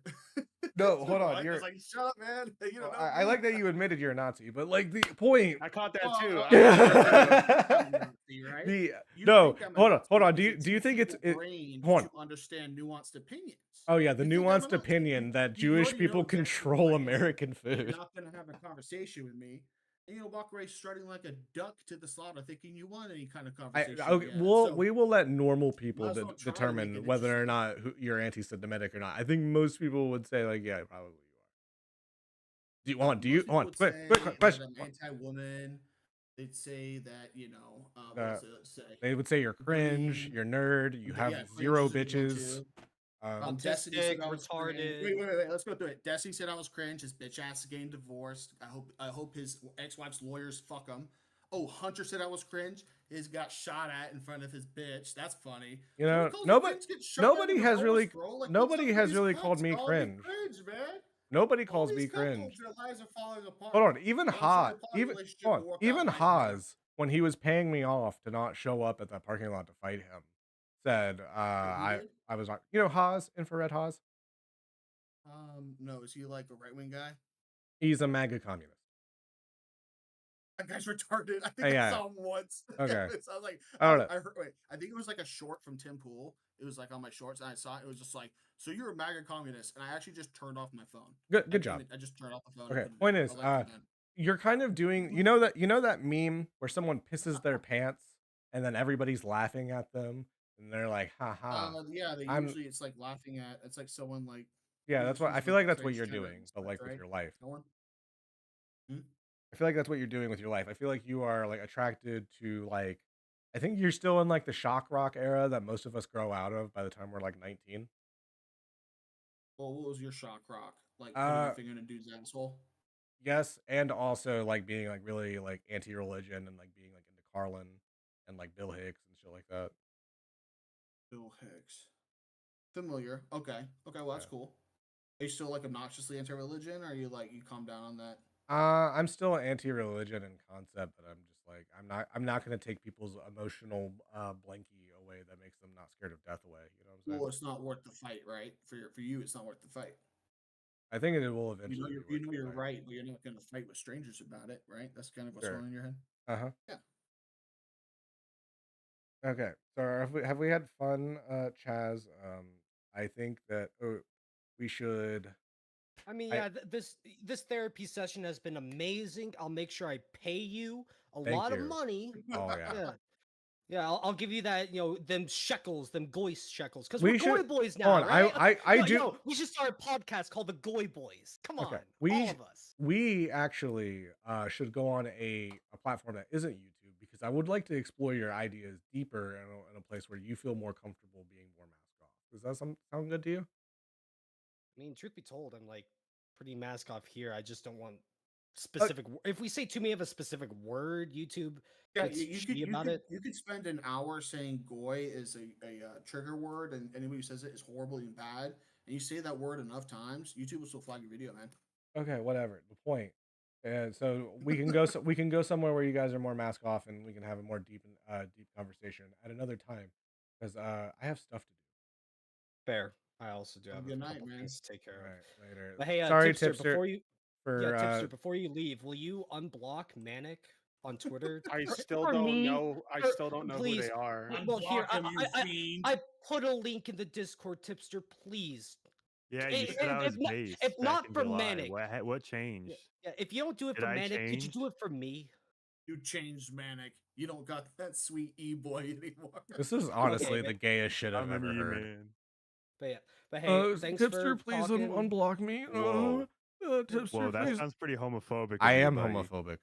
No, hold on. What? It's You're. like, shut up, man. You don't know I me. like that you admitted you're a Nazi, but like the point. I caught that Well, too. you think I'm a Nazi, right? the You no, think I'm a hold on, Nazi hold on. because Do you it's think it's it? feeble-brained Hold on. to understand nuanced opinions. Oh yeah, the You think I'm a nuanced Nazi. opinion that You Jewish already know people exactly who control I am. American You're food. not going to have a conversation with me. And you'll walk away strutting like a duck to the slaughter, thinking you want any kind of conversation Okay, again. So we will let normal people might as well try to make determine it whether or interesting. not you're anti-Semitic or not. I think most people would say like, yeah, probably you are. Do you want? Do you Most people want? would Quick say that question. I'm anti-woman. They'd say that what Uh, else did it say? they would say you're cringe, Green. you're nerd, you have Yeah, cringe zero is a good one bitches. too. Destiny Autistic, said I was cringe. retarded. Wait. Let's go through it. Destiny said I was cringe. His bitch ass is getting divorced. I hope his ex-wife's lawyers fuck him. Oh, Hunter said I was cringe. He's got shot at in front of his bitch. That's funny. You Somebody know, calls you cringe, get shot at a divorce, bro. Like, what's up nobody with has these really called cunts me calling me cringe. cringe, man? Nobody All calls these me couples, cringe. their lives are falling apart. Hold on, even But I'm sure Haas, their poly relationship will work out even mighty better. Haas, when he was paying me off to not show up at that parking lot to fight him, said, Wait, who did? I was not, you know, Haas, infrared Haas. No, is he like a right wing guy? He's a MAGA communist. That guy's retarded. I think I Yeah. saw him once. Okay. So I was like, I don't know. I heard. Wait, I think it was like a short from Tim Pool. It was like on my shorts, and I saw it. It was just like, so you're a MAGA communist, and I actually just turned off my phone. Good job. I just turned off the phone. Okay. And put it Point down. I is, was like, "Man." you're kind of doing, you know that meme where someone pisses their pants and then everybody's laughing at them and they're like, haha. Yeah, they I'm usually it's like laughing at. It's like someone like yeah, that's what I who's feel like like that's what you're transgender doing, and but such, like with right? your life. No one. Hmm? I feel like that's what you're doing with your life. I feel like you are like attracted to like I think you're still in like the shock rock era that most of us grow out of by the time we're like 19. Well, what was your shock rock? Like putting your Uh finger in a dude's asshole? yes, and also like being like really like anti-religion and like being like into Carlin and like Bill Hicks and shit like that. Bill Hicks. Familiar. Okay. Okay. Well, Yeah. that's cool. Are you still like obnoxiously anti-religion, or are you like you calm down on that? I'm still anti-religion in concept, but I'm just like I'm not gonna take people's emotional blankie away that makes them not scared of death away. You know what I'm saying? Well, it's not worth the fight, right? For you, it's not worth the fight. I think it will eventually be You worth know the you're fight. right, but you're not going to fight with strangers about it, right? That's kind of what's going Sure. on in your head. Uh-huh. Yeah. Okay. So have we had fun, Chaz? I think that we should I mean, I yeah, this therapy session has been amazing. I'll make sure I pay you a thank lot of you. money. Oh yeah. Yeah. Yeah, I'll give you that, them shekels, them goy shekels, because we're We goy should boys hold now, on. right? I do We should start a podcast called the Goy Boys. Come okay. on, all of us. We actually should go on a platform that isn't YouTube because I would like to explore your ideas deeper in a place where you feel more comfortable being more masked off. Does that sound good to you? I mean, truth be told, I'm like pretty mask off here. I just don't want specific. If we say too many of a specific word, YouTube Yeah, gets shitty about it. you could spend an hour saying "goy" is a trigger word, and anybody who says it is horribly and bad. And you say that word enough times, YouTube will still flag your video, man. Okay, whatever. The point. And so we can go. We can go somewhere where you guys are more mask off, and we can have a more deep conversation at another time, because I have stuff to do. Fair. I also do Have a have a good night, couple man. things to take care All of. right, later. But hey, Sorry, Tipster, Tipster, before you for Tipster, before you leave, will you unblock Manic on Twitter? I For- still for don't me, know. I for- still don't know who please. they are. Well, here Unblock him, you fiend. I put a link in the Discord, Tipster. Please. Yeah, you said I If was not, base if back not in for July. Manic, What changed? yeah, if you don't do it Did for I Manic, could you change? do it for me? You changed Manic. You don't got that sweet e-boy anymore. this is honestly Okay, the gayest shit I've I'm an ever E heard. man. But yeah, but hey, thanks for Please talking. unblock me. Whoa. Tipster, Whoa, that please. sounds pretty homophobic. Of I you, am buddy. homophobic.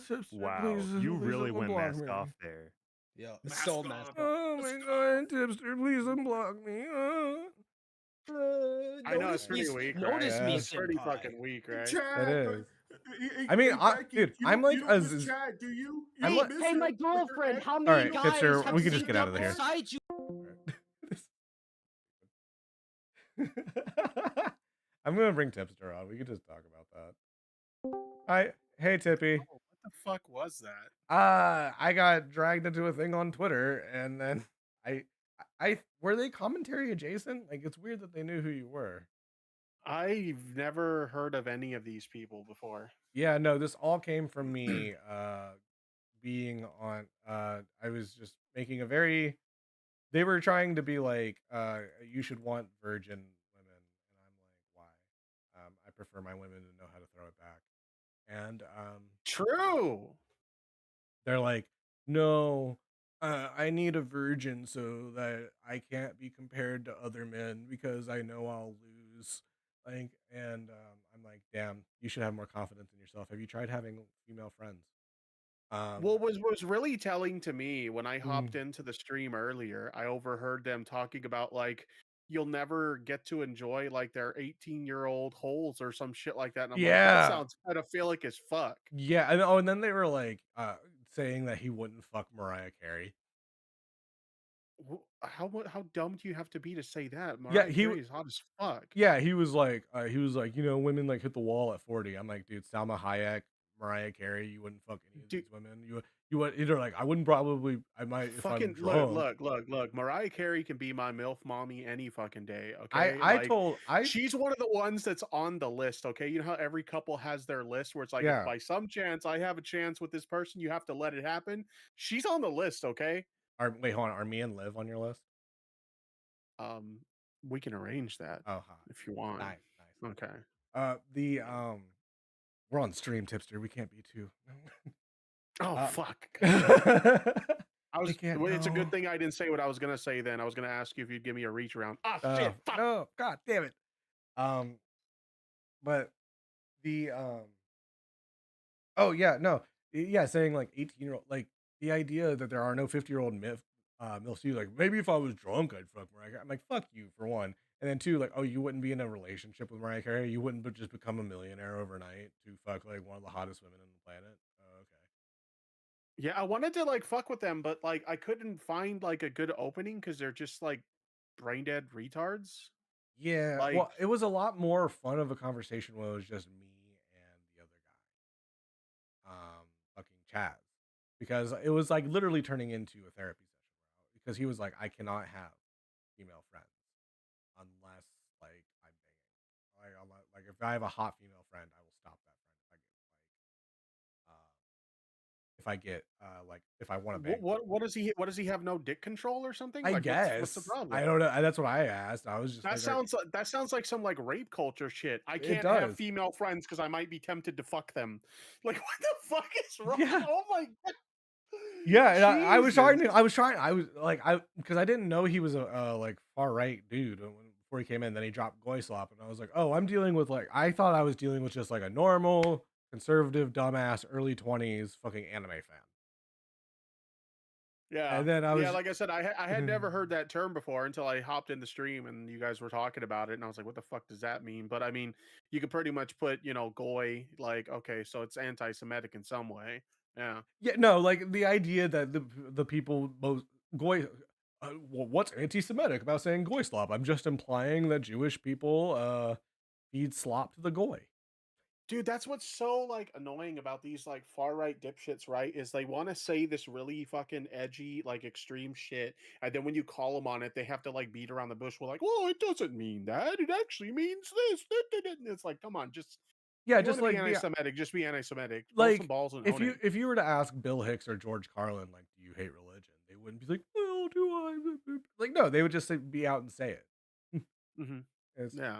Tipster, Wow, please, you please really went unblock mask me. off there. Yeah, Mask so off. mask off. Oh my god, Tipster, please unblock me. I know Notice it's pretty me, weak, right? notice me, It's pretty senpai. fucking weak, right? Chad, It is. hey, I mean, hey, Becky, dude, you I'm don't- like you don't a miss z- Chad, do you? You I'm don't like- miss Hey, her my with her girlfriend. ex? How All many right, guys Tipster, have we can just linked get out up of here. beside you? I'm gonna bring Tipster on. We could just talk about that. Hey Tippy. Oh, what the fuck was that? I got dragged into a thing on Twitter, and then I were they commentary adjacent? Like, it's weird that they knew who you were. I've never heard of any of these people before. Yeah, no, this all came from me being on I was just making a very they were trying to be like you should want virgin women, and I'm like, why? I prefer my women to know how to throw it back. And True. they're like, no, I need a virgin so that I can't be compared to other men because I know I'll lose. Like, and I'm like, damn, you should have more confidence in yourself. Have you tried having female friends? What was really telling to me when I hopped into the stream earlier, I overheard them talking about like you'll never get to enjoy like their 18-year-old holes or some shit like that. And I'm like, Yeah. that sounds pedophilic as fuck. Yeah, and then they were like saying that he wouldn't fuck Mariah Carey. How dumb do you have to be to say that? Yeah, Mariah Carey is hot as fuck. Yeah, he was like, you know, women like hit the wall at 40. I'm like, dude, Salma Hayek, Mariah Carey, you wouldn't fuck any of these women. You would either like, I wouldn't probably, I might if I'm Fucking drunk. look. Mariah Carey can be my MILF mommy any fucking day. Okay, she's one of the ones that's on the list. Okay, you know how every couple has their list where it's like, Yeah. if by some chance I have a chance with this person, you have to let it happen. She's on the list. Okay. Wait, hold on. Are me and Liv on your list? We can arrange that. Oh, hot. If you want. Nice. Okay. We're on stream, Tipster. We can't be too. Oh fuck. can't It's a know. good thing I didn't say what I was gonna say. Then I was gonna ask you if you'd give me a reach around. Oh shit! Fuck. No, god damn it. But the oh yeah, no, yeah, saying like 18-year-old, like the idea that there are no 50-year-old MILFs, like maybe if I was drunk I'd fuck Mariah Carey. I'm like, fuck you for one, and then two, like, oh, you wouldn't be in a relationship with Mariah Carey, you wouldn't just become a millionaire overnight to fuck like one of the hottest women on the planet. Oh, okay. Yeah, I wanted to like fuck with them, but like I couldn't find like a good opening because they're just like brain dead retards. Yeah, Like, well, it was a lot more fun of a conversation when it was just me and the other guy, fucking Chaz, because it was like literally turning into a therapy session because he was like, I cannot have female friends unless like I'm banging. Like if I have a hot female friend, I will stop that friend if I want to bang. what does he? What does he have? No dick control or something? I Like, guess. what's the problem? I don't know. That's what I asked. I was just that sounds like some like rape culture shit. I It can't does. have female friends because I might be tempted to fuck them. Like, what the fuck is wrong? Yeah. Oh my god. Yeah, and I was Jesus. trying. Because I didn't know he was a like far right dude before he came in. Then he dropped Goyslop, and I was like, oh, I'm dealing with like I thought I was dealing with just like a normal conservative dumbass early 20s fucking anime fan. Yeah. And then I Yeah, was like I said, I had never heard that term before until I hopped in the stream and you guys were talking about it, and I was like, "What the fuck does that mean?" But I mean, you could pretty much put, goy, like, okay, so it's anti-Semitic in some way. Yeah. yeah, no, like the idea that the people most goy. Well, what's anti-Semitic about saying goy slop? I'm just implying that Jewish people feed slop to the goy. Dude, that's what's so like annoying about these like far right dipshits, right? Is they want to say this really fucking edgy, like extreme shit, and then when you call them on it, they have to like beat around the bush. We're like, "Well, it doesn't mean that. It actually means this." And it's like, come on, just Yeah, you want just to be like be anti-Semitic, just be anti-Semitic. Throw some like balls and if own you it. if you were to ask Bill Hicks or George Carlin, like, do you hate religion? They wouldn't be like, well, do I? Like, no, they would just be out and say it. Hmm. It's Yeah,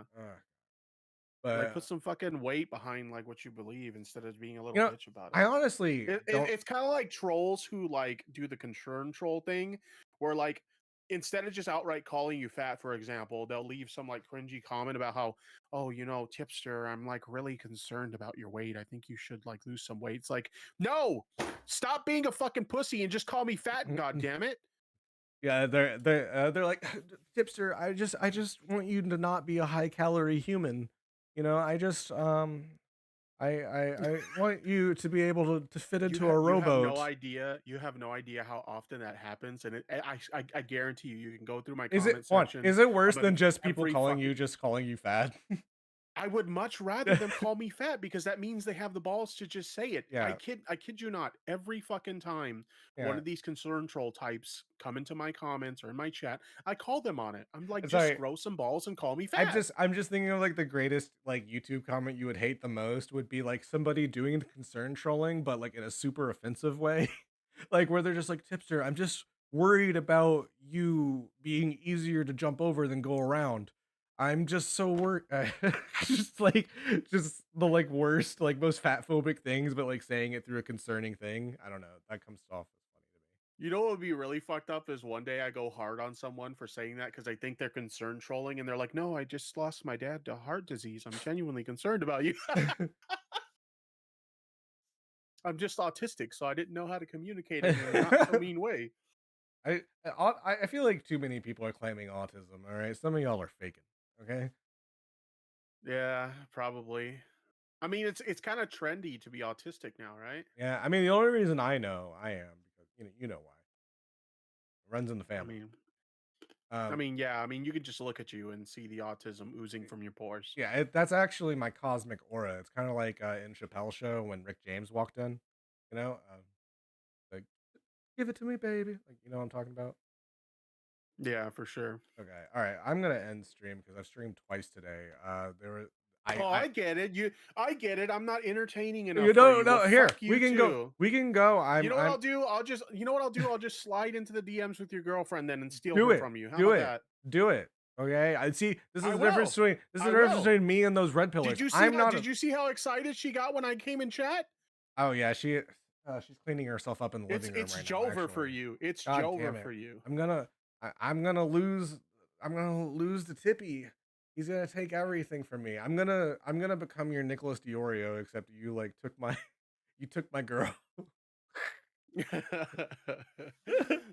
like put but some fucking weight behind like what you believe instead of being a you little know, bitch about I it. honestly don't. It's kind of like trolls who like do the concern troll thing, where like instead of just outright calling you fat, for example, they'll leave some like cringy comment about how, oh, tipster, I'm like really concerned about your weight. I think you should like lose some weight. It's like, no, stop being a fucking pussy and just call me fat. God damn it. Yeah, they're like, tipster. I just want you to not be a high calorie human. I just I want you to be able to fit into a You have no rowboat. idea. You have no idea how often that happens, and I guarantee you, you can go through my Is it comment one? section Is it worse about than just people every calling fucking. you fat? I would much rather them call me fat because that means they have the balls to just say it. Yeah, I kid you not. Every fucking time one yeah. of these concern troll types come into my comments or in my chat, I call them on it. I'm like, just Sorry, grow some balls and call me fat. I'm just thinking of like the greatest like YouTube comment you would hate the most would be like somebody doing the concern trolling, but like in a super offensive way, like where they're just like, tipster, I'm just worried about you being easier to jump over than go around. I'm just so worried. Just like just the like worst, like most fat phobic things, but like saying it through a concerning thing. I don't know. That comes off as funny to me. You know what would be really fucked up is one day I go hard on someone for saying that because I think they're concern trolling and they're like, no, I just lost my dad to heart disease. I'm genuinely concerned about you. I'm just autistic, so I didn't know how to communicate it in a not so mean way. I feel like too many people are claiming autism. All right, some of y'all are faking. Okay. Yeah, probably. I mean, it's kind of trendy to be autistic now, right? Yeah, I mean the only reason I know I am because you know why it runs in the I family. mean, Um, yeah. I mean, you could just look at you and see the autism oozing from your pores. yeah, that's actually my cosmic aura. It's kind of like in Chappelle Show when Rick James walked in. Like, give it to me, baby. Like, you know what I'm talking about. Yeah, for sure. Okay, all right. I'm gonna end stream because I've streamed twice today. There were Oh, I get it. I get it. I'm not entertaining enough you for don't you. Well, know. Here fuck we you can go. too. We can go. You know what I'll do? You know what I'll do? I'll just slide into the DMs with your girlfriend then and steal do her it. from you. How Do about it. that? Do it. Okay. I see. This is I the difference will. between I will. me and those red pillars. Did you see I'm how? not. Did you see how excited she got when I came in chat? Oh yeah, she's cleaning herself up in the living room It's right now. Jover for Actually, you. It's God Jover damn it. for you. I'm gonna lose. I'm gonna lose to Tippy. He's gonna take everything from me. I'm gonna become your Nicholas Diorio, except you like took my you took my girl.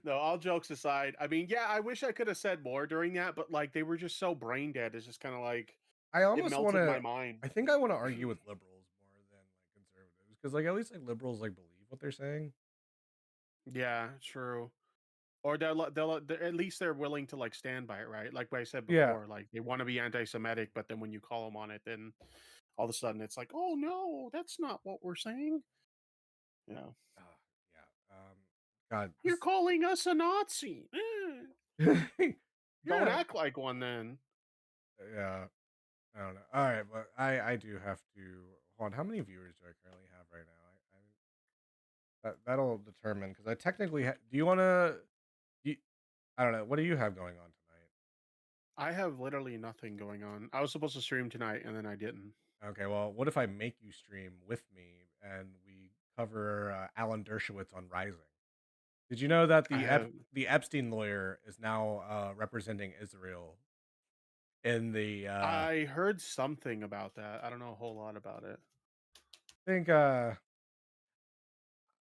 No, all jokes aside, I mean, yeah, I wish I could have said more during that, but like they were just so brain dead. It's just kind of like I it almost want melted my to. mind. I think I want to argue with liberals more than like conservatives because like at least like liberals like believe what they're saying. Yeah, true. Or at least they're willing to like stand by it, right? Like what I said Yeah. before, like they want to be anti-Semitic, but then when you call them on it, then all of a sudden it's like, oh no, that's not what we're saying. Yeah, Yeah. God. you're calling us a Nazi. Don't Yeah. act like one then. Yeah. I don't know. All right, but I do have to hold on. How many viewers do I currently have right now? That'll determine because I technically do you want to? I don't know. What do you have going on tonight? I have literally nothing going on. I was supposed to stream tonight and then I didn't. Okay, well, what if I make you stream with me and we cover Alan Dershowitz on Rising? Did you know that I have the Epstein lawyer is now representing Israel in the I heard something about that. I don't know a whole lot about it. I think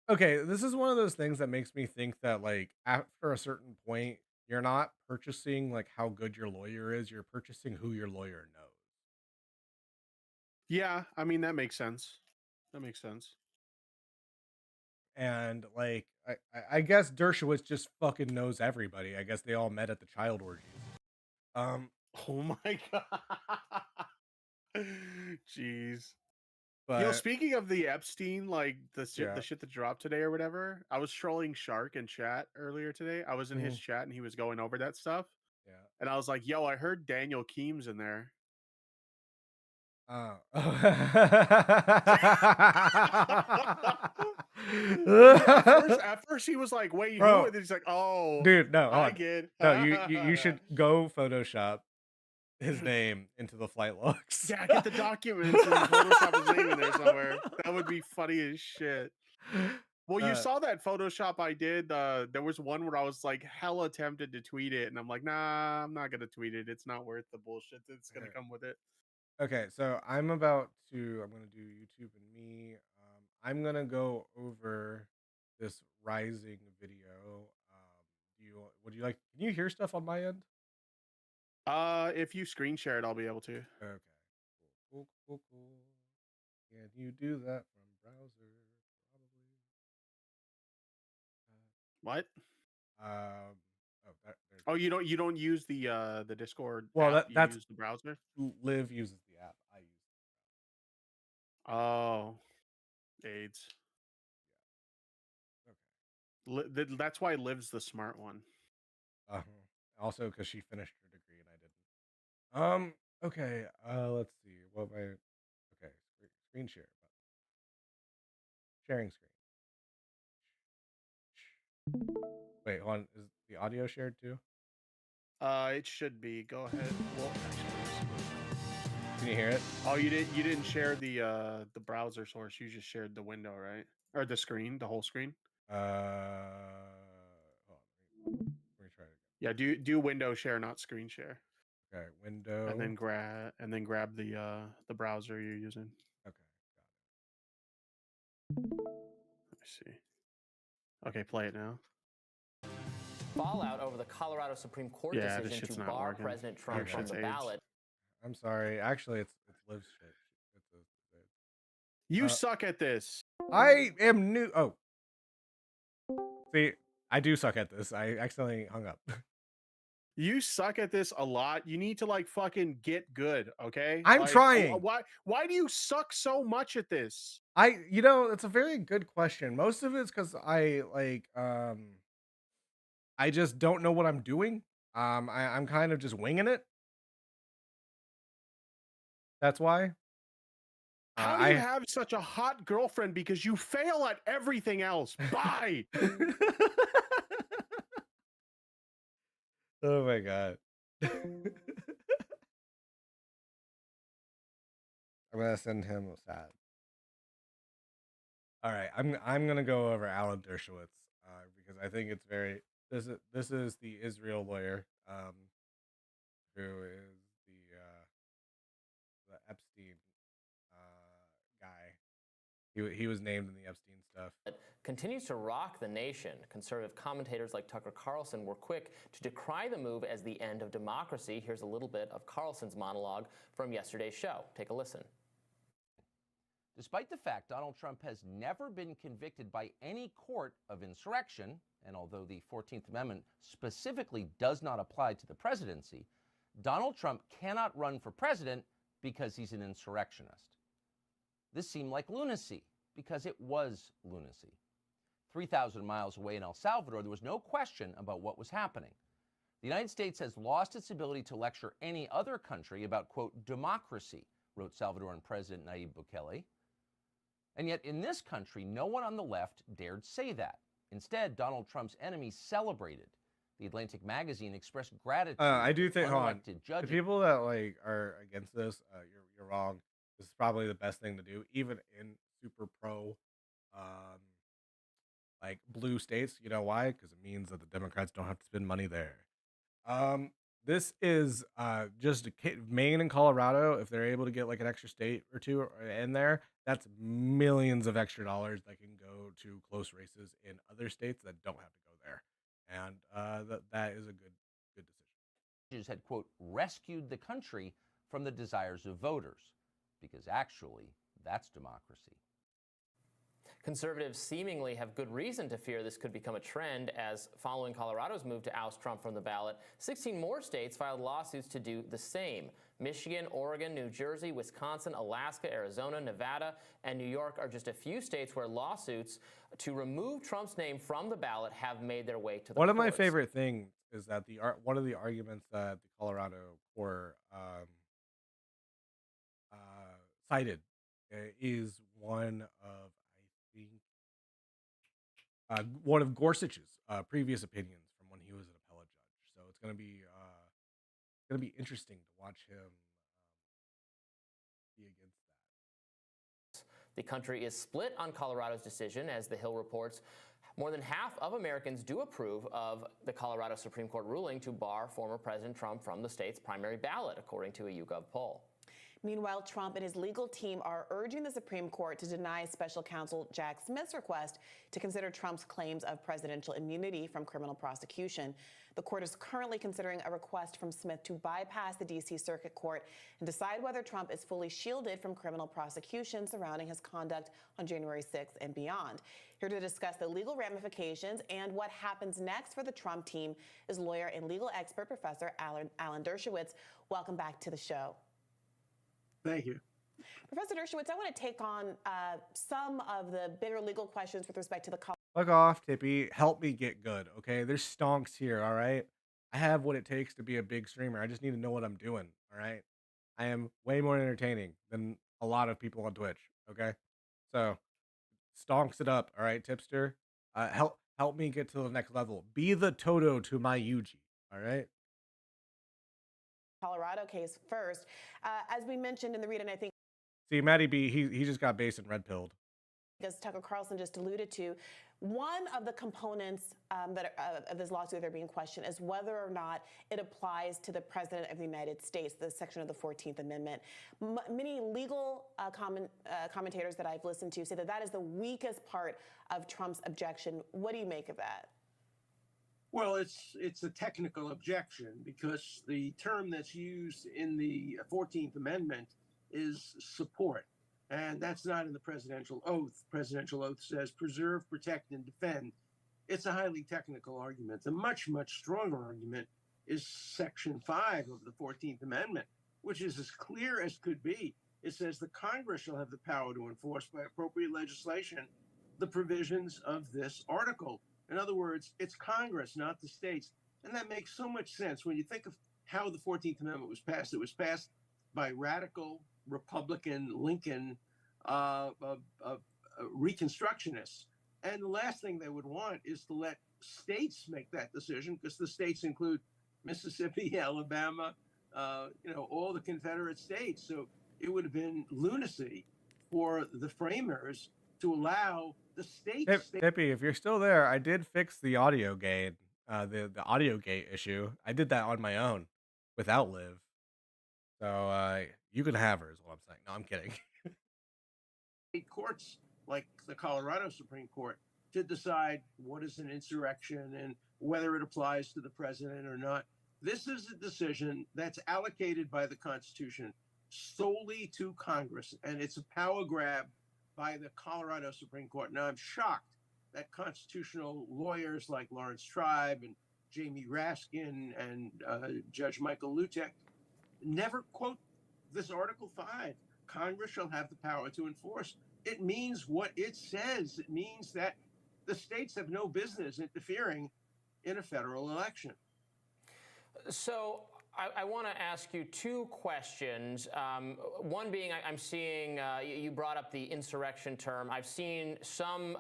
Okay, this is one of those things that makes me think that, like, after a certain point, you're not purchasing, like, how good your lawyer is, you're purchasing who your lawyer knows. Yeah, I mean that makes sense. That makes sense. And, like, I guess Dershowitz just fucking knows everybody. I guess they all met at the child orgies. Oh my god. Jeez. Yo, But speaking of the Epstein, like the yeah. shit that dropped today or whatever, I was trolling Shark in chat earlier today. I was in his Mhm. chat and he was going over that stuff. Yeah. And I was like, yo, I heard Daniel Keems in there. Oh. at first he was like, wait, who? Bro, And then he's like, oh, dude, no, hold I on. get. No, you should go Photoshop his name into the flight logs. Yeah, get the documents and Photoshop his name in there somewhere. That would be funny as shit. Well, you saw that Photoshop I did. There was one where I was like hella tempted to tweet it, and I'm like, nah, I'm not gonna tweet it. It's not worth the bullshit that's gonna come with it. Okay, so I'm gonna do YouTube and me. I'm gonna go over this rising video. Would you like? Can you hear stuff on my end? If you screen share it, I'll be able to. Okay, cool. Can you do that from browser? Probably. What? There's Oh, you don't use the Discord well, app. You that's use the browser. Liv uses the app. I use. Oh, AIDS. Okay. That's why Liv's the smart one. Also, because she finished her degree and I didn't. Okay. Let's see. What my okay screen share. Sharing screen. Wait, hold on. Is the audio shared too? It should be. Go ahead. Well, actually, can you hear it? Oh, you didn't share the browser source. You just shared the window, right? Or the screen, the whole screen. Hold on, let me try it again. Yeah, do window share, not screen share. Okay, window. And then grab the browser you're using. Okay, got it. Let me see. Okay, play it now. Fallout over the Colorado Supreme Court decision to bar President Trump from the ballot. I'm sorry. Actually, it's Liv's shit. You suck at this. I am new. Oh, see, I do suck at this. I accidentally hung up. You suck at this a lot. You need to like fucking get good, okay? I'm like, trying. Why do you suck so much at this? It's a very good question. Most of it's because I just don't know what I'm doing. I'm kind of just winging it. That's why. How do you have such a hot girlfriend because you fail at everything else? Bye. Oh my god. I'm gonna send him a sad. All right, I'm gonna go over Alan Dershowitz because I think it's very this is the Israel lawyer who is the Epstein guy. He was named in the Epstein stuff. It continues to rock the nation. Conservative commentators like Tucker Carlson were quick to decry the move as the end of democracy. Here's a little bit of Carlson's monologue from yesterday's show. Take a listen. Despite the fact Donald Trump has never been convicted by any court of insurrection, and although the 14th Amendment specifically does not apply to the presidency, Donald Trump cannot run for president because he's an insurrectionist. This seemed like lunacy, because it was lunacy. 3,000 miles away in El Salvador, there was no question about what was happening. The United States has lost its ability to lecture any other country about, quote, democracy, wrote Salvadoran President Nayib Bukele. And yet in this country, no one on the left dared say that. Instead, Donald Trump's enemies celebrated. The Atlantic magazine expressed gratitude. I do think, hold on, the people that like are against this, you're wrong. This is probably the best thing to do, even in super pro, like blue states. You know why? Because it means that the Democrats don't have to spend money there. this is just Maine and Colorado. If they're able to get like an extra state or two in there, that's millions of extra dollars that can go to close races in other states that don't have to go there, and that is a good decision. Had, quote, rescued the country from the desires of voters, because actually, that's democracy. Conservatives seemingly have good reason to fear this could become a trend, as following Colorado's move to oust Trump from the ballot, 16 more states filed lawsuits to do the same. Michigan, Oregon, New Jersey, Wisconsin, Alaska, Arizona, Nevada, and New York are just a few states where lawsuits to remove Trump's name from the ballot have made their way to the courts. One of my favorite things is that one of the arguments that the Colorado court cited is one of, I think, one of Gorsuch's previous opinions from when he was an appellate judge. So it's gonna be interesting to watch him be against that. The country is split on Colorado's decision, as The Hill reports. More than half of Americans do approve of the Colorado Supreme Court ruling to bar former President Trump from the state's primary ballot, according to a YouGov poll. Meanwhile, Trump and his legal team are urging the Supreme Court to deny special counsel Jack Smith's request to consider Trump's claims of presidential immunity from criminal prosecution. The court is currently considering a request from Smith to bypass the D.C. Circuit Court and decide whether Trump is fully shielded from criminal prosecution surrounding his conduct on January 6th and beyond. Here to discuss the legal ramifications and what happens next for the Trump team is lawyer and legal expert Professor Alan Dershowitz. Welcome back to the show. Thank you. Professor Dershowitz, I want to take on some of the bigger legal questions with respect to the Fuck off, Tippy. Help me get good, okay? There's stonks here, all right? I have what it takes to be a big streamer. I just need to know what I'm doing, all right? I am way more entertaining than a lot of people on Twitch, okay? So, stonks it up, all right, Tipster? Help me get to the next level. Be the Toto to my Yuji, all right? Colorado case first. As we mentioned in the read, and I think See, Matty B, he just got based and red pilled. As Tucker Carlson just alluded to, one of the components of this lawsuit that are being questioned is whether or not it applies to the President of the United States, the section of the 14th Amendment. Many legal commentators that I've listened to say that that is the weakest part of Trump's objection. What do you make of that? Well, it's a technical objection because the term that's used in the 14th Amendment is support, and that's not in the presidential oath. Presidential oath says preserve, protect, and defend. It's a highly technical argument. The much, much stronger argument is Section 5 of the 14th Amendment, which is as clear as could be. It says the Congress shall have the power to enforce by appropriate legislation the provisions of this article. In other words, it's Congress, not the states. And that makes so much sense when you think of how the 14th Amendment was passed. It was passed by radical Republican Lincoln Reconstructionists. And the last thing they would want is to let states make that decision, because the states include Mississippi, Alabama, all the Confederate states. So it would have been lunacy for the framers to allow the states. Tippy, if you're still there, I did fix the audio gate, the audio gate issue. I did that on my own without Liv. So you can have her, is what I'm saying. No, I'm kidding. State courts like the Colorado Supreme Court to decide what is an insurrection and whether it applies to the president or not. This is a decision that's allocated by the Constitution solely to Congress, and it's a power grab by the Colorado Supreme Court. Now, I'm shocked that constitutional lawyers like Lawrence Tribe and Jamie Raskin and Judge Michael Lutek never quote this Article 5. Congress shall have the power to enforce. It means what it says. It means that the states have no business interfering in a federal election. So I want to ask you two questions. One being, I'm seeing, you brought up the insurrection term. I've seen some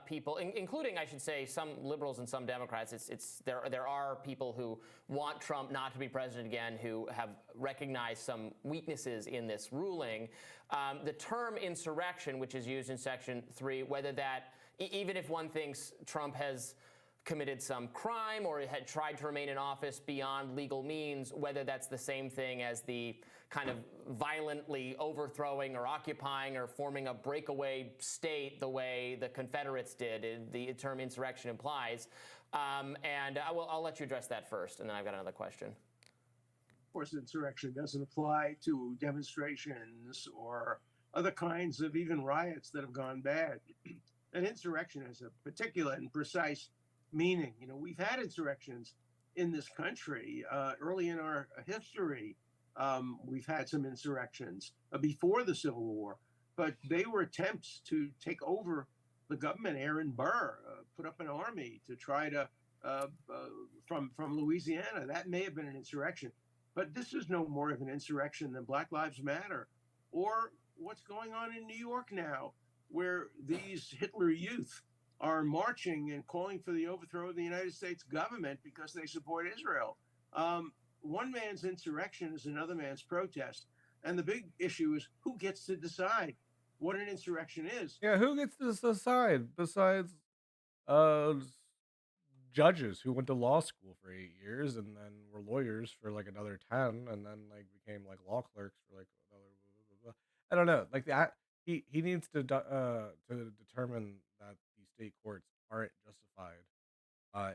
people, including, I should say, some liberals and some Democrats. There are people who want Trump not to be president again, who have recognized some weaknesses in this ruling. The term insurrection, which is used in Section 3, whether that, even if one thinks Trump has committed some crime or had tried to remain in office beyond legal means, whether that's the same thing as the kind of violently overthrowing or occupying or forming a breakaway state the way the Confederates did, the term insurrection implies. And I'll let you address that first, and then I've got another question. Of course, insurrection doesn't apply to demonstrations or other kinds of even riots that have gone bad. An insurrection has a particular and precise meaning. You know, we've had insurrections in this country early in our history. We've had some insurrections before the Civil War, but they were attempts to take over the government. Aaron Burr put up an army to try to from Louisiana. That may have been an insurrection, but this is no more of an insurrection than Black Lives Matter or what's going on in New York now, where these Hitler Youth are marching and calling for the overthrow of the United States government because they support Israel. One man's insurrection is another man's protest. And the big issue is who gets to decide what an insurrection is. Yeah, who gets to decide besides uh, judges who went to law school for 8 years and then were lawyers for like another 10 and then like became like law clerks for like another blah, blah, blah. I don't know. Like that he needs to determine that the state courts aren't justified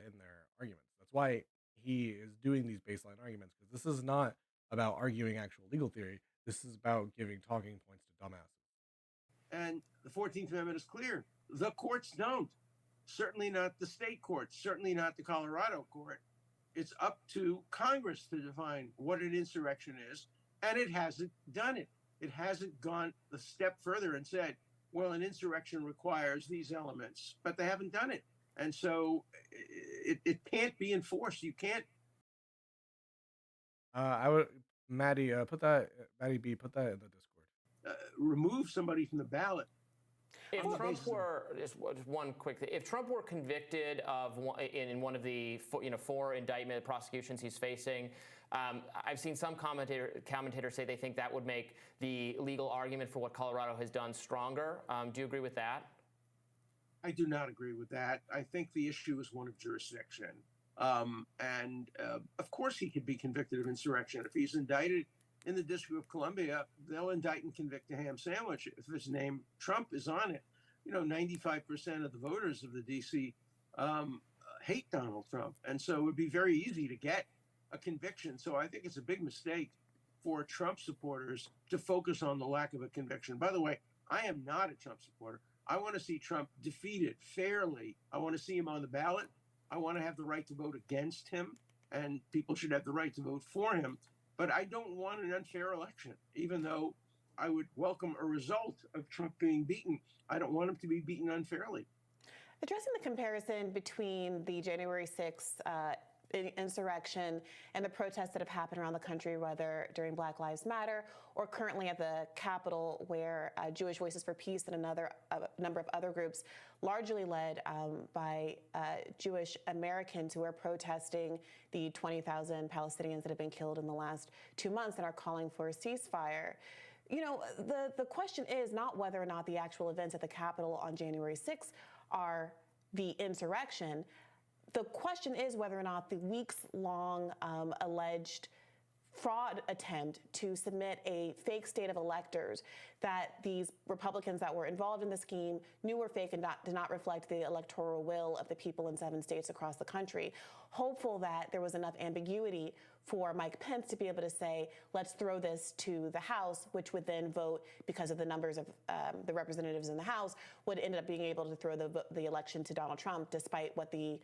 in their arguments. That's why he is doing these baseline arguments, because this is not about arguing actual legal theory. This is about giving talking points to dumbasses. And the 14th Amendment is clear. The courts don't. Certainly not the state courts, certainly not the Colorado court. It's up to Congress to define what an insurrection is, and it hasn't done it. It hasn't gone a step further and said, well, an insurrection requires these elements, but they haven't done it. And so it can't be enforced. You can't. I would, Maddie, Maddie B, put that in the Discord. Remove somebody from the ballot. If Trump were, just one quick thing, if Trump were convicted of in one of the 4 indictment prosecutions he's facing, I've seen some commentators say they think that would make the legal argument for what Colorado has done stronger. Do you agree with that? I do not agree with that. I think the issue is one of jurisdiction. Of course, he could be convicted of insurrection. If he's indicted in the District of Columbia, they'll indict and convict a ham sandwich if his name Trump is on it. You know, 95% of the voters of the D.C. Hate Donald Trump. And so it would be very easy to get a conviction. So I think it's a big mistake for Trump supporters to focus on the lack of a conviction. By the way, I am not a Trump supporter. I want to see Trump defeated fairly. I want to see him on the ballot. I want to have the right to vote against him, and people should have the right to vote for him. But I don't want an unfair election, even though I would welcome a result of Trump being beaten. I don't want him to be beaten unfairly. Addressing the comparison between the January 6th insurrection and the protests that have happened around the country, whether during Black Lives Matter or currently at the Capitol, where Jewish Voices for Peace and a number of other groups, largely led by Jewish Americans who are protesting the 20,000 Palestinians that have been killed in the last 2 months and are calling for a ceasefire. You know, the question is not whether or not the actual events at the Capitol on January 6th are the insurrection. The question is whether or not the weeks-long alleged fraud attempt to submit a fake state of electors that these Republicans that were involved in the scheme knew were fake and did not reflect the electoral will of the people in 7 states across the country. Hopeful that there was enough ambiguity for Mike Pence to be able to say, let's throw this to the House, which would then vote, because of the numbers of the representatives in the House, would end up being able to throw the election to Donald Trump, despite what the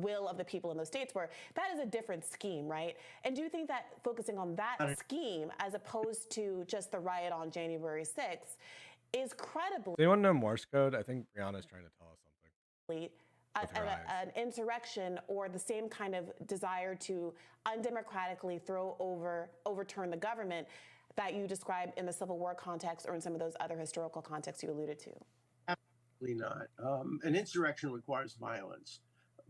will of the people in those states were. That is a different scheme, right? And do you think that focusing on that scheme, as opposed to just the riot on January 6th, is credible? Do you want to know Morse code? I think Brianna's trying to tell us something. An insurrection, or the same kind of desire to undemocratically overturn the government that you described in the Civil War context or in some of those other historical contexts you alluded to? Absolutely not. An insurrection requires violence.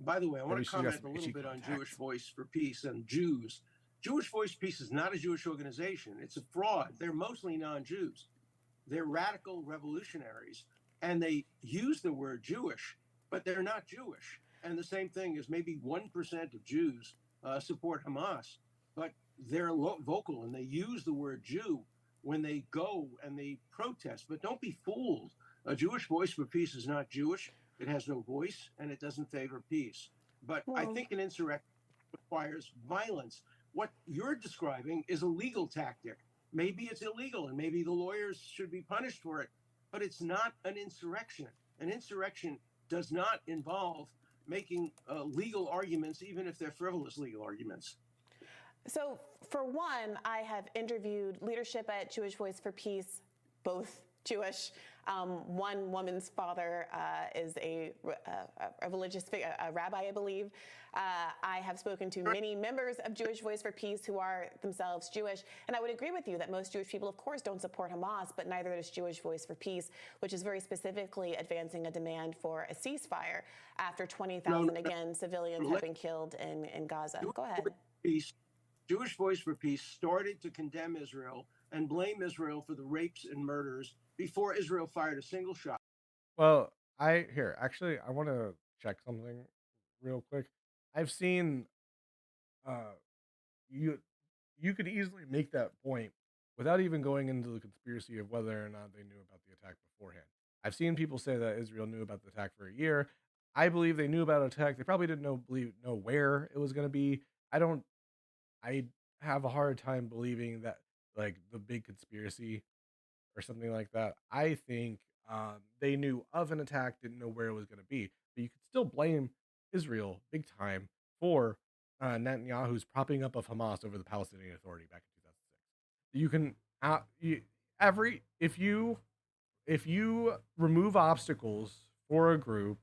By the way, I want to comment a little bit on Jewish Voice for Peace and Jews. Jewish Voice for Peace is not a Jewish organization. It's a fraud. They're mostly non-Jews. They're radical revolutionaries, and they use the word Jewish, but they're not Jewish. And the same thing is maybe 1% of Jews support Hamas, but they're vocal and they use the word Jew when they go and they protest. But don't be fooled. A Jewish Voice for Peace is not Jewish. It has no voice and it doesn't favor peace. But I think an insurrection requires violence. What you're describing is a legal tactic. Maybe it's illegal and maybe the lawyers should be punished for it, but it's not an insurrection. An insurrection does not involve making legal arguments, even if they're frivolous legal arguments. So, for one, I have interviewed leadership at Jewish Voice for Peace, both Jewish. One woman's father is a religious figure, a rabbi, I believe. I have spoken to many members of Jewish Voice for Peace who are themselves Jewish, and I would agree with you that most Jewish people, of course, don't support Hamas, but neither does Jewish Voice for Peace, which is very specifically advancing a demand for a ceasefire after 20,000, again, civilians have been killed in Gaza. Go ahead. Jewish Voice for Peace started to condemn Israel and blame Israel for the rapes and murders before Israel fired a single shot. Well, I want to check something real quick. I've seen you could easily make that point without even going into the conspiracy of whether or not they knew about the attack beforehand. I've seen people say that Israel knew about the attack for a year. I believe they knew about an attack. They probably didn't know where it was going to be. I have a hard time believing that, like, the big conspiracy or something like that. I think they knew of an attack, didn't know where it was going to be. But you could still blame Israel big time for Netanyahu's propping up of Hamas over the Palestinian Authority back in 2006. You can if you remove obstacles for a group,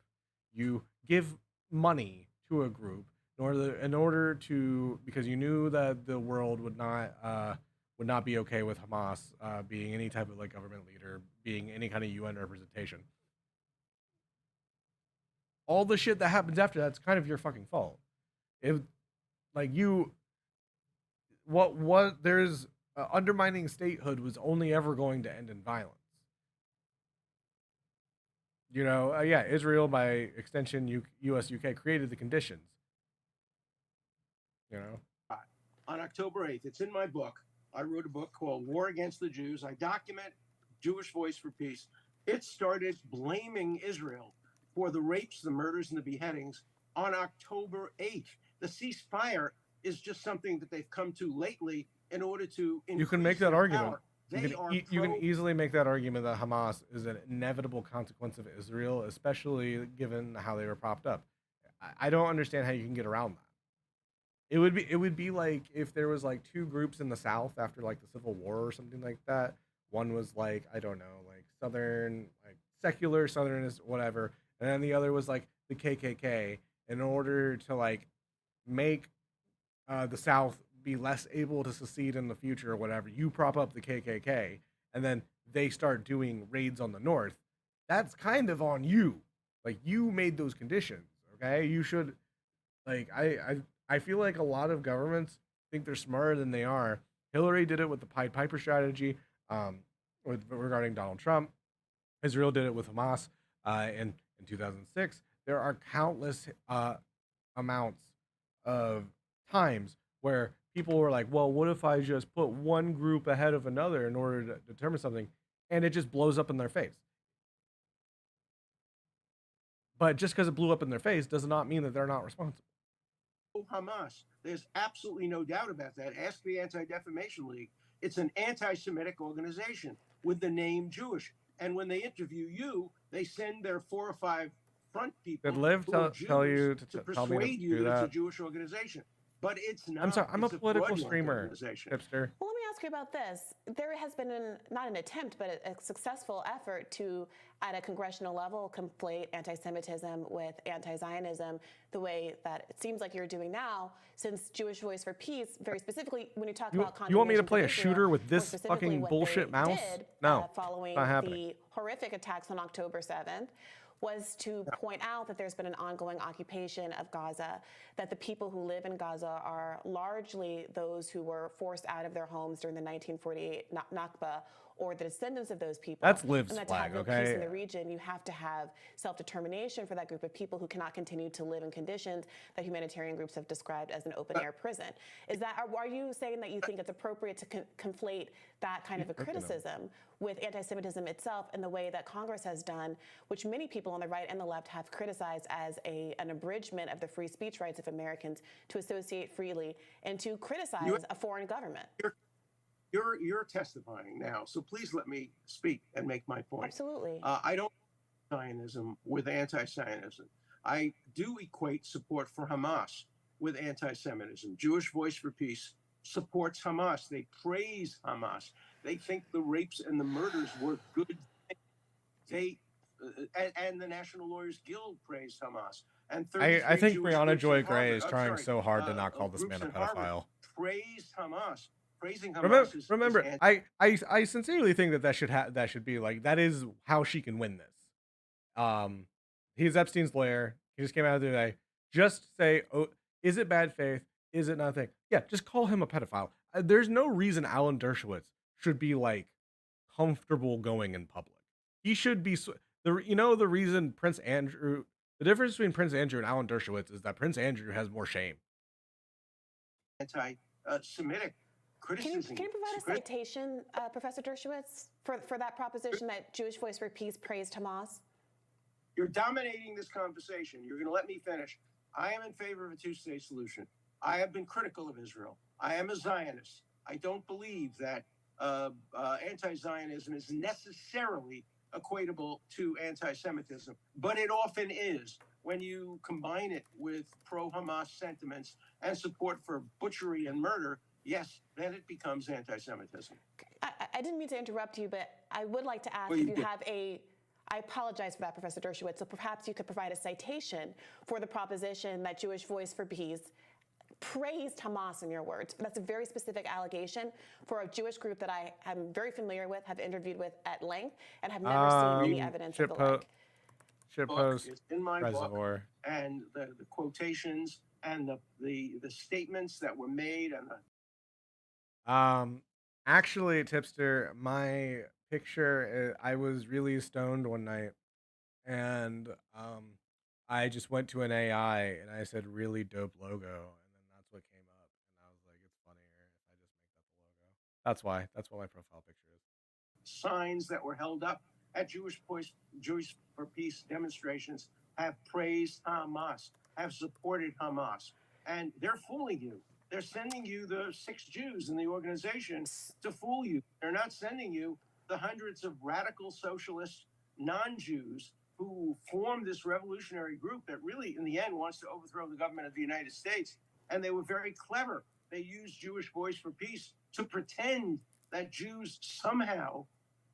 you give money to a group in order to, because you knew that the world would not be okay with Hamas being any type of, like, government leader, being any kind of UN representation. All the shit that happens after that's kind of your fucking fault. If, like, there's undermining statehood was only ever going to end in violence. Israel, by extension, US, UK, created the conditions. On October 8th, it's in my book. I wrote a book called War Against the Jews. I document Jewish Voice for Peace. It started blaming Israel for the rapes, the murders, and the beheadings on October 8th. The ceasefire is just something that they've come to lately in order to increase You can make that argument. Power. You can easily make that argument that Hamas is an inevitable consequence of Israel, especially given how they were propped up. I don't understand how you can get around that. It would be like if there was, like, two groups in the South after, like, the Civil War or something like that. One was, like, I don't know, like Southern, like secular Southernist, whatever, and then the other was, like, the KKK. In order to, like, make the South be less able to secede in the future or whatever, you prop up the KKK, and then they start doing raids on the North. That's kind of on you. Like, you made those conditions, okay? You should, like, I feel like a lot of governments think they're smarter than they are. Hillary did it with the Pied Piper strategy regarding Donald Trump. Israel did it with Hamas in 2006. There are countless amounts of times where people were like, well, what if I just put one group ahead of another in order to determine something, and it just blows up in their face. But just because it blew up in their face does not mean that they're not responsible. Hamas. There's absolutely no doubt about that. Ask the Anti-Defamation League. It's an anti-Semitic organization with the name Jewish. And when they interview you, they send their 4 or 5 front people. Did Liv tell you to persuade you that it's a Jewish organization? But it's not. I'm sorry. I'm a political streamer, hipster. Well, let me ask you about this. There has been not an attempt, but a successful effort to, at a congressional level, conflate anti-Semitism with anti-Zionism the way that it seems like you're doing now, since Jewish Voice for Peace, very specifically, when you talk about you want me to play a shooter with this fucking bullshit mouse? No, following not happening. The horrific attacks on October 7th, was to point out that there's been an ongoing occupation of Gaza, that the people who live in Gaza are largely those who were forced out of their homes during the 1948 Nakba, or the descendants of those people. That's Liv's and that flag, to have no peace in okay? the region, you have to have self-determination for that group of people who cannot continue to live in conditions that humanitarian groups have described as an open-air prison. Are you saying that you think it's appropriate to conflate that kind of a criticism with anti-Semitism itself in the way that Congress has done, which many people on the right and the left have criticized as an abridgment of the free speech rights of Americans to associate freely and to criticize a foreign government? You're testifying now, so please let me speak and make my point. Absolutely. I don't Zionism with anti-Zionism. I do equate support for Hamas with anti-Semitism. Jewish Voice for Peace supports Hamas. They praise Hamas. They think the rapes and the murders were good things. And the National Lawyers Guild praised Hamas. And I think Jewish Brianna groups Joy in Gray Harvard- is trying so hard to not call this groups man a in Harvard pedophile. praised Hamas. Praising Hamas Remember, is I sincerely think that should be like, that is how she can win this. He's Epstein's lawyer. He just came out the other day. Just say, oh, is it bad faith? Is it nothing? Yeah, just call him a pedophile. There's no reason Alan Dershowitz should be like comfortable going in public. He should be the reason Prince Andrew. The difference between Prince Andrew and Alan Dershowitz is that Prince Andrew has more shame. Anti-Semitic criticism. Can you provide a citation, Professor Dershowitz, for that proposition that Jewish Voice for Peace praised Hamas? You're dominating this conversation. You're going to let me finish. I am in favor of a two-state solution. I have been critical of Israel. I am a Zionist. I don't believe that anti-Zionism is necessarily equatable to anti-Semitism, but it often is when you combine it with pro-Hamas sentiments and support for butchery and murder. Yes, then it becomes anti-Semitism. I didn't mean to interrupt you, but I would like to ask Well, if you you did. have I apologize for that, Professor Dershowitz, so perhaps you could provide a citation for the proposition that Jewish Voice for Peace praised Hamas, in your words. That's a very specific allegation for a Jewish group that I am very familiar with, have interviewed with at length, and have never seen any evidence of the like. Shitpost It's in my book, reservoir. and the quotations and the statements that were made and the Actually, Tipster, my picture, I was really stoned one night, and I just went to an AI and I said really dope logo, and then that's what came up, and I was like, it's funnier if I just make that the logo. That's what my profile picture is. signs that were held up at Jewish for Peace demonstrations have praised Hamas, have supported Hamas, and they're fooling you. They're sending you the 6 Jews in the organization to fool you. They're not sending you the hundreds of radical socialist non-Jews who formed this revolutionary group that really, in the end, wants to overthrow the government of the United States. And they were very clever. They used Jewish Voice for Peace to pretend that Jews somehow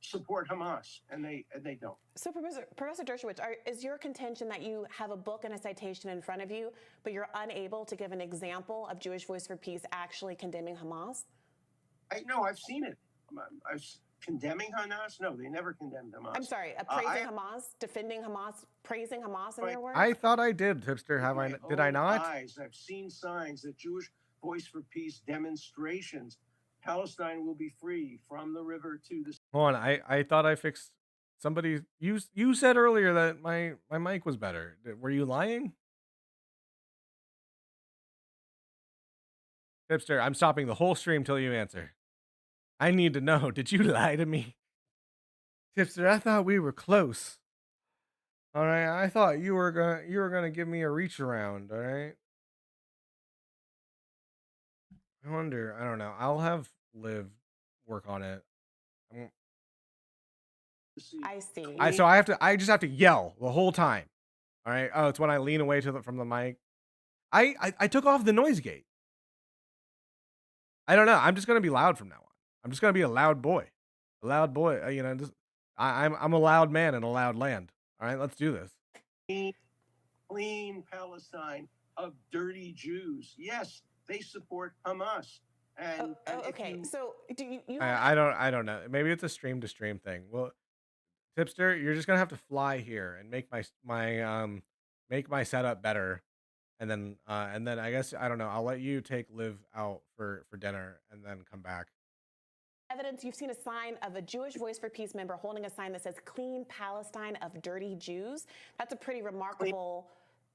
support Hamas, and they don't. So, Professor Dershowitz, is your contention that you have a book and a citation in front of you, but you're unable to give an example of Jewish Voice for Peace actually condemning Hamas? No, I've seen it. Condemning Hamas? No, they never condemned Hamas. I'm sorry, praising Hamas, defending Hamas, praising Hamas in your words? I thought I did, Tipster. Did I not? I've seen signs that Jewish Voice for Peace demonstrations. Palestine will be free from the river to the. Hold on, I thought I fixed somebody. You said earlier that my mic was better. Were you lying? Tipster, I'm stopping the whole stream till you answer. I need to know, did you lie to me? Tipster, I thought we were close. All right, I thought you were gonna give me a reach around, all right? I wonder, I don't know. I'll have Liv work on it. I see. I just have to yell the whole time. All right. Oh, it's when I lean away from the mic. I took off the noise gate. I don't know. I'm just gonna be loud from now on. I'm just gonna be a loud boy. A loud boy. I'm a loud man in a loud land. All right, let's do this. Clean Palestine of dirty Jews. Yes, they support Hamas. And okay. So do you? I don't know. Maybe it's a stream to stream thing. Well, Tipster, you're just gonna have to fly here and make my setup better, and then I guess I don't know. I'll let you take Liv out for dinner and then come back. evidence, you've seen a sign of a Jewish Voice for Peace member holding a sign that says "Clean Palestine of Dirty Jews." That's a pretty remarkable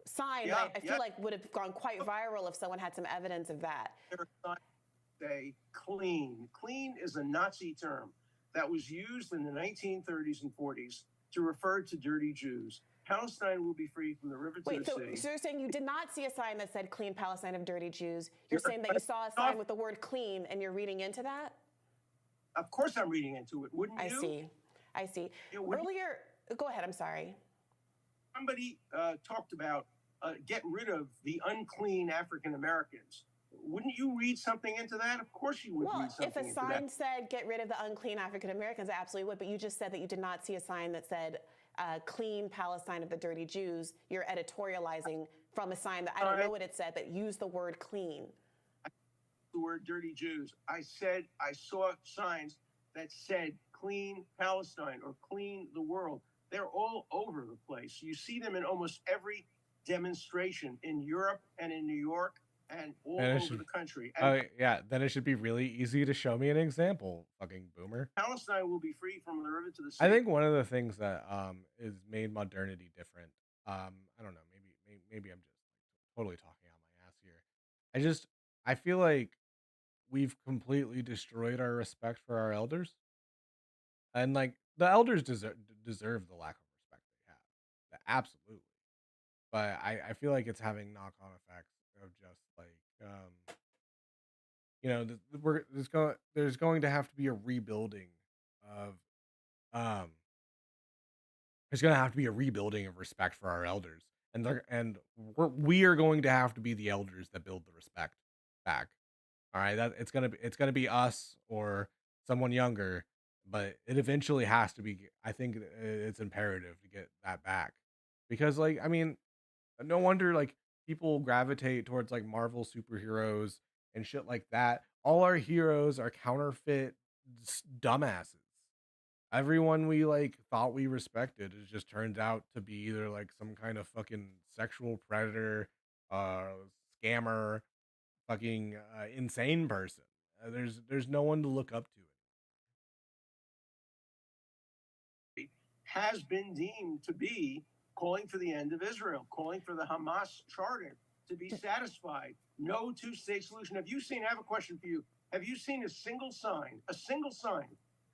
sign that I feel like would have gone quite viral if someone had some evidence of that. Say clean. Clean is a Nazi term that was used in the 1930s and 40s to refer to dirty Jews. Palestine will be free from the river to the sea. So you're saying you did not see a sign that said "Clean Palestine of Dirty Jews." You're saying that you saw a sign with the word "clean" and you're reading into that? Of course I'm reading into it. Wouldn't you? I see. Earlier, go ahead. I'm sorry. Somebody talked about get rid of the unclean African Americans. Wouldn't you read something into that? Of course you would read something into that. Well, if a sign said "Get rid of the unclean African Americans," I absolutely would. But you just said that you did not see a sign that said "Clean Palestine of the Dirty Jews." You're editorializing from a sign that I don't know what it said, but use the word "clean." The word "dirty Jews." I said I saw signs that said "Clean Palestine" or "Clean the World." They're all over the place. You see them in almost every demonstration in Europe and in New York and all over the country. And then it should be really easy to show me an example, fucking boomer. Palestine will be free from the river to the sea. I think one of the things that is made modernity different. I don't know. Maybe I'm just totally talking out my ass here. I feel like we've completely destroyed our respect for our elders, and like the elders deserve the lack of respect they have. Absolutely. But I feel like it's having knock-on effects of just like there's going to have to be a rebuilding of there's going to have to be a rebuilding of respect for our elders, and we are going to have to be the elders that build the respect back. All right, that it's gonna be us or someone younger, but it eventually has to be. I think it's imperative to get that back because, like, I mean, no wonder like people gravitate towards like Marvel superheroes and shit like that. All our heroes are counterfeit dumbasses. Everyone we like thought we respected, it just turns out to be either like some kind of fucking sexual predator, scammer, fucking insane person. There's no one to look up to. Has been deemed to be calling for the end of Israel, calling for the Hamas charter to be satisfied. No two-state solution. I have a question for you. Have you seen a single sign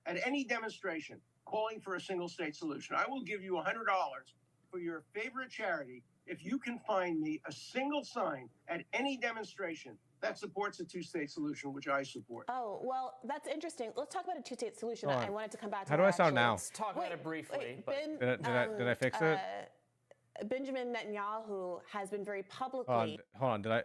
at any demonstration calling for a single-state solution? I will give you $100 for your favorite charity if you can find me a single sign at any demonstration that supports a two-state solution, which I support. Oh, well, that's interesting. Let's talk about a two-state solution. I wanted to come back to How do I sound now? Let's talk about it briefly. Did I fix it? Benjamin Netanyahu has been very publicly. Hold on. Did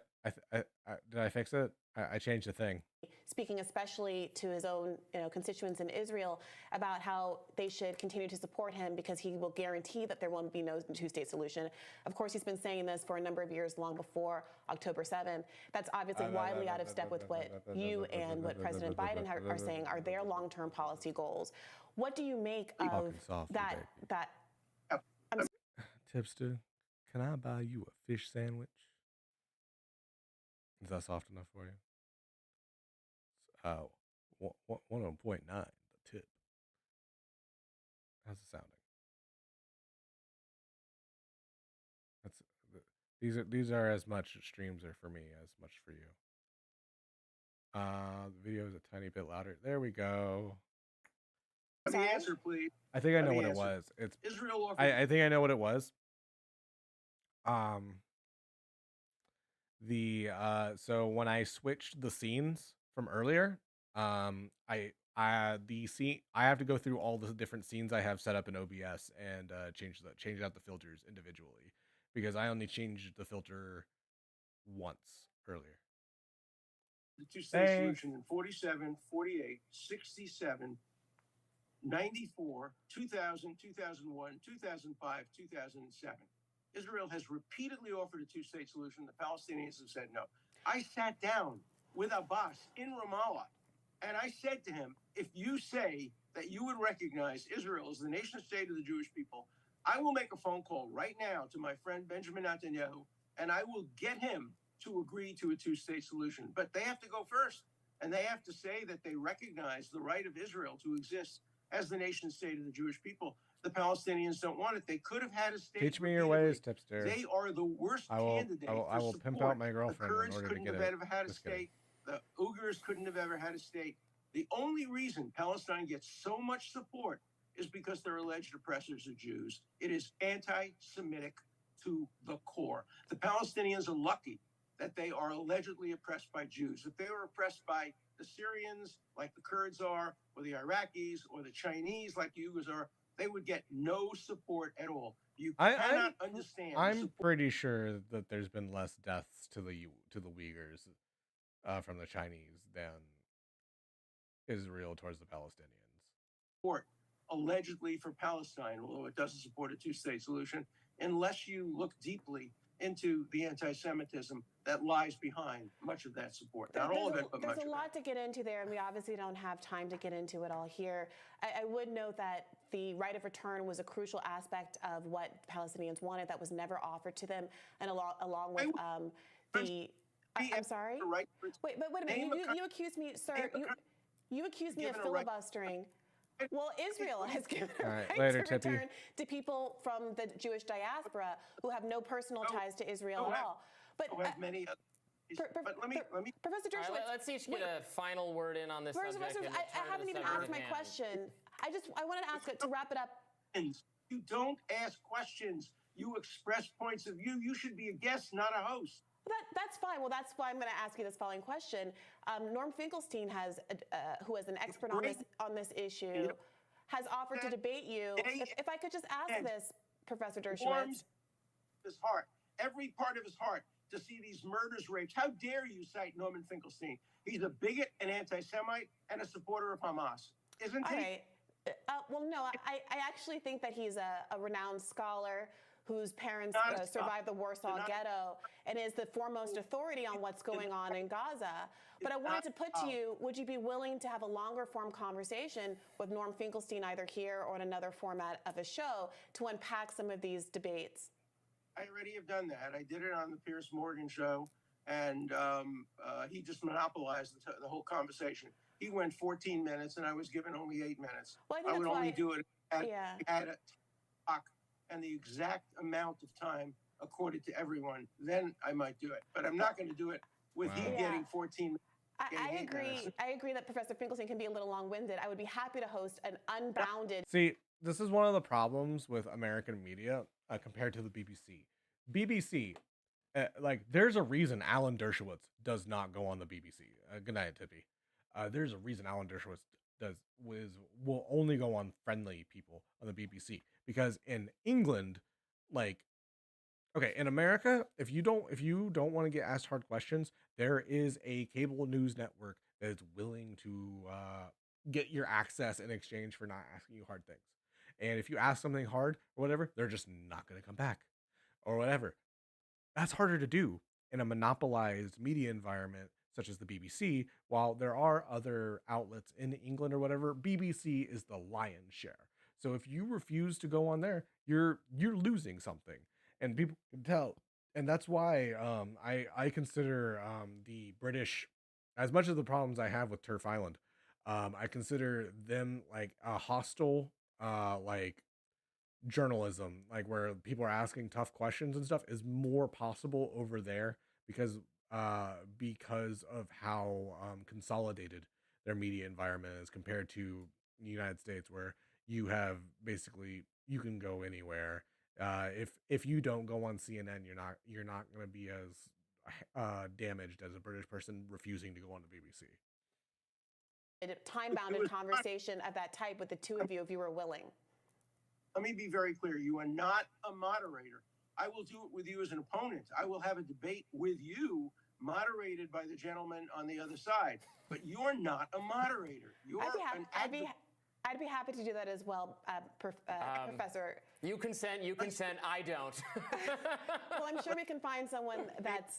I fix it? I changed the thing. Speaking especially to his own constituents in Israel about how they should continue to support him because he will guarantee that there won't be no two-state solution. Of course, he's been saying this for a number of years, long before October 7th. That's obviously widely out of step with what you and what President Biden are saying are their long-term policy goals. What do you make of that? Tipster, can I buy you a fish sandwich? Is that soft enough for you? 1.9 the tip. How's it sounding? These are as much streams are for me as much for you. The video is a tiny bit louder. There we go. Let me answer, please. I think I know what it was. It's Israel. I think I know what it was. So when I switched the scenes from earlier, I have to go through all the different scenes I have set up in OBS and change out the filters individually because I only changed the filter once earlier. The two-state solution in 47, 48, 67, 94, 2000, 2001, 2005, 2007. Israel has repeatedly offered a two-state solution. The Palestinians have said no. I sat down with Abbas in Ramallah, and I said to him, if you say that you would recognize Israel as the nation state of the Jewish people, I will make a phone call right now to my friend Benjamin Netanyahu, and I will get him to agree to a two-state solution. But they have to go first. and they have to say that they recognize the right of Israel to exist as the nation state of the Jewish people. The Palestinians don't want it. They could have had a state. Teach me your ways, tipster. They are the worst candidate. I will pimp out my girlfriend in order to get it. The Kurds couldn't have ever had a state. The Uyghurs couldn't have ever had a state. The only reason Palestine gets so much support is because they're alleged oppressors of Jews. It is anti-Semitic to the core. The Palestinians are lucky that they are allegedly oppressed by Jews. If they were oppressed by the Syrians, like the Kurds are, or the Iraqis, or the Chinese, like the Uyghurs are, they would get no support at all. You cannot understand. I'm pretty sure that there's been less deaths to the Uyghurs from the Chinese than Israel towards the Palestinians. Support allegedly for Palestine, although it doesn't support a two-state solution, unless you look deeply into the anti-Semitism that lies behind much of that support. Not all of it, but much of it. There's a lot to get into there, and we obviously don't have time to get into it all here. I would note that the right of return was a crucial aspect of what Palestinians wanted that was never offered to them, and along with I'm sorry? Wait a minute. You accused me, sir. You accused me of filibustering. Well, Israel has given a right to return to people from the Jewish diaspora who have no personal ties to Israel at all. But many but let me Professor Dershowitz, right, let's each get a final word in on this subject. I haven't even asked my question. I wanted to ask it to wrap it up. You don't ask questions. You express points of view. You should be a guest, not a host. That's fine. Well, that's why I'm going to ask you this following question. Norm Finkelstein who is an expert on this issue, has offered to debate you. If I could just ask this, Professor Dershowitz. His heart, every part of his heart, to see these murders, rapes. How dare you cite Norman Finkelstein? He's a bigot, an anti-Semite, and a supporter of Hamas, isn't he? Okay. Well, no, I actually think that he's a renowned scholar whose parents survived the Warsaw Ghetto and is the foremost authority on what's going on in Gaza. But I wanted to put to you, would you be willing to have a longer form conversation with Norm Finkelstein either here or in another format of a show to unpack some of these debates? I already have done that. I did it on the Piers Morgan show, and he just monopolized the whole conversation. He went 14 minutes, and I was given only 8 minutes. Well, I would only do it at a talk and the exact amount of time accorded to everyone. Then I might do it. But I'm not going to do it with he getting 14 minutes. I agree. I agree that Professor Finkelstein can be a little long-winded. I would be happy to host an unbounded. See, this is one of the problems with American media compared to the BBC. BBC, there's a reason Alan Dershowitz does not go on the BBC. Good night, Tippy. There's a reason Alan Dershowitz will only go on friendly people on the BBC, because in England, in America, if you don't want to get asked hard questions, there is a cable news network that is willing to get your access in exchange for not asking you hard things. And if you ask something hard or whatever, they're just not going to come back or whatever. That's harder to do in a monopolized media environment such as the BBC. While there are other outlets in England or whatever, BBC is the lion's share. So if you refuse to go on there, you're losing something, and people can tell. And that's why I consider the British, as much of the problems I have with Turf Island, I consider them like a hostile journalism, where people are asking tough questions and stuff, is more possible over there because of how consolidated their media environment is compared to the United States, where you have basically, you can go anywhere. If you don't go on CNN, you're not going to be as damaged as a British person refusing to go on the BBC. Time-bounded conversation of that type with the two of you, if you were willing. Let me be very clear. You are not a moderator. I will do it with you as an opponent. I will have a debate with you, moderated by the gentleman on the other side. But you're not a moderator. You're I'd be happy to do that as well, Professor. You consent. I don't. Well, I'm sure we can find someone that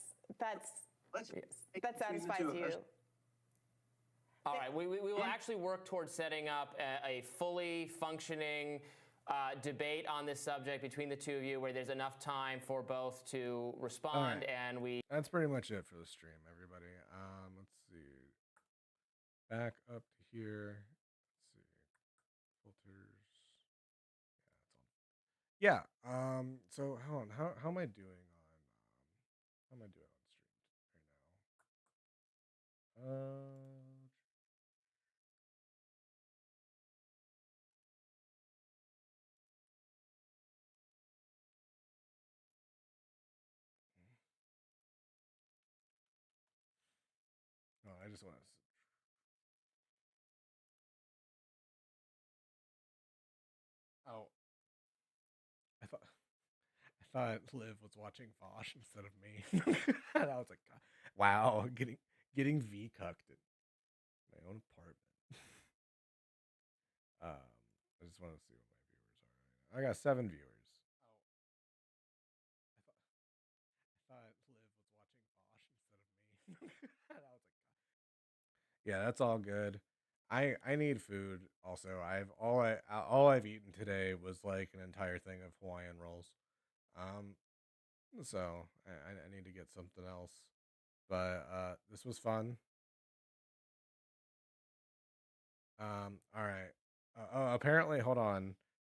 satisfies you. All right, we will actually work towards setting up a fully functioning debate on this subject between the two of you, where there's enough time for both to respond. Right. And that's pretty much it for the stream, everybody. Let's see. back up to here. Let's see. Filters. Yeah, it's on. So hold on. How am I doing on how am I doing on stream right now? Oh, I just want to. Oh, I thought Liv was watching Vosh instead of me, and I was like, "God, wow, getting V cucked in my own apartment." I just want to see what my viewers are right now. I got 7 viewers. Oh, I thought Liv was watching Vosh instead of me, and I was like, "God." Yeah, that's all good. I need food. Also, all I've eaten today was like an entire thing of Hawaiian rolls. Um, so I need to get something else. But this was fun. All right. Oh, apparently, hold on.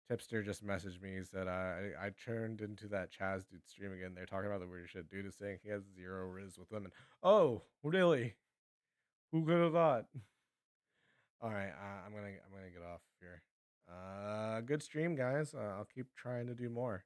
Tipster just messaged me. He said I turned into that Chaz dude stream again. They're talking about the weird shit. Dude is saying he has 0 riz with women. Oh, really? Who could have thought? All right, I'm gonna get off here. Good stream, guys. I'll keep trying to do more.